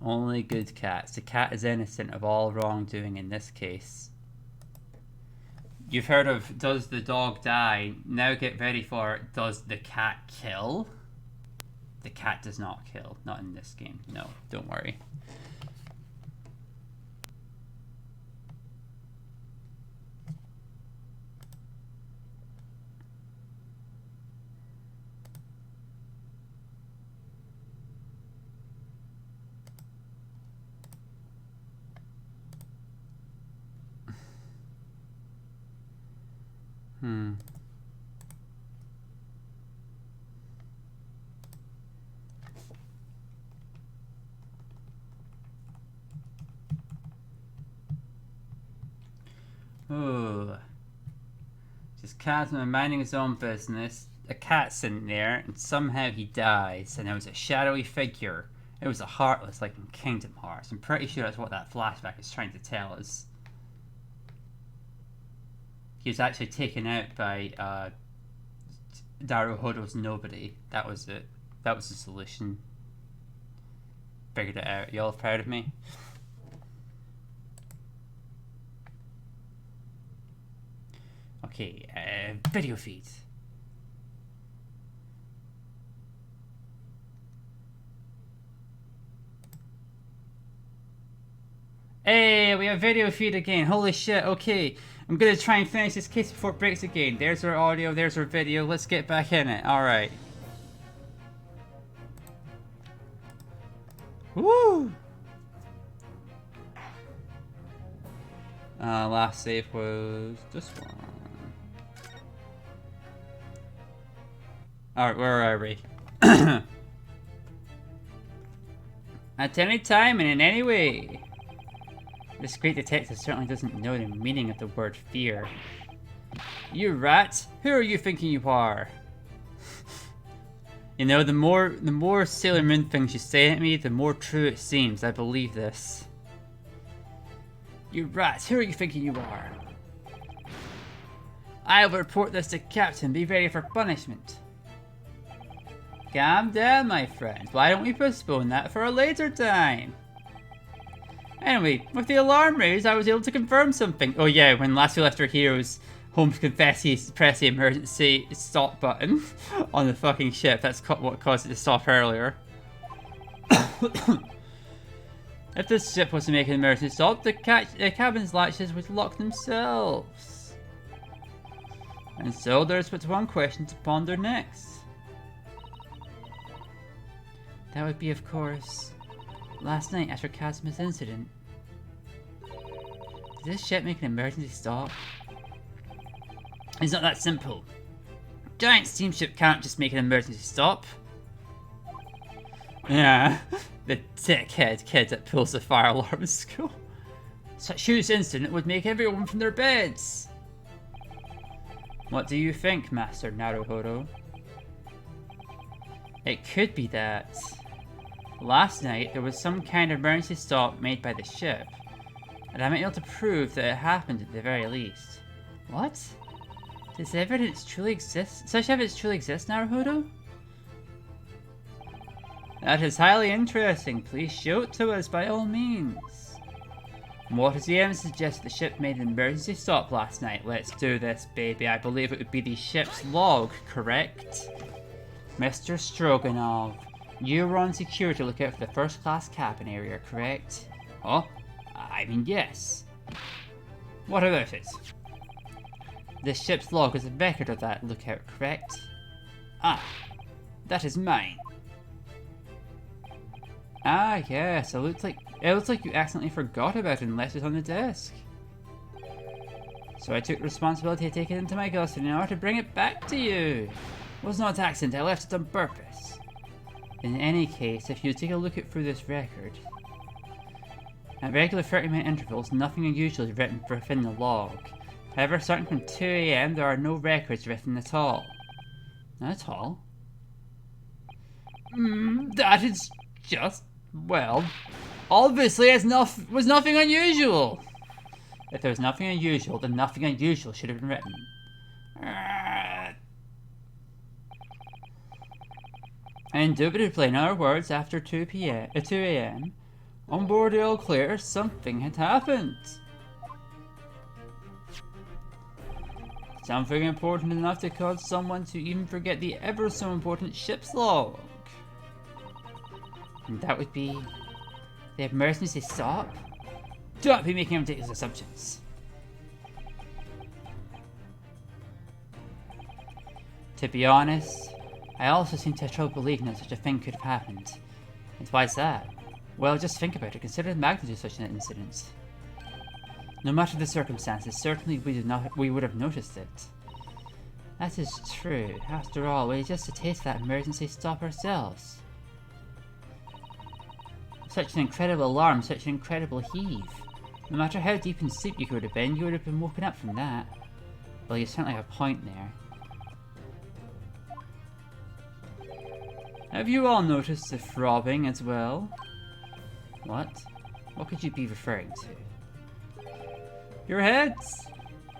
Only good cats. The cat is innocent of all wrongdoing in this case. You've heard of does the dog die? Now get ready for does the cat kill? The cat does not kill. Not in this game. No, don't worry. Oh. Just Catman minding his own business. A cat's in there, and somehow he dies, and it was a shadowy figure. It was a Heartless, like in Kingdom Hearts. I'm pretty sure that's what that flashback is trying to tell us. He was actually taken out by Naruhodo's nobody. That was it. That was the solution. Figured it out. Y'all proud of me? Okay, video feed. Hey, we have video feed again. Holy shit, okay. I'm gonna try and finish this case before it breaks again. There's our audio, there's our video. Let's get back in it. Alright. Woo! Last save was this one. Alright, where are we? At any time and in any way. This great detective certainly doesn't know the meaning of the word fear. You rat! Who are you thinking you are? You know, the more Sailor Moon things you say at me, the more true it seems. I believe this. You rat! Who are you thinking you are? I will report this to Captain. Be ready for punishment. Calm down, my friend. Why don't we postpone that for a later time? Anyway, with the alarm raised, I was able to confirm something. Oh yeah, when last we left our heroes home to confess, he pressed the emergency stop button on the fucking ship. That's what caused it to stop earlier. If the ship was to make an emergency stop, the cabin's latches would lock themselves. And so there's but one question to ponder next. That would be, of course, last night after Kazma's incident. Did this ship make an emergency stop? It's not that simple. Giant steamship can't just make an emergency stop. Yeah, the dickhead kid that pulls the fire alarm in school. Such huge incident would make everyone from their beds. What do you think, Master Naruhodo? It could be that last night there was some kind of emergency stop made by the ship, and I might be able to prove that it happened at the very least. What? Does evidence truly exist? Such evidence truly exists, Naruhodo? That is highly interesting. Please show it to us by all means. What does the evidence suggest the ship made an emergency stop last night? Let's do this, baby. I believe it would be the ship's log, correct? Mr. Stroganoff, you were on security lookout for the first class cabin area, correct? Oh, I mean, yes. What about it? The ship's log is a record of that lookout, correct? Ah, that is mine. Ah, yes, it looks like you accidentally forgot about it and left it on the desk. So I took the responsibility of taking it into my custody in order to bring it back to you. It was not an accident, I left it on purpose. In any case, if you take a look through this record, at regular 30-minute intervals, nothing unusual is written within the log. However, starting from 2 AM, there are no records written at all. Not at all? That is just, well, obviously was nothing unusual. If there was nothing unusual, then nothing unusual should have been written. Indubitably, in other words, after 2 AM, On board all clear, something had happened. Something important enough to cause someone to even forget the ever so important ship's log. And that would be the emergency stop? Do not be making ridiculous assumptions. To be honest, I also seem to have trouble believing that such a thing could have happened. And why is that? Well, just think about it. Consider the magnitude of such an incident. No matter the circumstances, certainly we would have noticed it. That is true. After all, we just to taste that emergency stop ourselves. Such an incredible alarm, such an incredible heave. No matter how deep in sleep you could have been, you would have been woken up from that. Well, you certainly have a point there. Have you all noticed the throbbing as well? What? What could you be referring to? Your heads!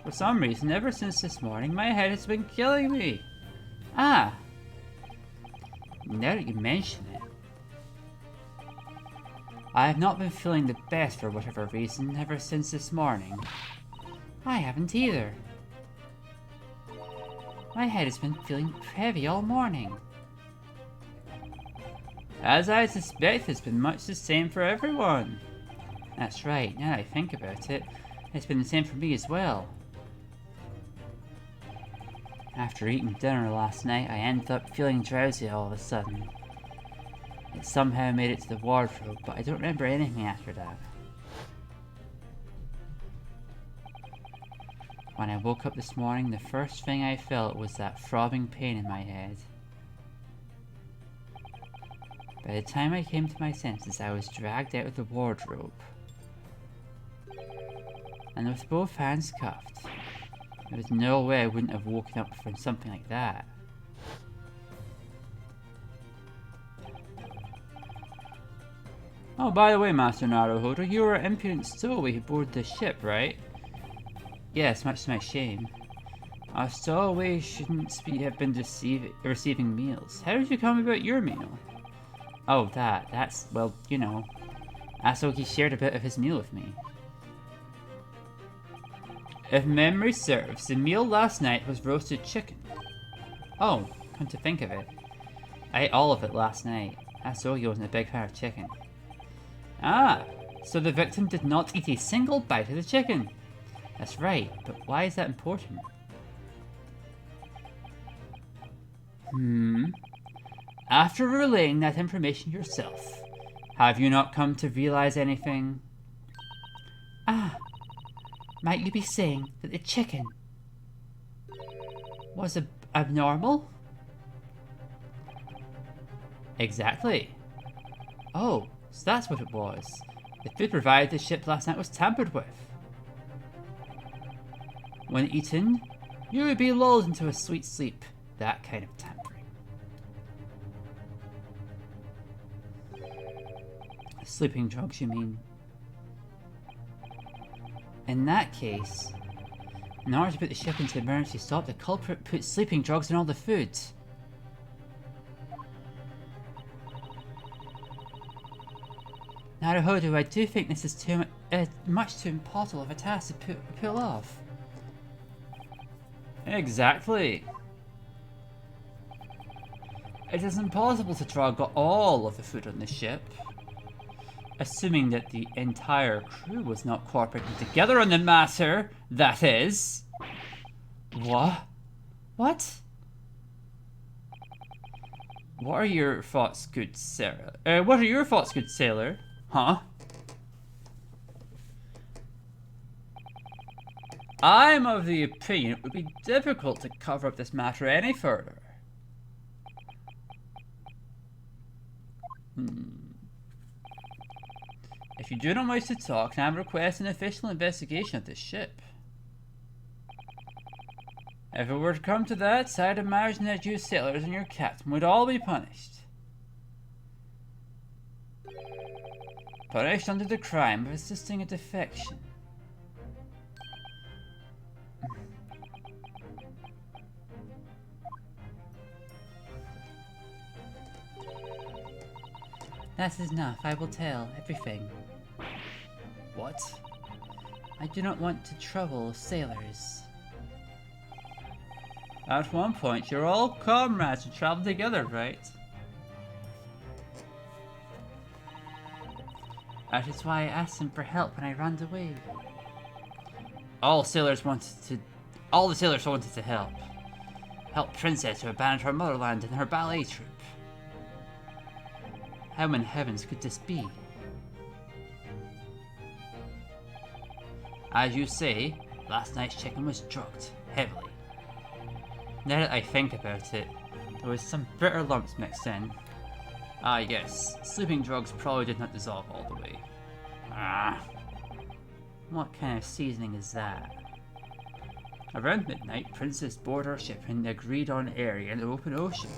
For some reason, ever since this morning, my head has been killing me. Ah! Now that you mention it. I have not been feeling the best for whatever reason ever since this morning. I haven't either. My head has been feeling heavy all morning. As I suspect, it's been much the same for everyone. That's right, now that I think about it, it's been the same for me as well. After eating dinner last night, I ended up feeling drowsy all of a sudden. It somehow made it to the wardrobe, but I don't remember anything after that. When I woke up this morning, the first thing I felt was that throbbing pain in my head. By the time I came to my senses, I was dragged out of the wardrobe. And with both hands cuffed, there was no way I wouldn't have woken up from something like that. Oh, by the way, Master Naruhodo, you were an impudent stowaway who boarded the ship, right? Yes, much to my shame. A stowaway shouldn't have been receiving meals. How did you come about your meal? Oh, that's, well, you know. Asogi shared a bit of his meal with me. If memory serves, the meal last night was roasted chicken. Oh, come to think of it. I ate all of it last night. Asogi wasn't a big fan of chicken. Ah, so the victim did not eat a single bite of the chicken. That's right, but why is that important? After relaying that information yourself, have you not come to realize anything? Ah, might you be saying that the chicken was abnormal? Exactly. Oh, so that's what it was. The food provided to the ship last night was tampered with. When eaten, you would be lulled into a sweet sleep. That kind of tampering. Sleeping drugs, you mean? In that case, in order to put the ship into emergency stop, the culprit put sleeping drugs in all the food. Naruhodo, I do think this is much too impossible of a task to pull off. Exactly. It is impossible to drug all of the food on the ship. Assuming that the entire crew was not cooperating together on the matter, that is. What? What? What are your thoughts, good Sarah? What are your thoughts, good sailor? Huh? I'm of the opinion it would be difficult to cover up this matter any further. If you do not wish to talk, then I request an official investigation of this ship. If it were to come to that, I'd imagine that you sailors and your captain would all be punished. Punished under the crime of assisting a defection. That is enough. I will tell everything. What? I do not want to trouble sailors. At one point, you're all comrades and travel together, right? That is why I asked him for help when I ran away. All the sailors wanted to help. Help Princess who abandoned her motherland and her ballet troupe. How in heavens could this be? As you say, last night's chicken was drugged, heavily. Now that I think about it, there was some bitter lumps mixed in. Ah yes, sleeping drugs probably did not dissolve all the way. Ah. What kind of seasoning is that? Around midnight, Princess boarded her ship in the agreed-on area in the open ocean.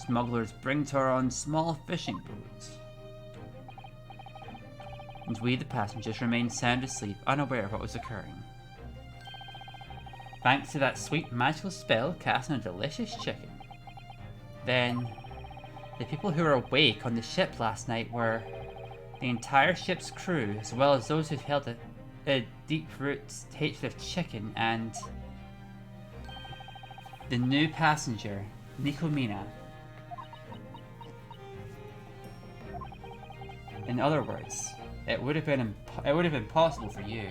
Smugglers bring to her on small fishing boats. And we, the passengers, remained sound asleep, unaware of what was occurring. Thanks to that sweet magical spell cast on a delicious chicken. Then, the people who were awake on the ship last night were the entire ship's crew, as well as those who held a deep-rooted hatred of chicken, and the new passenger, Nikomina. In other words, it would have been possible for you.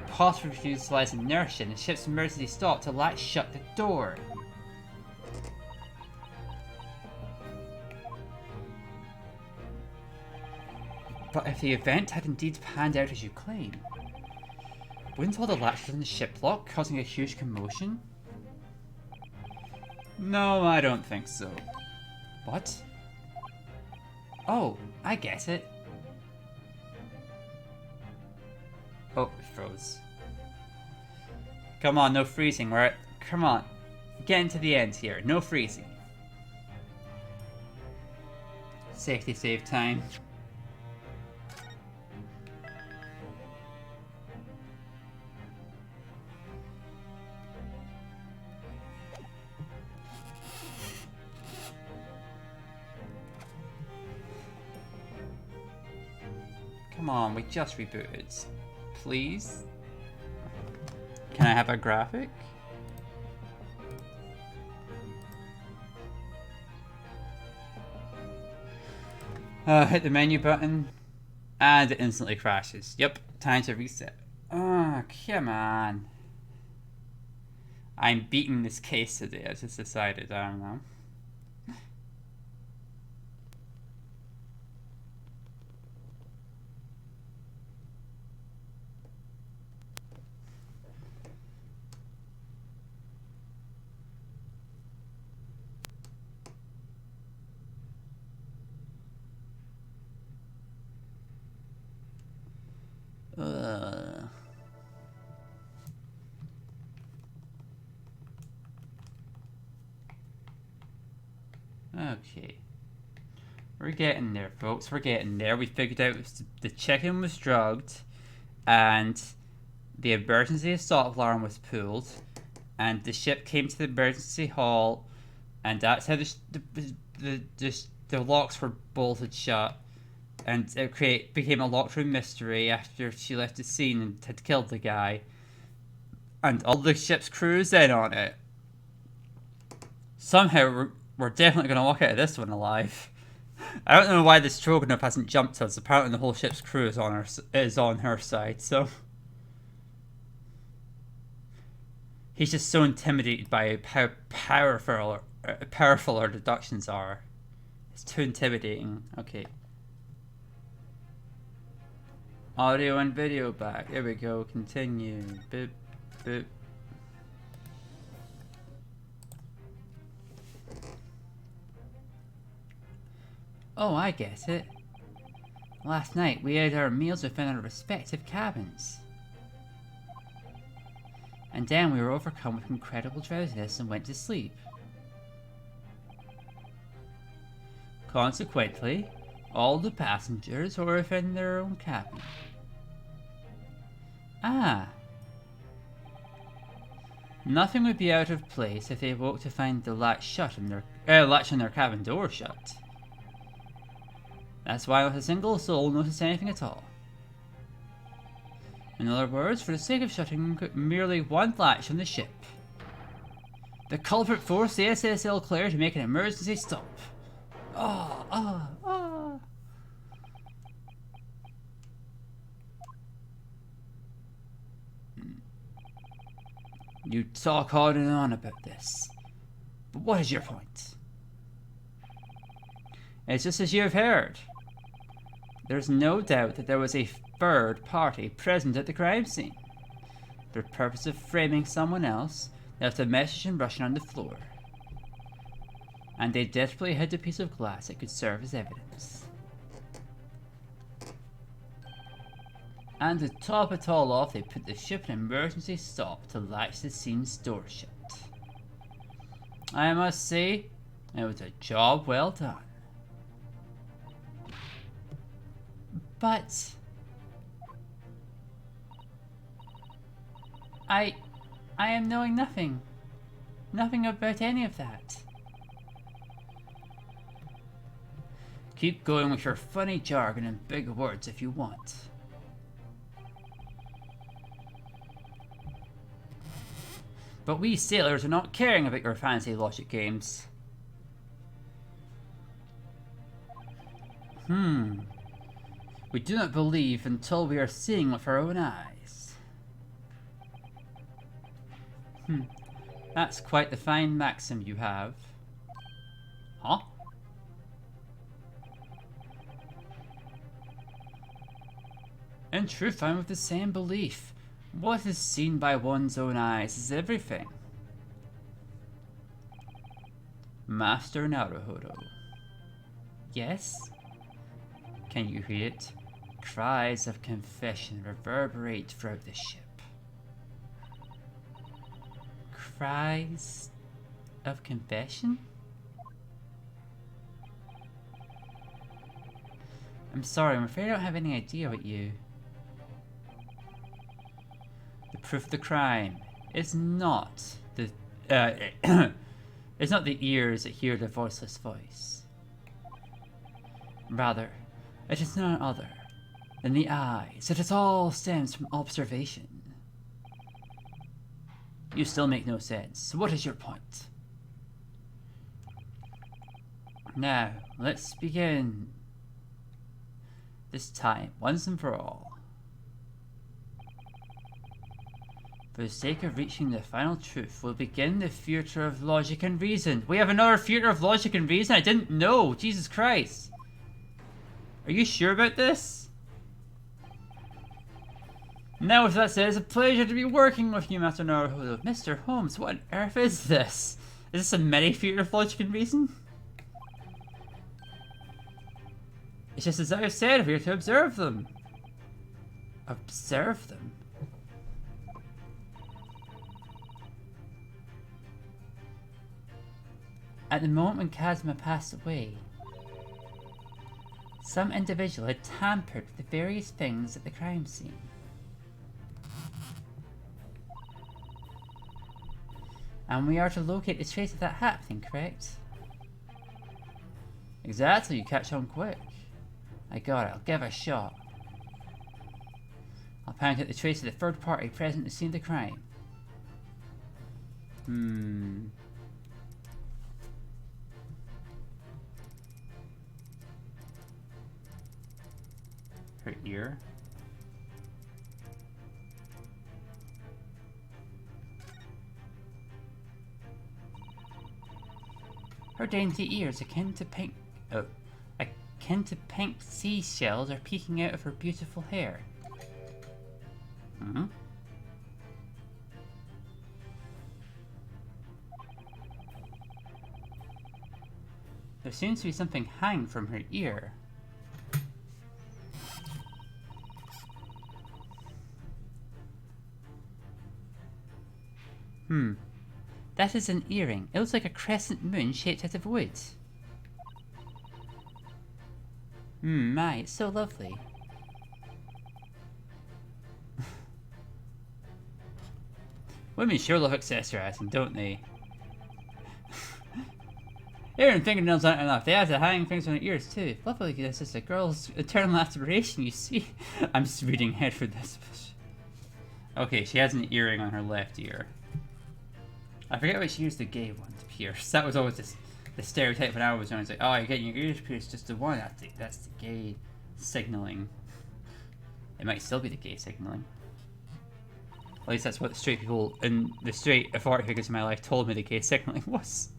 Possible for you to utilize inertia and the ship's emergency stop to latch shut the door. But if the event had indeed panned out as you claim, wouldn't all the latches on the ship lock, causing a huge commotion? No, I don't think so. What? Oh, I get it. Oh, it froze. Come on, no freezing, right? Come on. Get into the end here. No freezing. Safety save time. Come on, we just rebooted. Please? Can I have a graphic? Hit the menu button and it instantly crashes. Yep, time to reset. Oh, come on. I'm beating this case today, I just decided, I don't know. Okay. We're getting there, folks. We're getting there. We figured out the chicken was drugged, and the emergency assault alarm was pulled, and the ship came to the emergency hall, and that's how the locks were bolted shut, and it became a locked room mystery after she left the scene and had killed the guy, and all the ship's crew's in on it. Somehow we're definitely going to walk out of this one alive. I don't know why the Stroganoff hasn't jumped us. Apparently the whole ship's crew is on her side, so he's just so intimidated by how powerful our deductions are. It's too intimidating. Okay. Audio and video back. There we go. Continue. Boop, boop. Oh, I get it. Last night we had our meals within our respective cabins. And then we were overcome with incredible drowsiness and went to sleep. Consequently, all the passengers were within their own cabin. Ah. Nothing would be out of place if they woke to find the latch on their cabin door shut. That's why not a single soul noticed anything at all. In other words, for the sake of shutting merely one latch on the ship, the culprit forced the SSL Claire to make an emergency stop. You talk on and on about this, but what is your point? It's just as you have heard. There's no doubt that there was a third party present at the crime scene. For the purpose of framing someone else, they left a message in Russian on the floor. And they desperately hid a piece of glass that could serve as evidence. And to top it all off, they put the ship in emergency stop to latch the scene's door shut. I must say, it was a job well done. But I am knowing nothing. Nothing about any of that. Keep going with your funny jargon and big words if you want. But we sailors are not caring about your fancy logic games. We do not believe until we are seeing with our own eyes. That's quite the fine maxim you have. Huh? In truth, I'm of the same belief. What is seen by one's own eyes is everything. Master Naruhodo. Yes? Can you hear it? Cries of confession reverberate throughout the ship. Cries of confession? I'm sorry, I'm afraid I don't have any idea what you... The proof of the crime is not the... it's not the ears that hear the voiceless voice. Rather, it is none other than the eyes. It all stems from observation. You still make no sense. What is your point? Now, let's begin. This time, once and for all. For the sake of reaching the final truth, we'll begin the theatre of logic and reason. We have another theatre of logic and reason? I didn't know! Jesus Christ! Are you sure about this? Now with that said, it's a pleasure to be working with you, Master Naruhodo. Mr. Holmes, what on earth is this? Is this a mini theatre of logic and reason? It's just as I have said, we're to observe them. Observe them? At the moment when Kazuma passed away, some individual had tampered with the various things at the crime scene. And we are to locate the trace of that happening, correct? Exactly, you catch on quick. I got it, I'll give it a shot. I'll point out the trace of the third party present at the scene of the crime. Her ear. Her dainty ears, akin to pink seashells, are peeking out of her beautiful hair. There seems to be something hanging from her ear. That is an earring. It looks like a crescent moon shaped out of wood. My, it's so lovely. Women sure love accessorizing, don't they? Hair and fingernails aren't enough. They have to hang things on her ears too. Lovely, this is a girl's eternal aspiration, you see. I'm just reading ahead for this. Okay, she has an earring on her left ear. I forget which ear's the gay one to pierce. That was always the stereotype when I was young. It's like, oh, you're getting your ears pierced, just the one. That's the gay signaling. It might still be the gay signaling. At least that's what the straight people and the straight authority figures in my life told me the gay signaling was.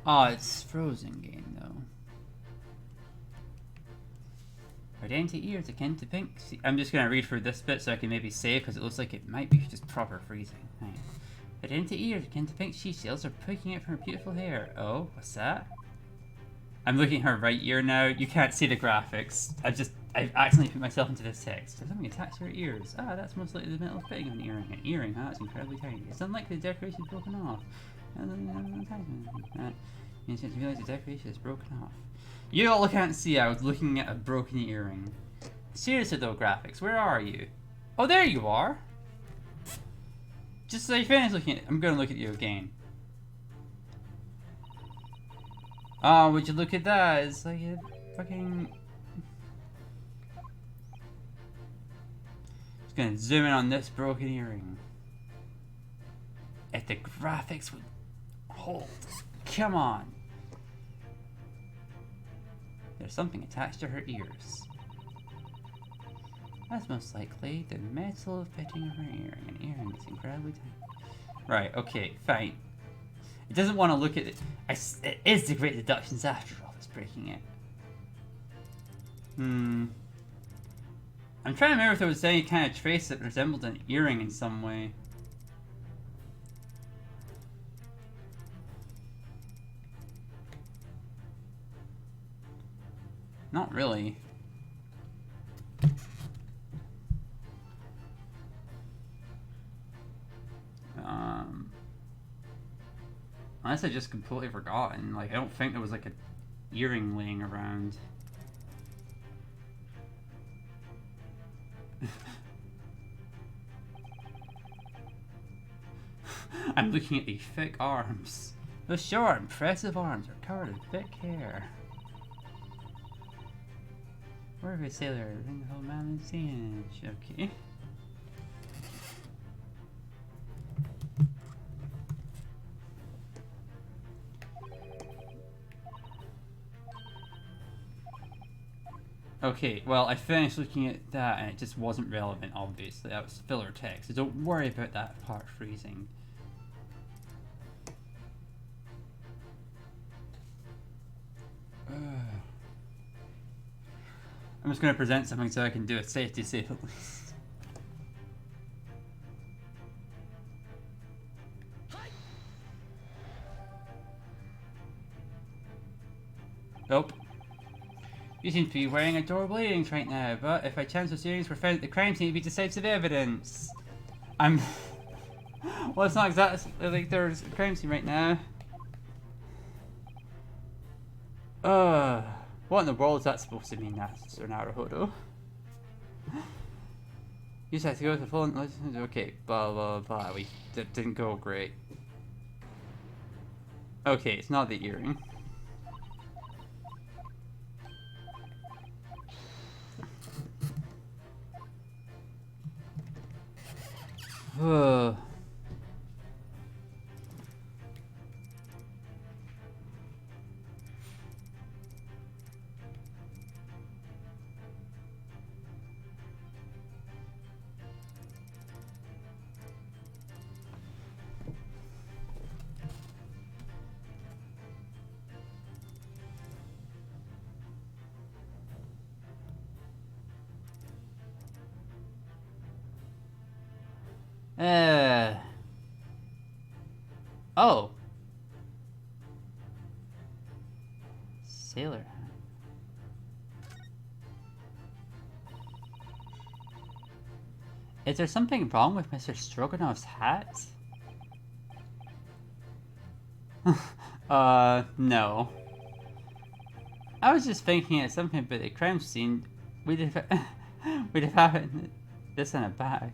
Oh, it's frozen game though. Identity ears akin to pink. See, I'm just gonna read through this bit so I can maybe save because it looks like it might be just proper freezing. Right. Identity ears akin to pink seashells are poking out from her beautiful hair. Oh, what's that? I'm looking at her right ear now. You can't see the graphics. I've accidentally put myself into this text. There's something attached to her ears. Ah, that's most likely the metal fitting on the earring. An earring, huh? It's incredibly tiny. It's unlikely the decoration is broken off. You to realize the decoration is broken off. You all can't see, I was looking at a broken earring. Seriously though, graphics, where are you? Oh, there you are! Just so you finish looking at it, I'm gonna look at you again. Oh, would you look at that? It's like a fucking... Just gonna zoom in on this broken earring. If the graphics would hold. Come on. There's something attached to her ears. That's most likely the metal fitting of her earring. An earring that's incredibly tiny. Right, okay, fine. It doesn't want to look at it. It is the great deductions after all that's breaking it. I'm trying to remember if there was any kind of trace that resembled an earring in some way. Not really. Unless I just completely forgotten. Like, I don't think there was like a earring laying around. I'm looking at the thick arms. Those short, impressive arms are covered in thick hair. Where is a sailor? Ring the whole man in siege. Okay. Okay, well, I finished looking at that and it just wasn't relevant, obviously. That was filler text, so don't worry about that part freezing. I'm just going to present something so I can do a safety save at least. Nope. You seem to be wearing adorable earrings right now, but if by chance those earrings were found at the crime scene, it'd be decisive evidence. Well, it's not exactly like there's a crime scene right now. What in the world is that supposed to mean, that's Naruhodo? You just have to go to the full. Okay, blah blah blah. That didn't go great. Okay, it's not the earring. Oh. Sailor. Is there something wrong with Mr. Stroganov's hat? No. I was just thinking of something about the crime scene. We'd have had this in a bag.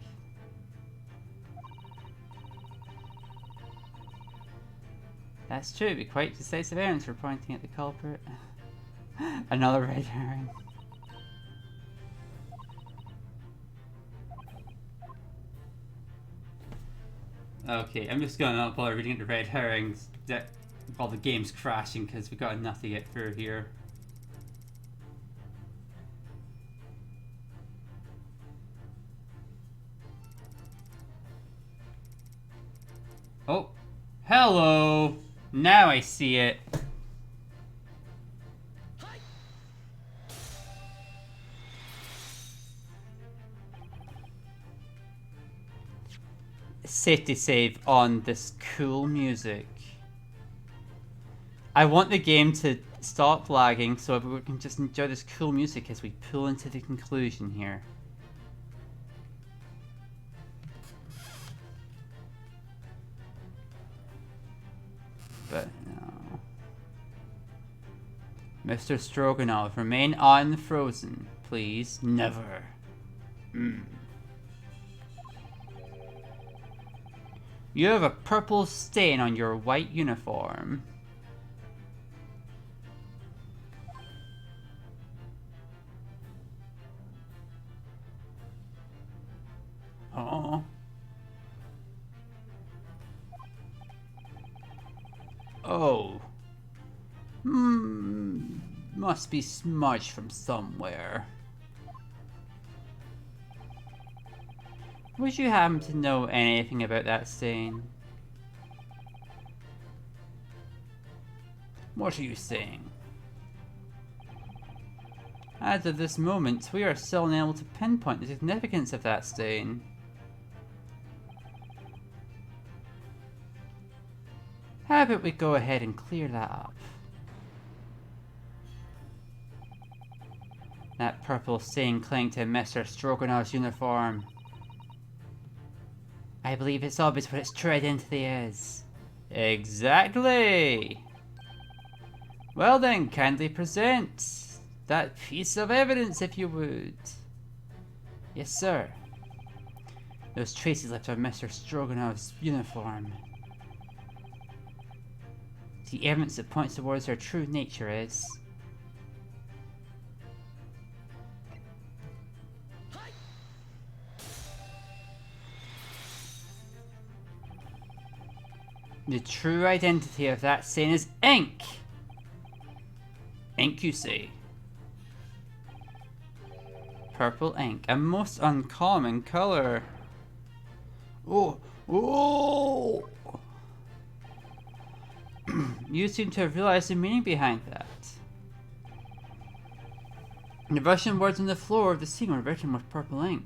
That's true, it'd be quite decisive evidence for pointing at the culprit. Another red herring. Okay, I'm just gonna not bother reading the red herrings while the game's crashing because we got enough to get through here. Oh, hello! Now I see it. Safety save on this cool music. I want the game to stop lagging so everyone can just enjoy this cool music as we pull into the conclusion here. But no. Mr. Stroganoff, remain unfrozen, please. Never. You have a purple stain on your white uniform. Oh. Oh. Must be smudged from somewhere. Would you happen to know anything about that stain? What are you saying? As of this moment, we are still unable to pinpoint the significance of that stain. How about we go ahead and clear that up? That purple stain clinging to Mr. Stroganoff's uniform. I believe it's obvious what its true identity is. Exactly! Well then, kindly present that piece of evidence if you would. Yes, sir. Those traces left on Mr. Stroganoff's uniform. The evidence that points towards their true nature is... the true identity of that stain is ink! Ink, you say? Purple ink, a most uncommon color. Oh! Oh! You seem to have realized the meaning behind that. The Russian words on the floor of the scene were written with purple ink.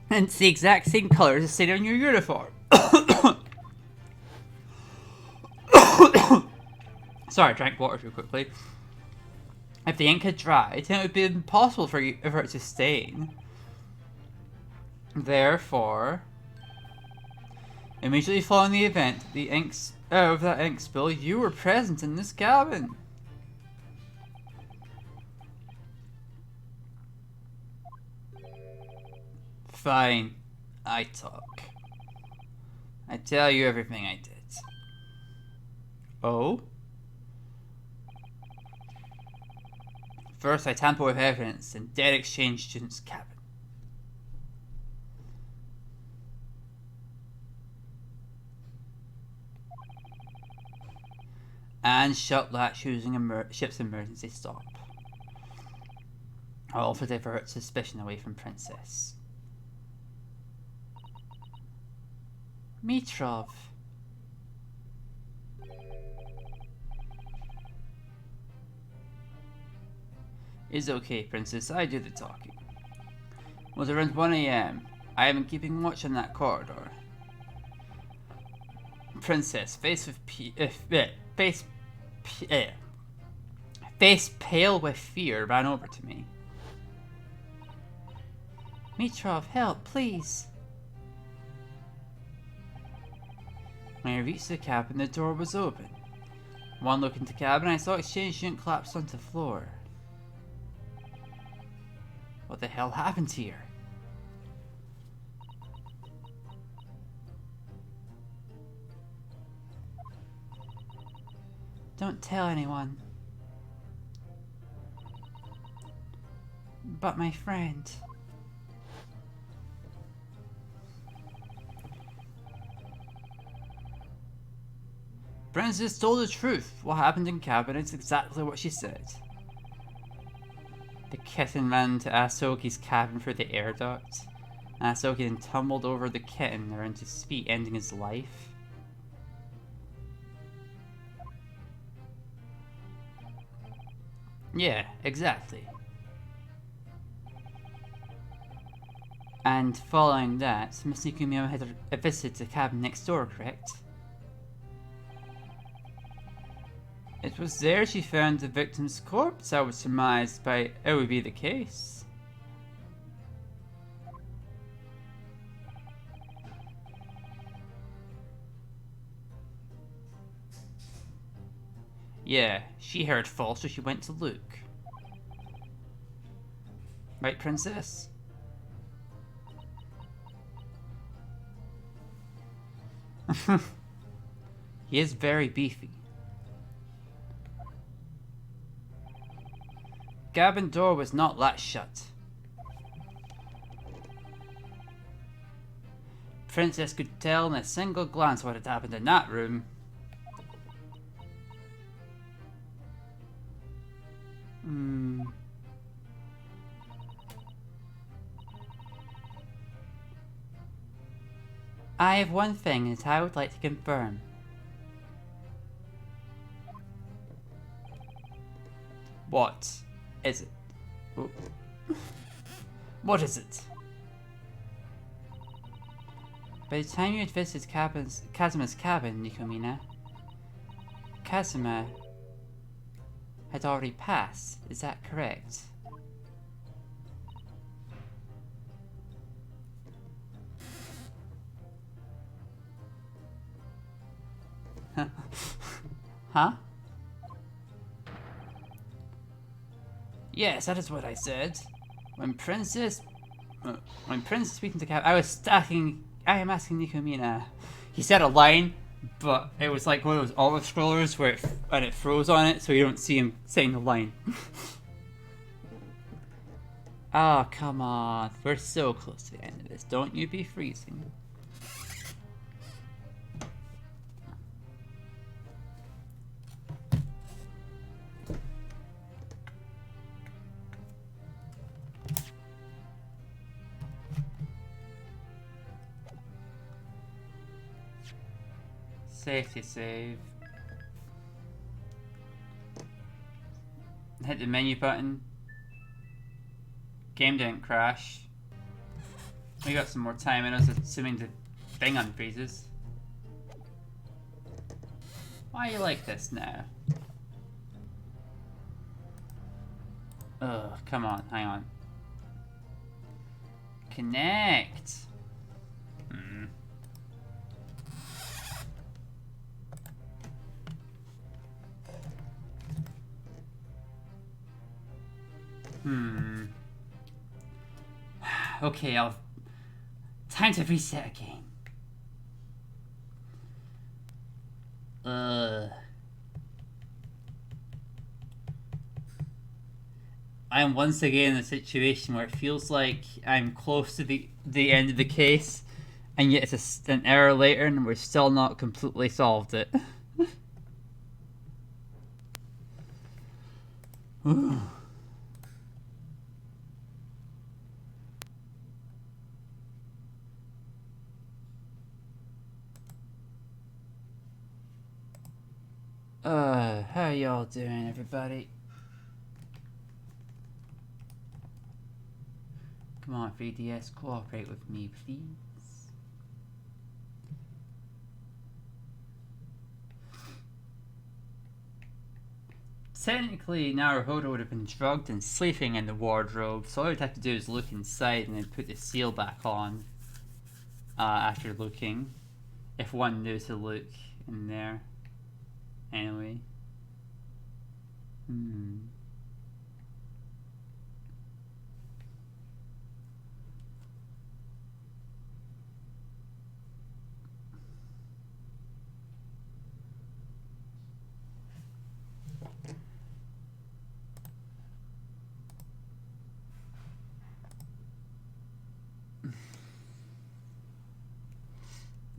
And it's the exact same color as the stain on your uniform. Sorry, I drank water too quickly. If the ink had dried, then it would be impossible for it to stain. Therefore, immediately following the event, of that ink spill, you were present in this cabin. Fine, I talk. I tell you everything I did. Oh? First, I tamper with evidence in dead exchange student's cabin. And shut latch using ship's emergency stop. All to divert suspicion away from Princess. Mitrov. It's okay, Princess, I do the talking. It was around 1 AM. I have been keeping watch on that corridor. Princess, face pale with fear, ran over to me. Mitrov, help, please. When I reached the cabin, the door was open. One look into the cabin, I saw exchange student collapsed onto the floor. What the hell happened here? Don't tell anyone. But my friend. Princess told the truth. What happened in cabin is exactly what she said. The kitten ran to Asoki's cabin for the air duct. Asoki then tumbled over the kitten around his feet, ending his life. Yeah, exactly. And following that, Miss Nikumiyama had a visit to the cabin next door, correct? It was there she found the victim's corpse. I would surmise by it would be the case. Yeah, she heard false, so she went to look. Right, Princess? He is very beefy. Cabin door was not latched shut. Princess could tell in a single glance what had happened in that room. I have one thing that I would like to confirm. What is it? What is it? By the time you had visited Kazuma's cabin, Nikomina, Kazuma had already passed. Is that correct? Huh? Yes, that is what I said. When Princess speaking to Cap, I am asking Nikomina. He said a line, but it was like one of those auto scrollers where it froze on it, so you don't see him saying the line. Oh, come on. We're so close to the end of this. Don't you be freezing. Safety save. Hit the menu button. Game didn't crash. We got some more time in us, assuming the thing unfreezes. Why are you like this now? Ugh, come on, hang on. Connect! Okay, time to reset again. I am once again in a situation where it feels like I'm close to the end of the case, and yet it's an hour later and we're still not completely solved it. How y'all doing, everybody? Come on, 3DS, cooperate with me, please. Technically, Naruhodo would have been drugged and sleeping in the wardrobe, so all I'd have to do is look inside and then put the seal back on after looking, if one knew to look in there. Anyway.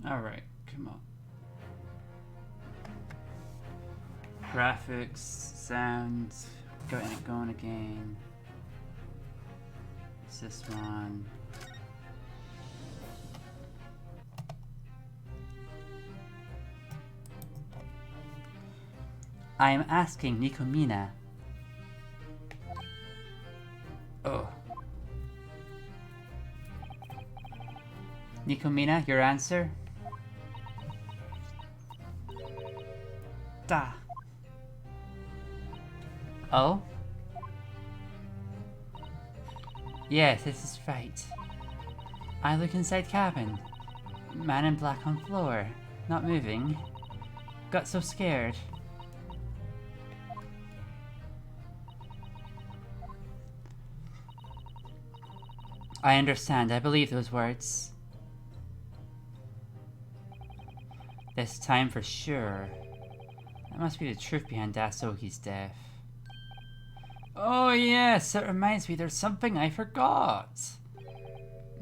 Alright, come on. Graphics, sound, getting it going again. It's this one. I am asking Nikomina. Oh. Nikomina, your answer? Da. Oh? Yes, this is right. I look inside cabin. Man in black on floor. Not moving. Got so scared. I understand. I believe those words. This time for sure. That must be the truth behind Asoki's death. Oh yes, it reminds me there's something I forgot.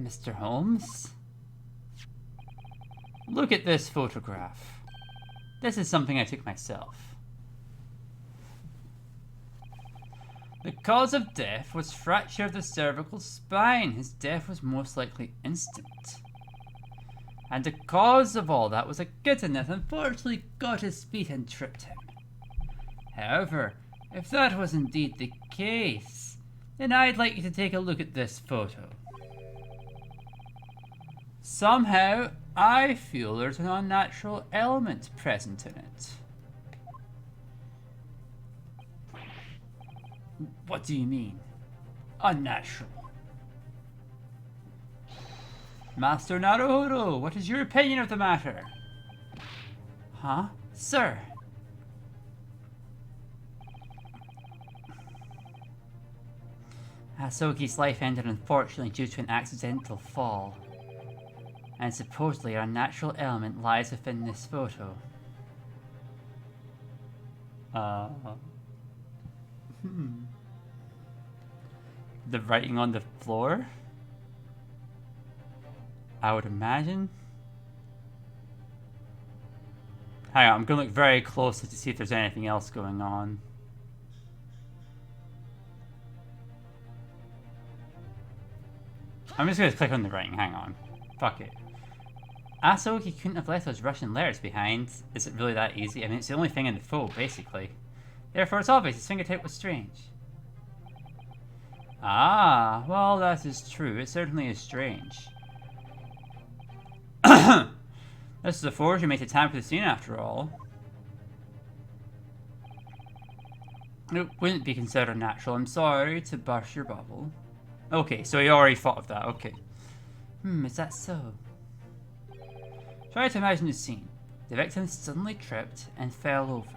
Mr. Holmes? Look at this photograph. This is something I took myself. The cause of death was fracture of the cervical spine. His death was most likely instant. And the cause of all that was a kitten that unfortunately got his feet and tripped him. However, if that was indeed the case, then I'd like you to take a look at this photo. Somehow, I feel there's an unnatural element present in it. What do you mean? Unnatural. Master Naruhodo, what is your opinion of the matter? Huh? Sir? Asoki's life ended unfortunately due to an accidental fall. And supposedly an unnatural element lies within this photo. The writing on the floor? I would imagine. Hang on, I'm gonna look very closely to see if there's anything else going on. I'm just gonna click on the writing, hang on. Fuck it. Asoki couldn't have left those Russian letters behind. Is it really that easy? I mean, it's the only thing in the photo, basically. Therefore, it's obvious his fingertip was strange. Ah, well, that is true. It certainly is strange. This is a forgery made to tamper the scene, after all. It wouldn't be considered natural. I'm sorry to burst your bubble. Okay, so you already thought of that. Okay. Is that so? Try to imagine the scene. The victim suddenly tripped and fell over.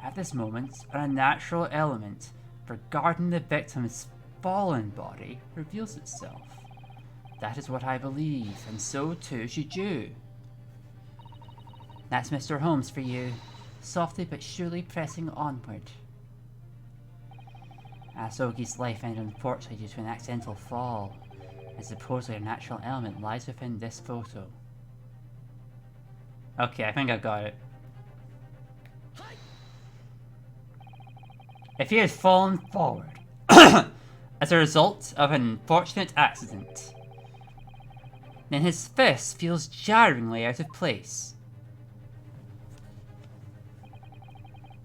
At this moment, an unnatural element regarding the victim's fallen body reveals itself. That is what I believe, and so too should you. That's Mr. Holmes for you, softly but surely pressing onward. Asoki's life ended unfortunately due to an accidental fall, and supposedly a natural element lies within this photo. Okay, I think I've got it. If he had fallen forward as a result of an unfortunate accident, then his fist feels jarringly out of place.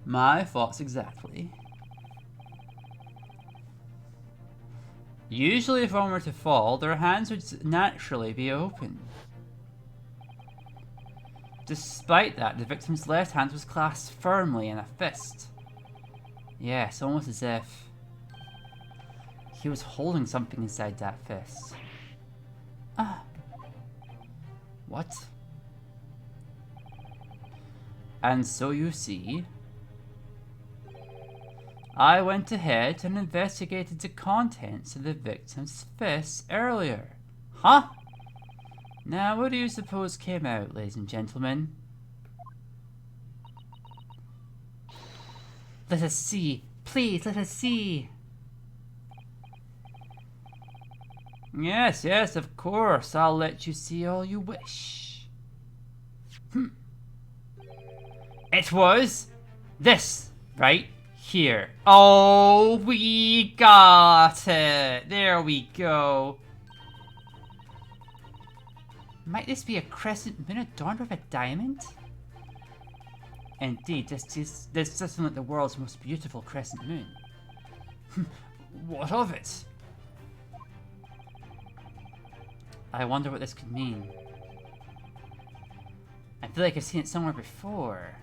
My thoughts exactly. Usually if one were to fall, their hands would naturally be open. Despite that, the victim's left hand was clasped firmly in a fist. Yes, almost as if he was holding something inside that fist. Ah. What? And so you see, I went ahead and investigated the contents of the victim's fists earlier. Huh? Now, what do you suppose came out, ladies and gentlemen? Let us see. Please, let us see. Yes, yes, of course. I'll let you see all you wish. It was this right here. Oh, we got it. There we go. Might this be a crescent moon adorned with a diamond? Indeed, this doesn't look the world's most beautiful crescent moon. What of it? I wonder what this could mean. I feel like I've seen it somewhere before.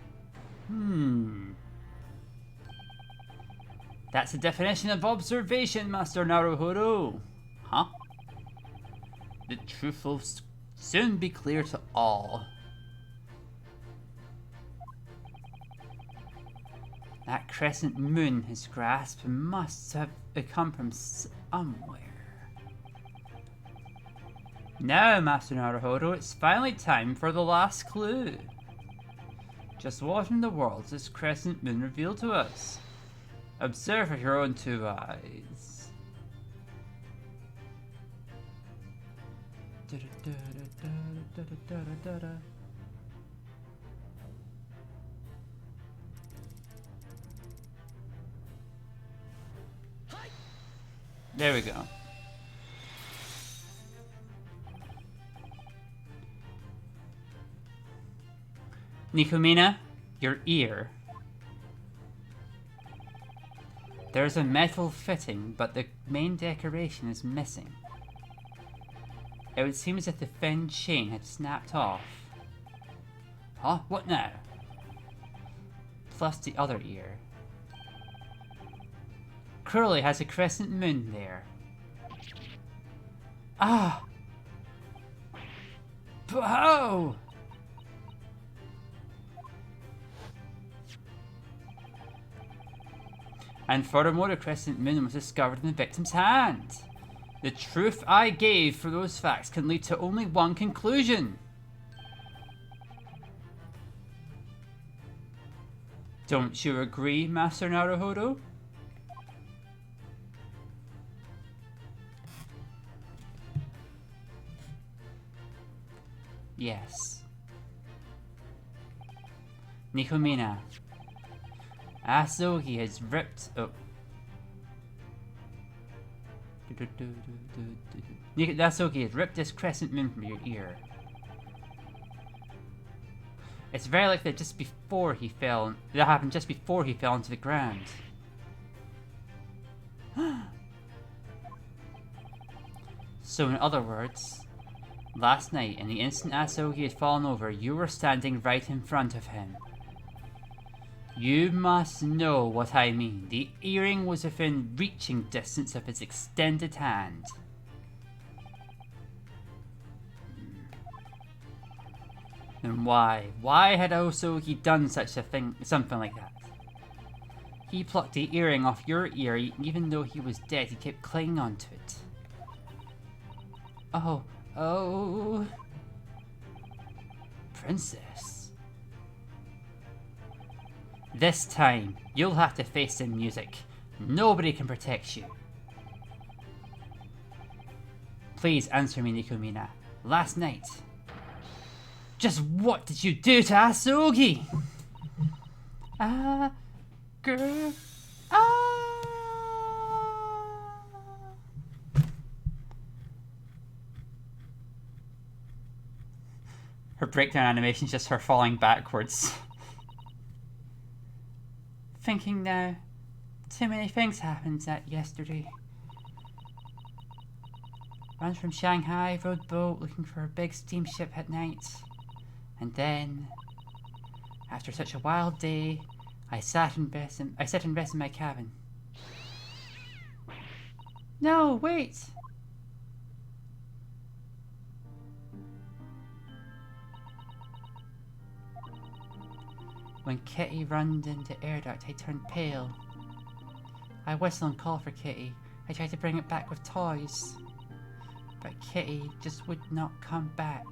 That's the definition of observation, Master Naruhodo. Huh? The truth will soon be clear to all. That crescent moon his grasp must have come from somewhere. Now, Master Naruhodo, it's finally time for the last clue. Just what in the world does crescent moon reveal to us? Observe with your own two eyes. There we go. Nikomina, your ear. There's a metal fitting, but the main decoration is missing. It would seem as if the thin chain had snapped off. Huh? What now? Plus the other ear. Curly has a crescent moon there. Ah! But how? And furthermore, the crescent moon was discovered in the victim's hand. The truth I gave for those facts can lead to only one conclusion. Don't you agree, Master Naruhodo? Yes. Nikomina. Asogi has ripped... Oh. Asogi has ripped this crescent moon from your ear. It's very likely that just before he fell... That happened just before he fell into the ground. So in other words... Last night, in the instant Asogi had fallen over, you were standing right in front of him. You must know what I mean. The earring was within reaching distance of his extended hand. Then why? Why had Asogi done such a thing, something like that? He plucked the earring off your ear, even though he was dead, he kept clinging onto it. Oh. Princess. This time, you'll have to face the music. Nobody can protect you. Please answer me, Nikomina. Last night, just what did you do to Asogi? Girl. Her breakdown animation is just her falling backwards. Thinking now, too many things happened that yesterday. Run from Shanghai, rode boat, looking for a big steamship at night. And then, after such a wild day, I sat and rest in my cabin. No, wait! When Kitty runned into air duct, I turned pale. I whistled and called for Kitty. I tried to bring it back with toys. But Kitty just would not come back.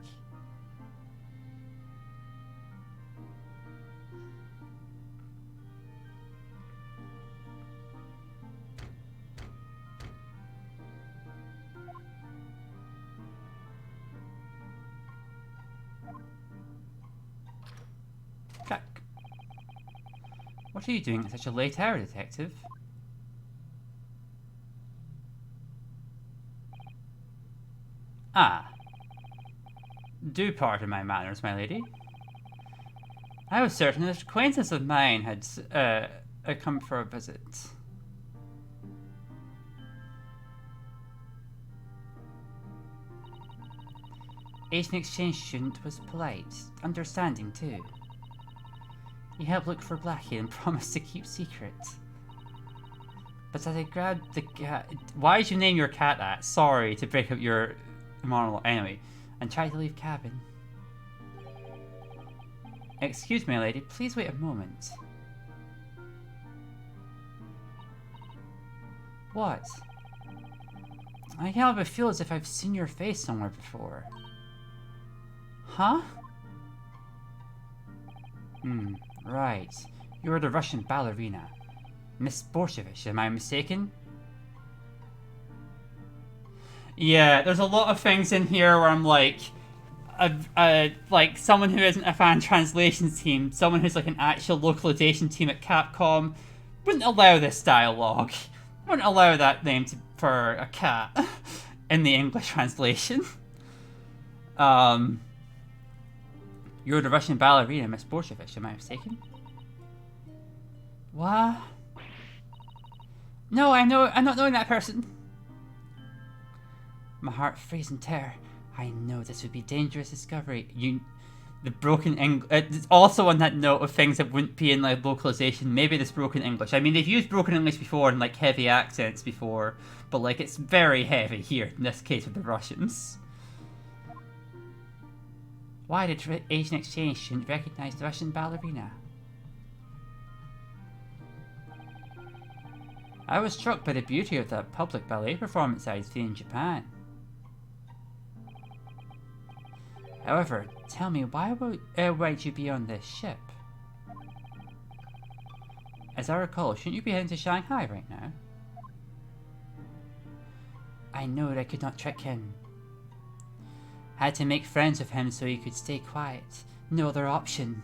are you doing at such a late hour, Detective? Ah. Do pardon my manners, my lady. I was certain that an acquaintance of mine had come for a visit. Agent exchange student was polite, understanding too. He helped look for Blackie and promised to keep secret. But as I grabbed the cat... Why did you name your cat that? Sorry to break up your monologue. Anyway, and tried to leave cabin. Excuse me, lady. Please wait a moment. What? I can't help but feel as if I've seen your face somewhere before. Huh? Right. You're the Russian ballerina. Miss Borshevich, am I mistaken? Yeah, there's a lot of things in here where I'm like... like someone who isn't a fan translations team, someone who's like an actual localization team at Capcom, wouldn't allow this dialogue. Wouldn't allow that name for a cat in the English translation. You're the Russian ballerina, Miss Borshevich, am I mistaken? What? No, I'm not knowing that person. My heart freezes in terror. I know this would be dangerous discovery. The broken English. It's also on that note of things that wouldn't be in like localization. Maybe this broken English. I mean, they've used broken English before in like heavy accents before, but like it's very heavy here in this case with the Russians. Why did Asian exchange student recognize the Russian ballerina? I was struck by the beauty of that public ballet performance I'd seen in Japan. However, tell me, why would you be on this ship? As I recall, shouldn't you be heading to Shanghai right now? I know that I could not trick him. Had to make friends with him so he could stay quiet. No other option.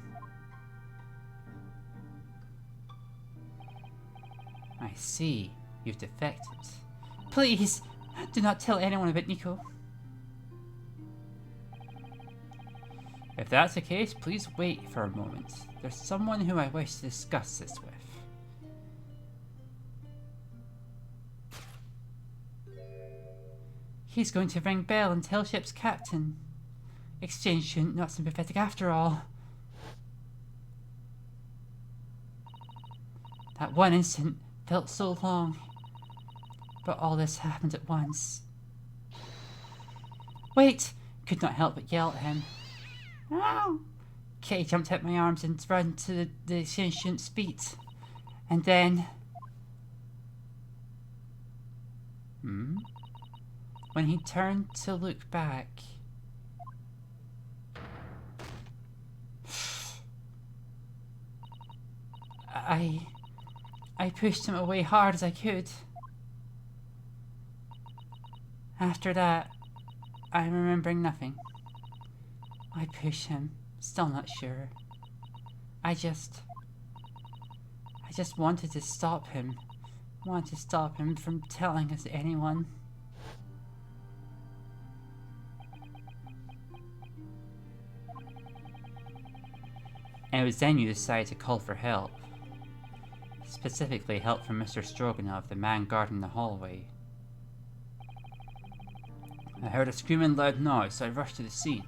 I see. You've defected. Please, do not tell anyone about Nico. If that's the case, please wait for a moment. There's someone who I wish to discuss this with. He's going to ring bell and tell ship's captain. Exchange student, not sympathetic after all. That one instant felt so long. But all this happened at once. Wait! Could not help but yell at him. Ow! Kay jumped out my arms and ran to the exchange student's feet. And then... When he turned to look back... I pushed him away hard as I could. After that, I'm remembering nothing. I pushed him, still not sure. I just wanted to stop him. Wanted to stop him from telling us to anyone. And it was then you decided to call for help. Specifically help from Mr. Stroganoff, the man guarding the hallway. I heard a screaming loud noise, so I rushed to the scene.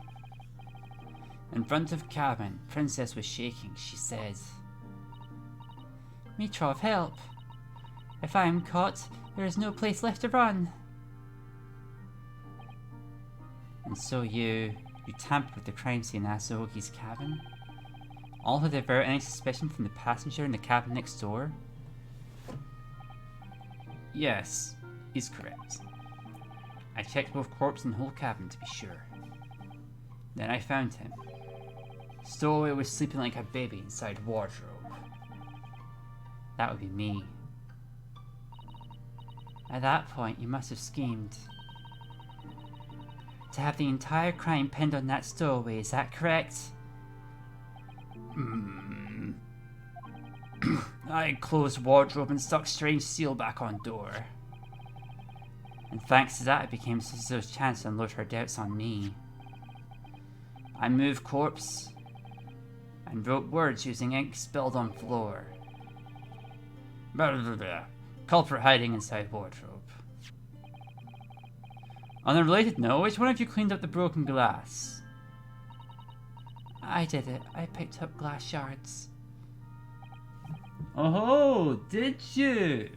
In front of cabin, Princess was shaking. She said, Mitrov, help! If I am caught, there is no place left to run. And so you tampered with the crime scene at Asogi's cabin? All to divert any suspicion from the passenger in the cabin next door? Yes, he's correct. I checked both corpse and whole cabin to be sure. Then I found him. Stowaway was sleeping like a baby inside wardrobe. That would be me. At that point, you must have schemed to have the entire crime pinned on that stowaway, is that correct? I closed wardrobe and stuck strange seal back on door. And thanks to that, it became Sister's chance to unload her doubts on me. I moved corpse and wrote words using ink spilled on floor. Blah, blah, blah. Culprit hiding inside wardrobe. On a related note, which one of you cleaned up the broken glass? I did it. I picked up glass shards. Oh, did you?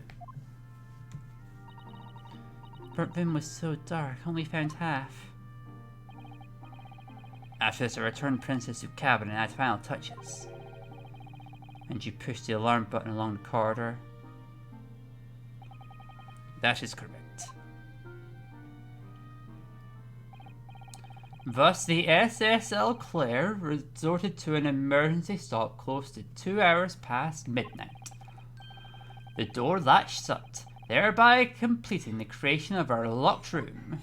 Burnt room was so dark, only found half. After this, I returned Princess to cabin and add final touches. And you pushed the alarm button along the corridor. That is correct. Thus, the SSL Claire resorted to an emergency stop close to 2 hours past midnight. The door latched shut, thereby completing the creation of our locked room.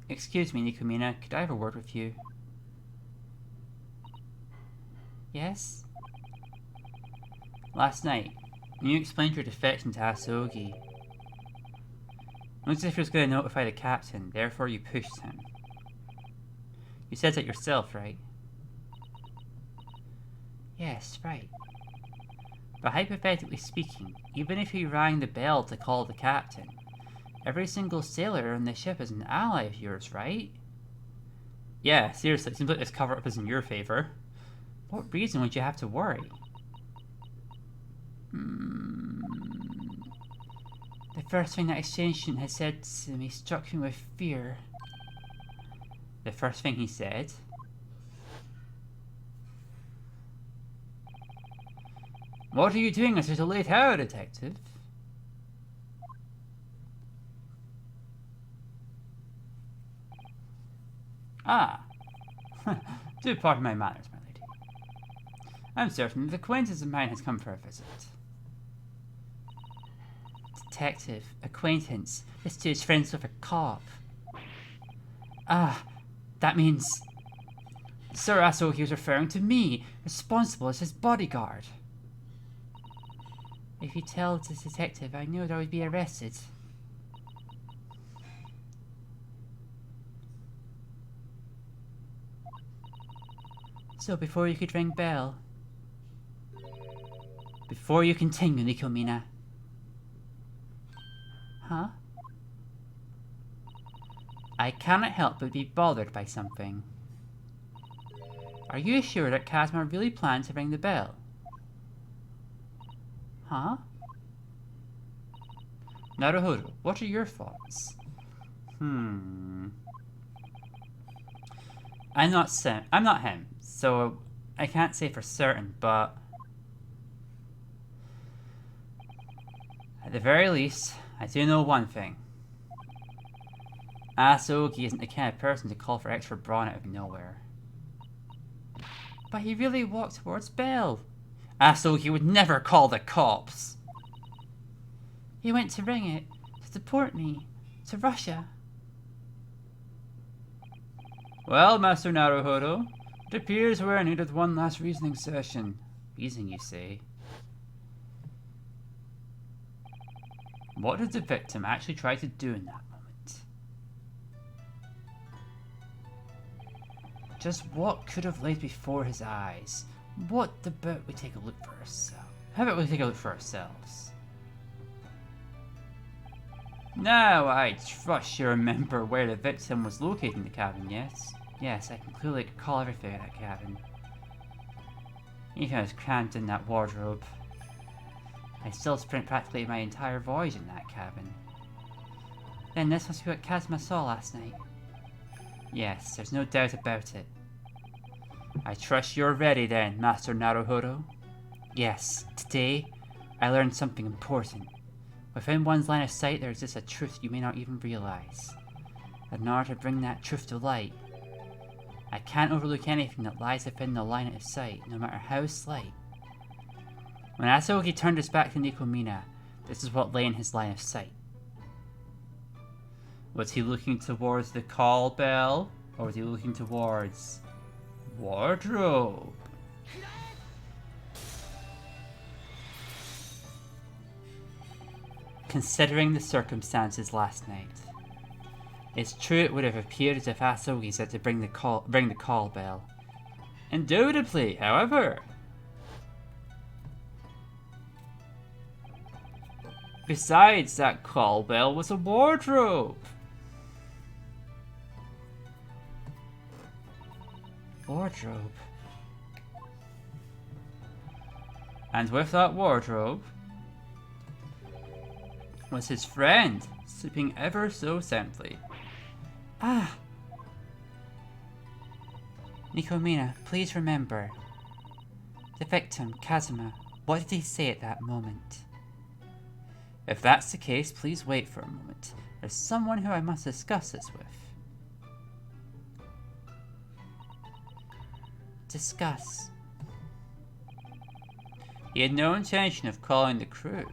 Excuse me, Nikomina, could I have a word with you? Yes? Last night, you explained your defection to Asogi. It looks as if you was going to notify the captain, therefore you pushed him. You said that yourself, right? Yes, right. But hypothetically speaking, even if you rang the bell to call the captain, every single sailor on the ship is an ally of yours, right? Yeah, seriously, it seems like this cover-up is in your favor. What reason would you have to worry? The first thing that exchange student had said to me struck me with fear. The first thing he said? What are you doing at such a late hour, detective? Ah. Do pardon my manners, my lady. I'm certain that an acquaintance of mine has come for a visit. Detective, acquaintance. This dude's friends with a cop. Ah, that means Sir Asogi was referring to me, responsible as his bodyguard. If you tell the detective, I knew that I would be arrested. So before you could ring bell. Before you continue, Nikomina. Huh? I cannot help but be bothered by something. Are you sure that Kazuma really planned to ring the bell? Huh? Naruhodo, what are your thoughts? I'm not him, so I can't say for certain, but at the very least, I do know one thing. Asogi isn't the kind of person to call for extra brawn out of nowhere. But he really walked towards Belle. Asogi would never call the cops. He went to ring it, to deport me, to Russia. Well, Master Naruhodo, it appears we're in need of one last reasoning session. Reasoning, you say? What did the victim actually try to do in that moment? Just what could have laid before his eyes? What about we take a look for ourselves? How about we take a look for ourselves? Now I trust you remember where the victim was located in the cabin, yes? Yes, I can clearly recall everything in that cabin. Even I was cramped in that wardrobe. I still spent practically my entire voyage in that cabin. Then this must be what Kazuma saw last night. Yes, there's no doubt about it. I trust you're ready then, Master Naruhodo. Yes, today I learned something important. Within one's line of sight there exists a truth you may not even realize. In order to bring that truth to light, I can't overlook anything that lies within the line of sight, no matter how slight. When Asogi turned his back to Nikomina, this is what lay in his line of sight. Was he looking towards the call bell, or was he looking towards wardrobe? Considering the circumstances last night, it's true it would have appeared as if Asogi said to bring the call bell. Indubitably, however. Besides, that call bell was a wardrobe. Wardrobe. And with that wardrobe was his friend, sleeping ever so soundly. Ah! Nikomina, please remember. The victim, Kazuma, what did he say at that moment? If that's the case, please wait for a moment. There's someone who I must discuss this with. Discuss. He had no intention of calling the crew.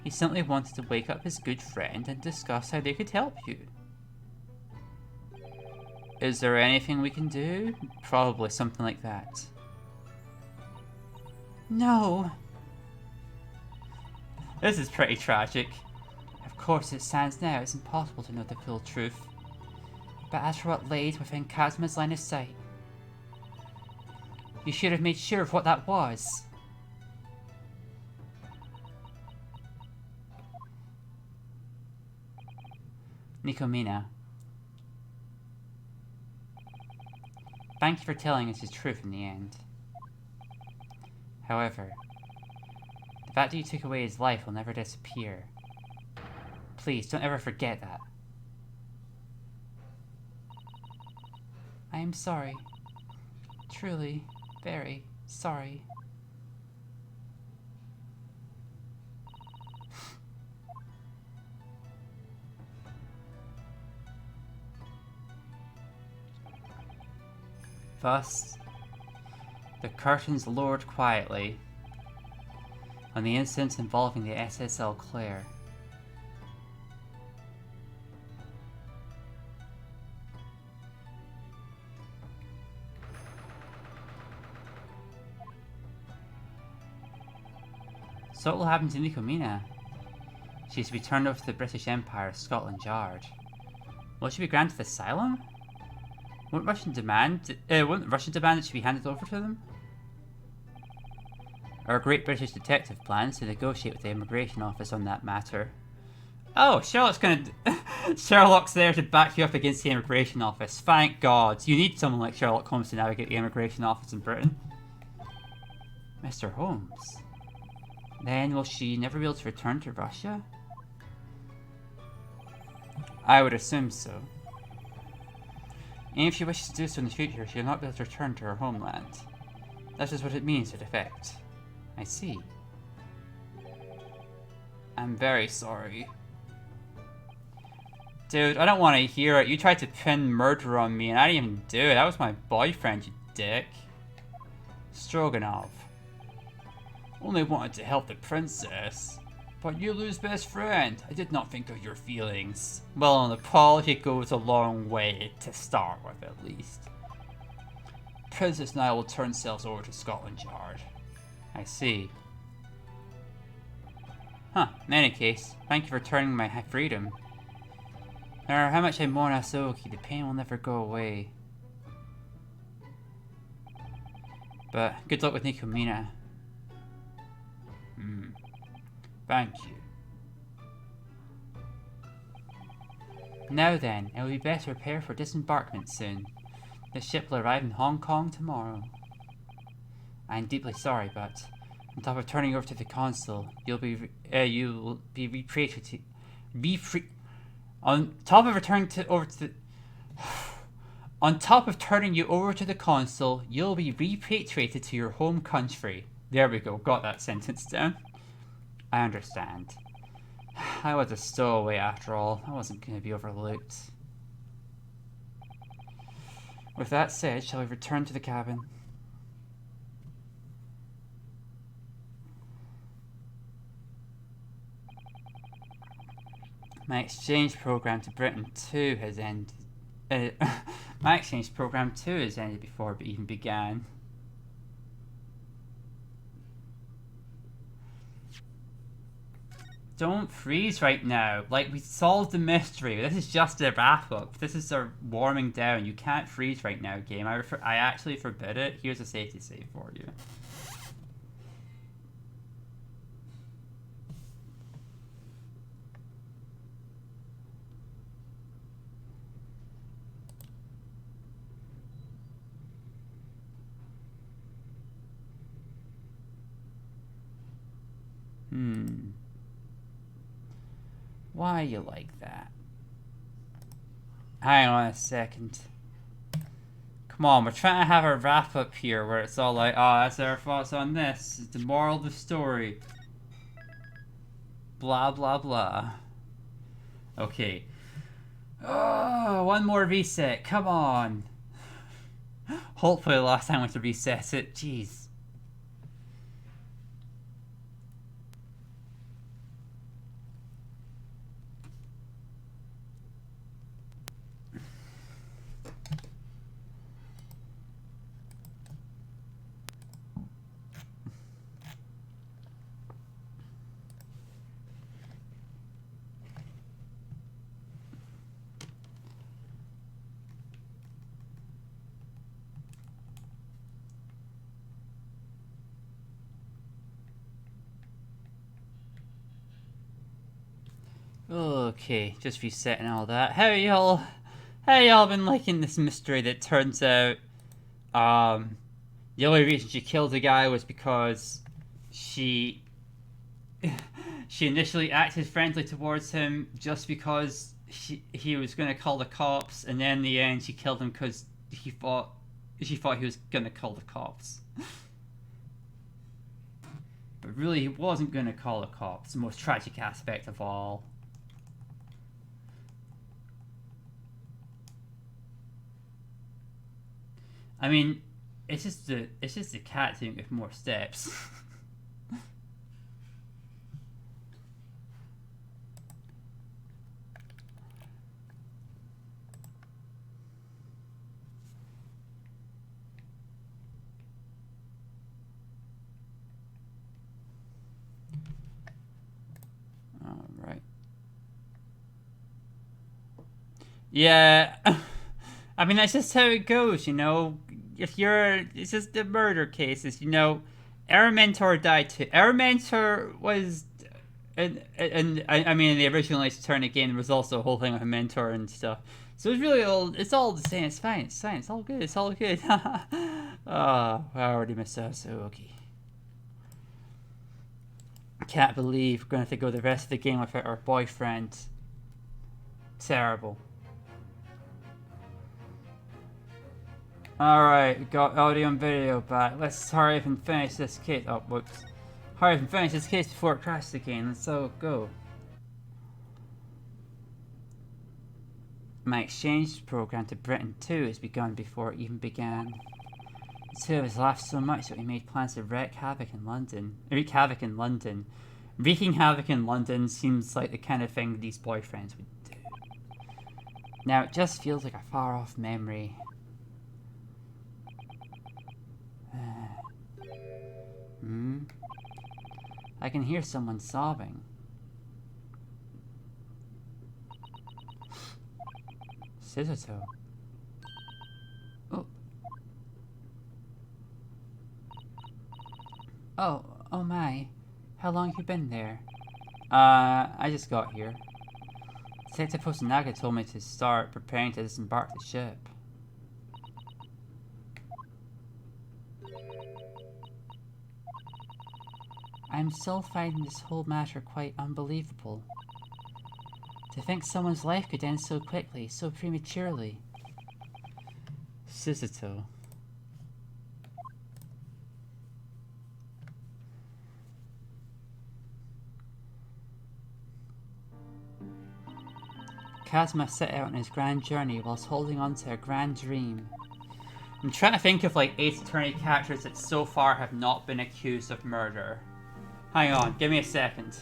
He simply wanted to wake up his good friend and discuss how they could help you. Is there anything we can do? Probably something like that. No. This is pretty tragic. Of course, it stands now, it's impossible to know the full truth. But as for what lays within Kazuma's line of sight, you should have made sure of what that was. Nikomina. Thank you for telling us the truth in the end. However, the fact that you took away his life will never disappear. Please, don't ever forget that. I am sorry. Truly, very sorry. Thus, the curtains lowered quietly on the incident involving the SSL Claire. So what will happen to Nikomina? She is to be turned over to the British Empire Scotland Yard. Will she be granted asylum? Wouldn't Russia demand that she be handed over to them? Our great British detective plans to negotiate with the immigration office on that matter. Oh, Sherlock's there to back you up against the immigration office. Thank God. You need someone like Sherlock Holmes to navigate the immigration office in Britain. Mr. Holmes. Then will she never be able to return to Russia? I would assume so. And if she wishes to do so in the future, she will not be able to return to her homeland. That is what it means to defect. I see. I'm very sorry. Dude, I don't want to hear it. You tried to pin murder on me and I didn't even do it. That was my boyfriend, you dick. Stroganoff. Only wanted to help the princess. But you lose best friend. I did not think of your feelings. Well, an apology goes a long way, to start with at least. Princess and I will turn ourselves over to Scotland Yard. I see. Huh, in any case, thank you for returning my freedom. No matter how much I mourn Asogi, the pain will never go away. But good luck with Nikomina. Thank you. Now then, it will be best to prepare for disembarkment soon. The ship will arrive in Hong Kong tomorrow. I am deeply sorry, but on top of turning over to the consul, you'll be repatriated. On top of turning you over to the consul, you'll be repatriated to your home country. There we go. Got that sentence down. I understand. I was a stowaway after all. I wasn't going to be overlooked. With that said, shall we return to the cabin? My exchange program to Britain 2 has ended. My exchange program 2 has ended before it even began. Don't freeze right now. Like, we solved the mystery. This is just a wrap-up. This is our warming down. You can't freeze right now, game. I actually forbid it. Here's a safety save for you. Why you like that? Hang on a second. Come on, we're trying to have a wrap up here where it's all like, oh, that's our thoughts on this. It's the moral of the story. Blah, blah, blah. Okay. Oh, one more reset. Come on. Hopefully the last time I went to reset it. Jeez. Okay, just resetting all that. How y'all been liking this mystery that turns out the only reason she killed the guy was because she initially acted friendly towards him just because he was going to call the cops, and then in the end she killed him because she thought he was going to call the cops. But really he wasn't going to call the cops, the most tragic aspect of all. I mean, it's just the cat thing with more steps. All right. Yeah. I mean, that's just how it goes, you know. It's just the murder cases, you know. Our mentor died too. Our mentor was, and I mean, in the original Ace Attorney game, there was also a whole thing with a mentor and stuff. So it's really it's all the same. It's fine. It's fine. It's all good. It's all good. Oh, I already missed out. So okay. I can't believe we're gonna have to go the rest of the game without our boyfriend. Terrible. Alright, we got audio and video back. Let's hurry up and finish this case. Oh, whoops. Hurry up and finish this case before it crashes again. Let's all go. My exchange program to Britain 2 has begun before it even began. The two of us laughed so much that we made plans to wreak havoc in London. Wreaking havoc in London seems like the kind of thing these boyfriends would do. Now it just feels like a far-off memory. I can hear someone sobbing. Scissor. Oh my. How long have you been there? I just got here. Detective Posanaga told me to start preparing to disembark the ship. I'm still finding this whole matter quite unbelievable. To think someone's life could end so quickly, so prematurely. Sisato. Kazuma set out on his grand journey whilst holding on to a grand dream. I'm trying to think of like Ace Attorney characters that so far have not been accused of murder. Hang on, give me a second.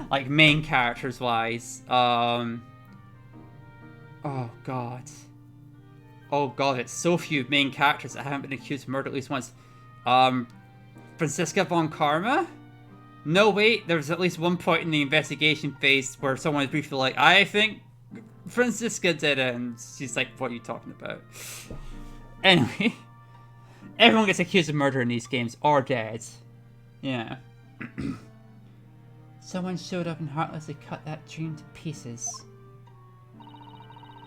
Like, main characters-wise. Oh, God. Oh, God, it's so few main characters that haven't been accused of murder at least once. Franziska von Karma? No, wait, there's at least one point in the investigation phase where someone is briefly like, I think Franziska did it, and she's like, what are you talking about? Anyway, everyone gets accused of murder in these games, or dead. Yeah. Someone showed up and heartlessly cut that dream to pieces.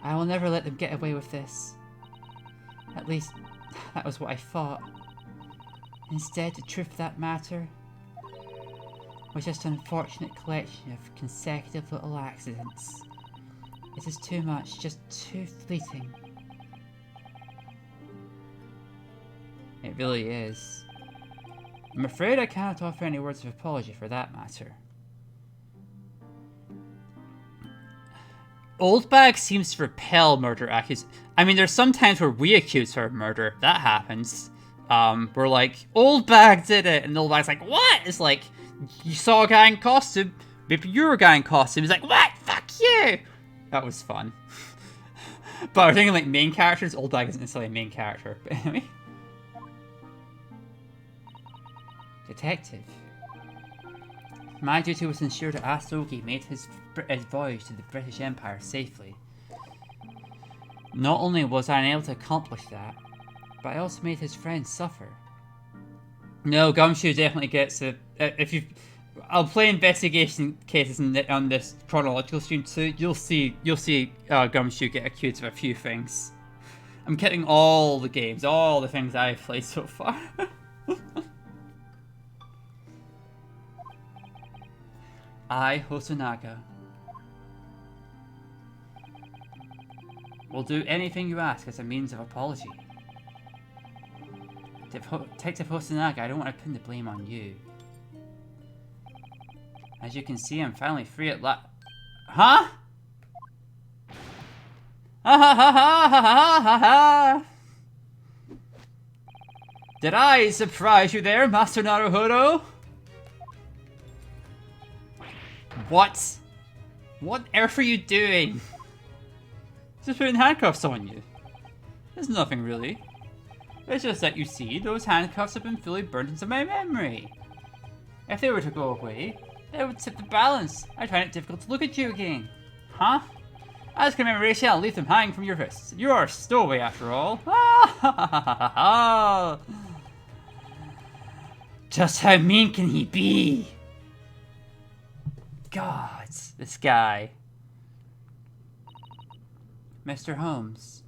I will never let them get away with this. At least, that was what I thought. Instead, the truth of that matter was just an unfortunate collection of consecutive little accidents. It is too much, just too fleeting. It really is. I'm afraid I cannot offer any words of apology for that matter. Oldbag seems to repel murder accusations. I mean, there's some times where we accuse her of murder. That happens. We're like, Oldbag did it! And Oldbag's like, what? It's like, you saw a guy in costume. Maybe you're a guy in costume. He's like, what? Fuck you! That was fun. But we're thinking like main characters. Oldbag isn't necessarily a main character. But anyway. Detective. My duty was to ensure that Asogi made his voyage to the British Empire safely. Not only was I unable to accomplish that, but I also made his friends suffer. No, Gumshoe definitely gets it. If you, I'll play investigation cases on this chronological stream too. You'll see Gumshoe get accused of a few things. I'm getting all the games, all the things I've played so far. I, Hosonaga, will do anything you ask as a means of apology. Detective Hosonaga, I don't want to pin the blame on you. As you can see, I'm finally free at last. Huh? Ha ha ha ha ha ha ha! Did I surprise you there, Master Naruhodo? What? What earth are you doing? Just putting handcuffs on you. There's nothing really. It's just that you see, those handcuffs have been fully burnt into my memory. If they were to go away, they would tip the balance. I find it difficult to look at you again. Huh? As commemoration, I'll leave them hanging from your wrists. You are a stowaway after all. Just how mean can he be? God, this guy. Mr. Holmes.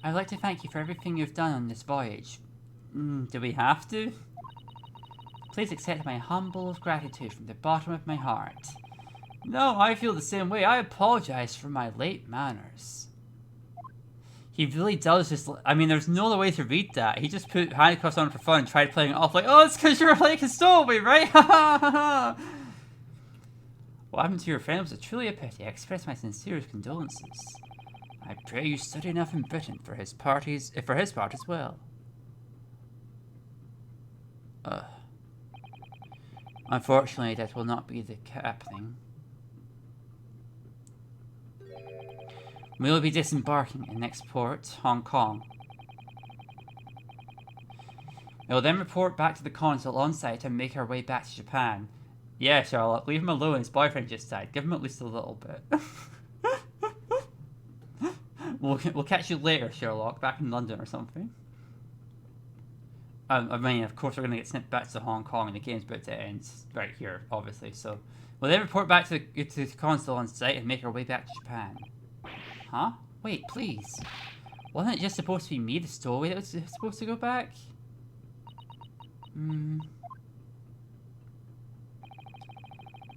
I'd like to thank you for everything you've done on this voyage. Do we have to? Please accept my humble gratitude from the bottom of my heart. No, I feel the same way. I apologize for my late manners. He really does just... I mean, there's no other way to read that. He just put handcuffs on for fun and tried playing it off like, oh, it's because you're like a stowaway, right? Ha ha ha ha! What happened to your friend was truly a pity. I express my sincerest condolences. I pray you study enough in Britain for his part as well. Unfortunately, that will not be the happening. We will be disembarking in next port, Hong Kong. We will then report back to the consul on site and make our way back to Japan. Yeah, Charlotte, leave him alone. His boyfriend just died. Give him at least a little bit. We'll catch you later, Sherlock, back in London or something. I mean, of course, we're going to get snipped back to Hong Kong, and the game's about to end right here, obviously. So, we'll then report back to the consul on site and make our way back to Japan. Huh? Wait, please. Wasn't it just supposed to be me, the stowaway, that was supposed to go back?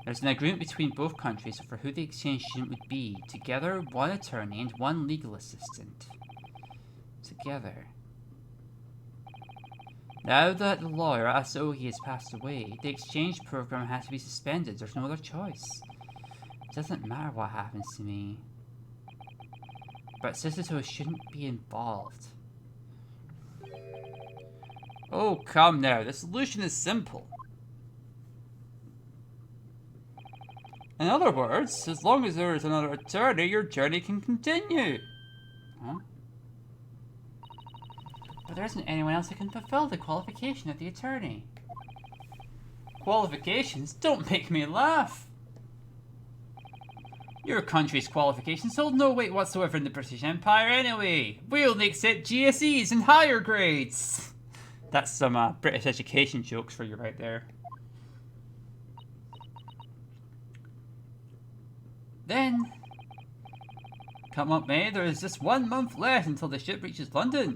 There's an agreement between both countries for who the exchange agent would be. Together, one attorney and one legal assistant. Together. Now that the lawyer, Asogi, has passed away, the exchange program has to be suspended. There's no other choice. It doesn't matter what happens to me. But Sissito shouldn't be involved. Oh, come now. The solution is simple. In other words, as long as there is another attorney, your journey can continue. Huh? But there isn't anyone else who can fulfill the qualification of the attorney. Qualifications? Don't make me laugh! Your country's qualifications hold no weight whatsoever in the British Empire anyway. We only accept GSEs and higher grades. That's some British education jokes for you right there. Then, come up May, there is just 1 month left until the ship reaches London.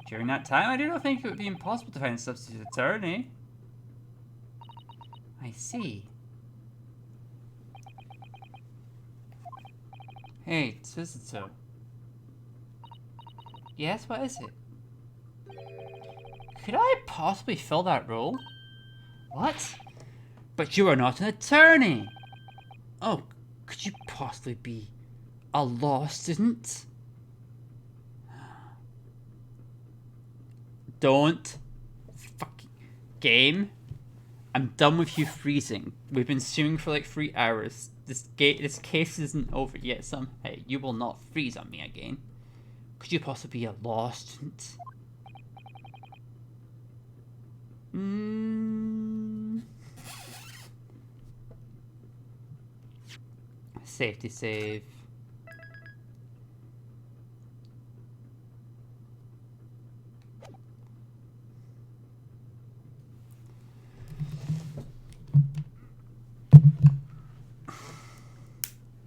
During that time, I do not think it would be impossible to find a substitute attorney. I see. Hey, Suzuto. Yes, what is it? Could I possibly fill that role? What? But you are not an attorney! Oh, could you possibly be a law student? Don't. Fucking game. I'm done with you freezing. We've been suing for like 3 hours. This case isn't over yet, hey, you will not freeze on me again. Could you possibly be a law student? Safety save.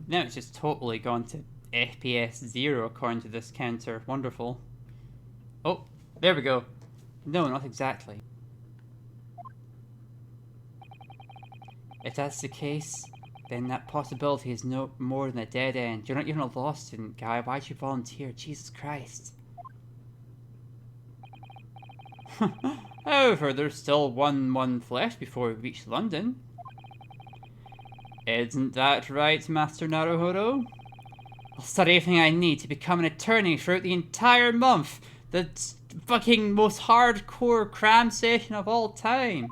Now it's just totally gone to FPS 0 according to this counter. Wonderful. Oh, there we go. No, not exactly. If that's the case, then that possibility is no more than a dead end. You're not even a law student, guy. Why'd you volunteer? Jesus Christ. However, there's still 1 month left before we reach London. Isn't that right, Master Naruhodo? I'll study everything I need to become an attorney throughout the entire month. The fucking most hardcore cram session of all time.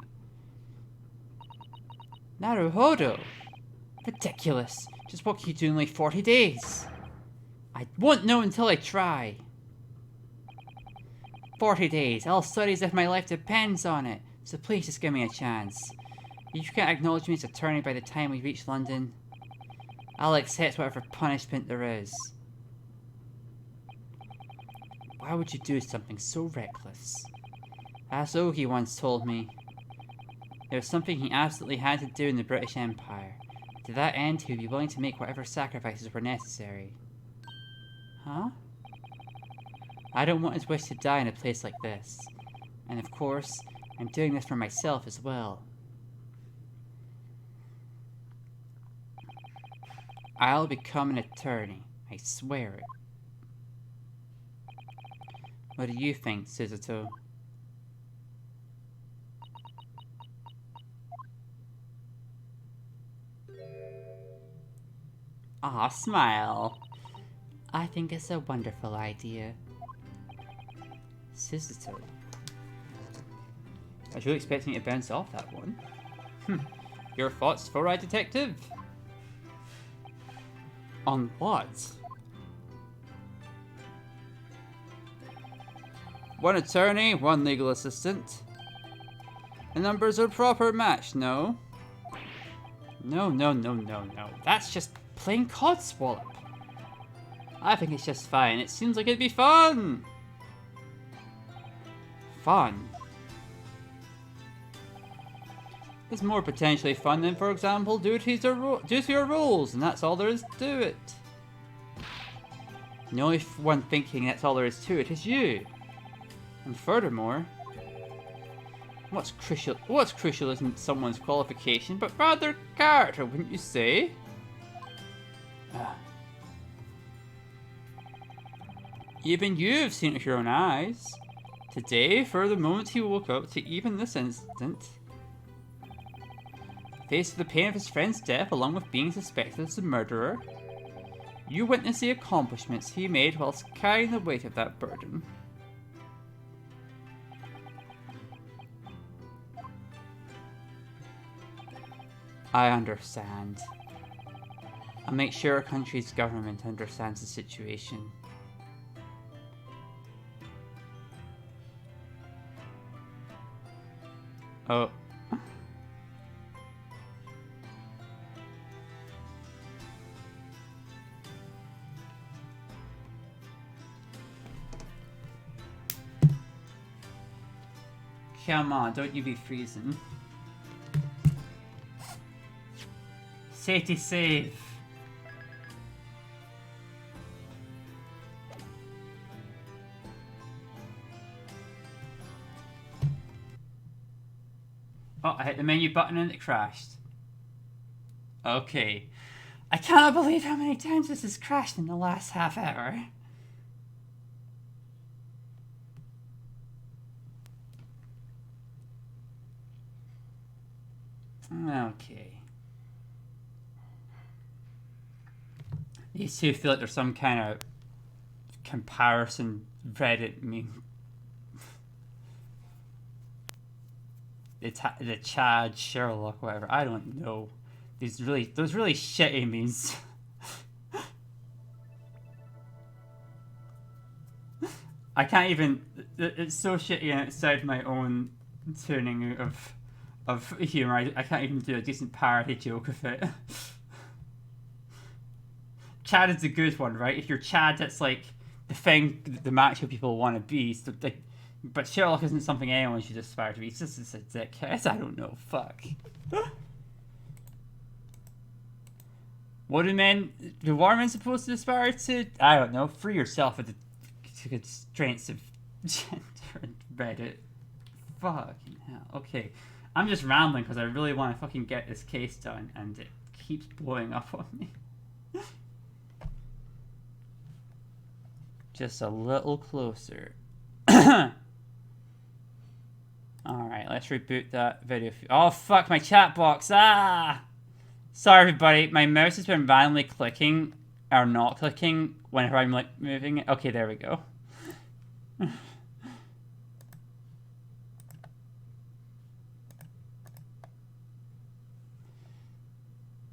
Naruhodo? Ridiculous. Just what can you do in like 40 days? I won't know until I try. 40 days. I'll study as if my life depends on it. So please just give me a chance. If you can't acknowledge me as attorney by the time we reach London, I'll accept whatever punishment there is. Why would you do something so reckless? As Ogi once told me, there was something he absolutely had to do in the British Empire. To that end, he would be willing to make whatever sacrifices were necessary. Huh? I don't want his wish to die in a place like this. And of course, I'm doing this for myself as well. I'll become an attorney. I swear it. What do you think, Suzuto? Aw, smile. I think it's a wonderful idea. Suzuto. I was really expecting you to bounce off that one. Your thoughts, four-eyed detective? On what? One attorney, one legal assistant. The numbers are proper match, no? No. That's just plain codswallop. I think it's just fine. It seems like it'd be fun. Fun? It's more potentially fun than, for example, duties or roles, and that's all there is to it. The only one thinking that's all there is to it is you. And furthermore, what's crucial isn't someone's qualification, but rather character, wouldn't you say? Even you've seen it with your own eyes. Today, for the moment he woke up to even this instant, faced with the pain of his friend's death along with being suspected as a murderer, you witnessed the accomplishments he made whilst carrying the weight of that burden. I understand. I'll make sure our country's government understands the situation. Oh. Come on, don't you be freezing. Safety save. Oh, I hit the menu button and it crashed. Okay. I cannot believe how many times this has crashed in the last half hour. Okay. These two feel like there's some kind of comparison Reddit meme. The Chad, Sherlock, whatever. I don't know. Those really shitty memes. I can't even. It's so shitty and outside my own tuning of humor. I can't even do a decent parody joke of it. Chad is a good one, right? If you're Chad, that's like the thing the macho people want to be. So like, but Sherlock isn't something anyone should aspire to be. It's just a dickhead. I don't know. Fuck. What do men supposed to aspire to? I don't know. Free yourself of the constraints of gender and Reddit. Fucking hell. Okay. I'm just rambling because I really want to fucking get this case done and it keeps blowing up on me. Just a little closer. Alright, let's reboot that video. Oh fuck, my chat box. Ah! Sorry everybody, my mouse has been randomly clicking or not clicking whenever I'm like moving it. Okay, there we go.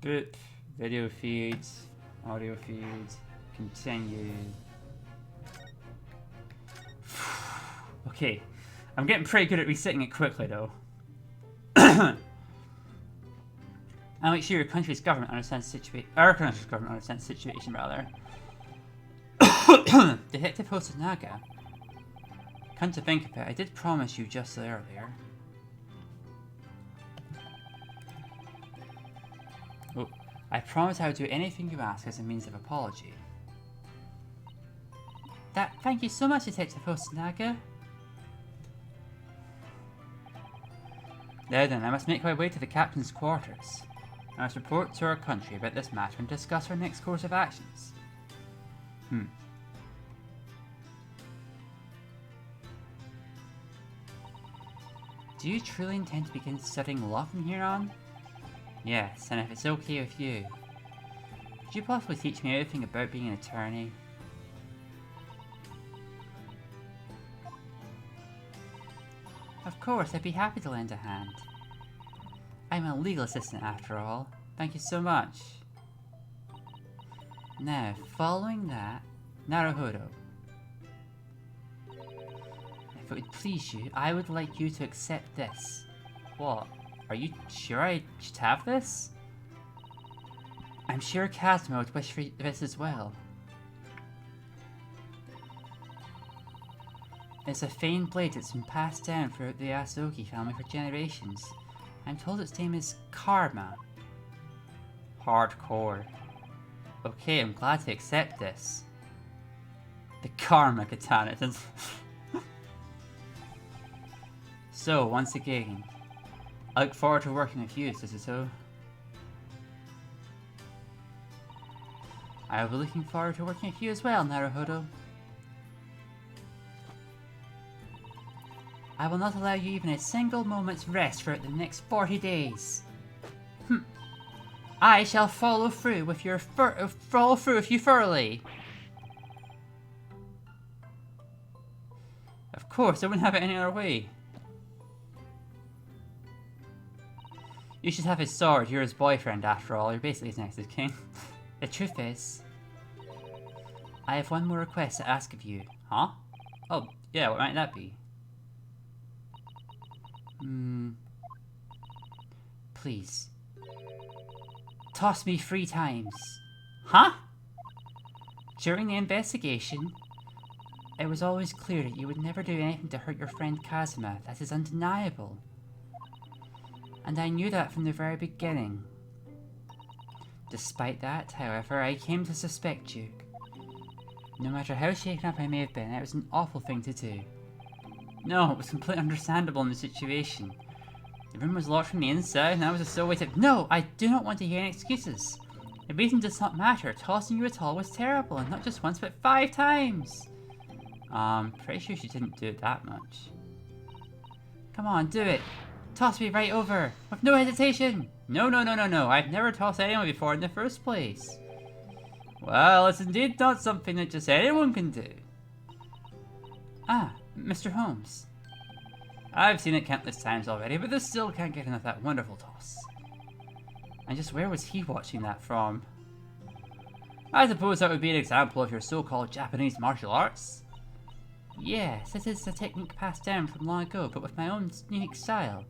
Boop, video feeds, audio feeds, continue. Okay, I'm getting pretty good at resetting it quickly though. I'll make sure your country's government understands the situation. Our country's government understands the situation, rather. Detective Hosanaga. Come to think of it, I did promise you just earlier. Oh, I promise I would do anything you ask as a means of apology. Thank you so much, Detective Hosanaga. Now then, I must make my way to the captain's quarters. I must report to our country about this matter and discuss our next course of actions. Do you truly intend to begin studying law from here on? Yes, and if it's okay with you. Could you possibly teach me anything about being an attorney? Of course, I'd be happy to lend a hand. I'm a legal assistant after all. Thank you so much. Now, following that, Naruhodo. If it would please you, I would like you to accept this. What? Are you sure I should have this? I'm sure Kazuma would wish for this as well. It's a famed blade that's been passed down throughout the Asogi family for generations. I'm told its name is Karma. Hardcore. Okay, I'm glad to accept this. The Karma Katana. So, once again, I look forward to working with you, Suzuto. I will be looking forward to working with you as well, Naruhodo. I will not allow you even a single moment's rest for the next 40 days. I shall follow through with you thoroughly. Of course, I wouldn't have it any other way. You should have his sword. You're his boyfriend, after all. You're basically his next of kin. The truth is, I have one more request to ask of you. Huh? Oh, yeah, what might that be? Please. Toss me 3 times. Huh? During the investigation, it was always clear that you would never do anything to hurt your friend Kazuma. That is undeniable. And I knew that from the very beginning. Despite that, however, I came to suspect you. No matter how shaken up I may have been, it was an awful thing to do. No, it was completely understandable in the situation. The room was locked from the inside, and I was so waited. No, I do not want to hear any excuses. The reason does not matter. Tossing you at all was terrible, and not just once, but 5 times. Pretty sure she didn't do it that much. Come on, do it. Toss me right over, with no hesitation. No. I've never tossed anyone before in the first place. Well, it's indeed not something that just anyone can do. Ah, Mr. Holmes. I've seen it countless times already, but this still can't get enough of that wonderful toss. And just where was he watching that from? I suppose that would be an example of your so-called Japanese martial arts? Yes, this is a technique passed down from long ago, but with my own unique style.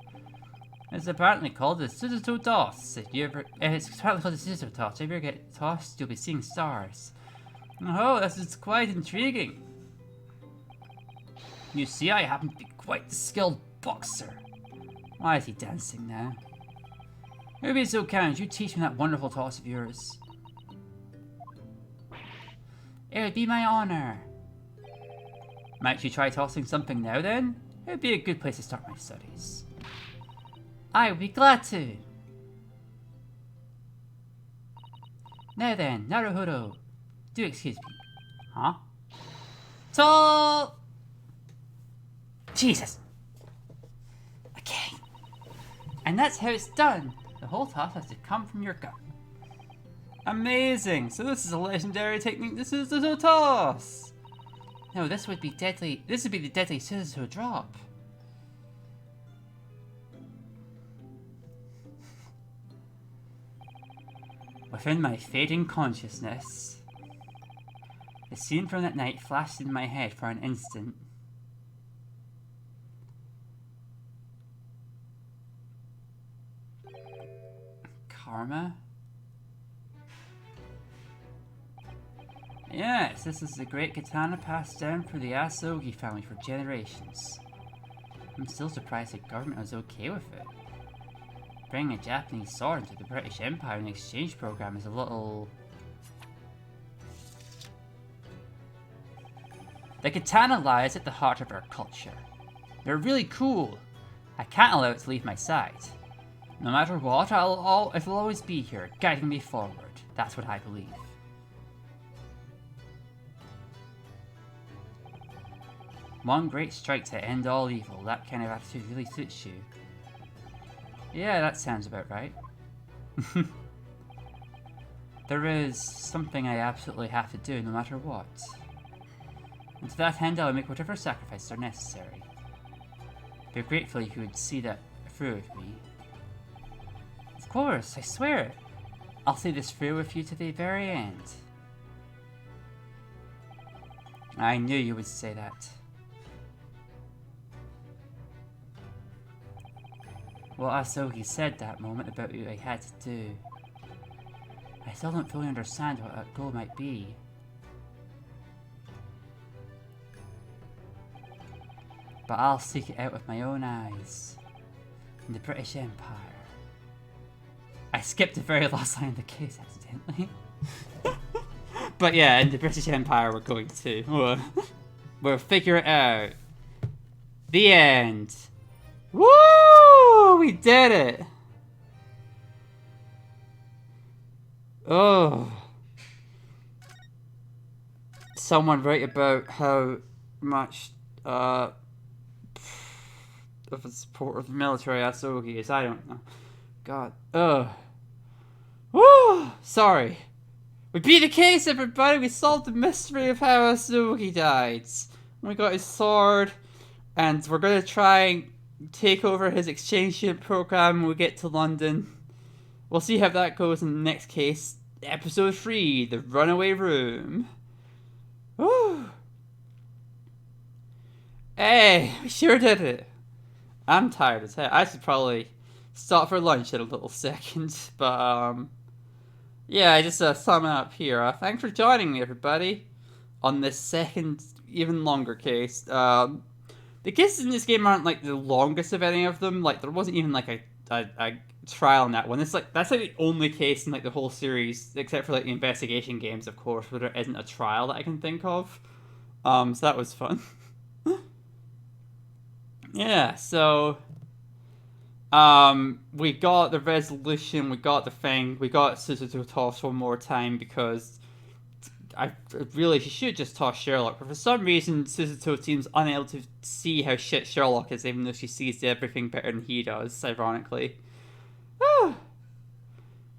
It's apparently called the Suzuto toss. It's apparently called the Suzuto toss. If you ever get tossed, you'll be seeing stars. Oh, this is quite intriguing. You see, I happen to be quite the skilled boxer. Why is he dancing now? Who'd be so kind, you teach me that wonderful toss of yours. It would be my honor. Might you try tossing something now then? It would be a good place to start my studies. I would be glad to. Now then, Naruhodo. Do excuse me. Huh? Jesus! Okay. And that's how it's done. The whole toss has to come from your gut. Amazing! So this is a legendary technique. This is the toss! No, this would be deadly. This would be the deadly Suzuto drop. Within my fading consciousness, the scene from that night flashed in my head for an instant. Karma? Yes, this is the great katana passed down through the Asogi family for generations. I'm still surprised the government was okay with it. Bringing a Japanese sword into the British Empire in the exchange program is a little... The katana lies at the heart of our culture. They're really cool. I can't allow it to leave my side. No matter what, it'll always be here, guiding me forward. That's what I believe. One great strike to end all evil. That kind of attitude really suits you. Yeah, that sounds about right. There is something I absolutely have to do no matter what. And to that end, I will make whatever sacrifices are necessary. Be grateful if you would see that through with me. Of course, I swear it. I'll see this through with you to the very end. I knew you would say that. What Asogi said that moment about what I had to do. I still don't fully understand what that goal might be. But I'll seek it out with my own eyes. In the British Empire. I skipped the very last line of the case accidentally. But yeah, in the British Empire we're going to. We'll figure it out. The end. Woo! We did it! Oh. Someone wrote about how much of a supporter of the military Asogi is. I don't know. God. Woo! Sorry. We beat the case, everybody! We solved the mystery of how Asogi died. We got his sword, and we're gonna try and take over his exchange student program when we get to London. We'll see how that goes in the next case. Episode 3, The Runaway Room. Woo! Hey, we sure did it. I'm tired as hell. I should probably stop for lunch in a little second, but yeah, I just sum it up here. Thanks for joining me, everybody, on this second, even longer case. The cases in this game aren't like the longest of any of them. Like there wasn't even like a trial in that one. It's like that's like the only case in like the whole series, except for like the investigation games, of course, where there isn't a trial that I can think of. So that was fun. Yeah, so we got the resolution, we got the thing, we got Suzuto to toss one more time because I really she should just toss Sherlock, but for some reason Suzuto seems unable to see how shit Sherlock is, even though she sees everything better than he does, ironically.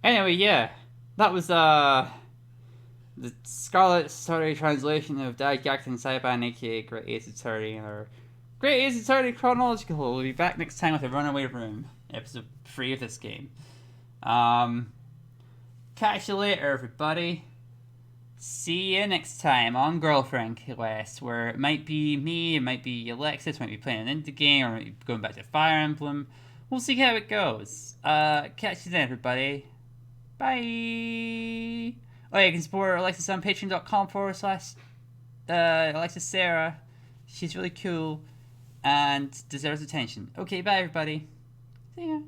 Anyway, yeah, that was the Scarlet Story translation of Deduction Saiban, aka Great Ace Attorney, or Great Ace Attorney Chronological. We'll be back next time with a Runaway Room, episode 3 of this game. Catch you later, everybody. See you next time on Girlfriend Quest, where it might be me, it might be Alexis, might be playing an indie game, or might be going back to Fire Emblem. We'll see how it goes. Catch you then, everybody. Bye. Oh yeah, you can support Alexis on patreon.com/Alexis Sarah. She's really cool and deserves attention. Okay, bye everybody. See ya.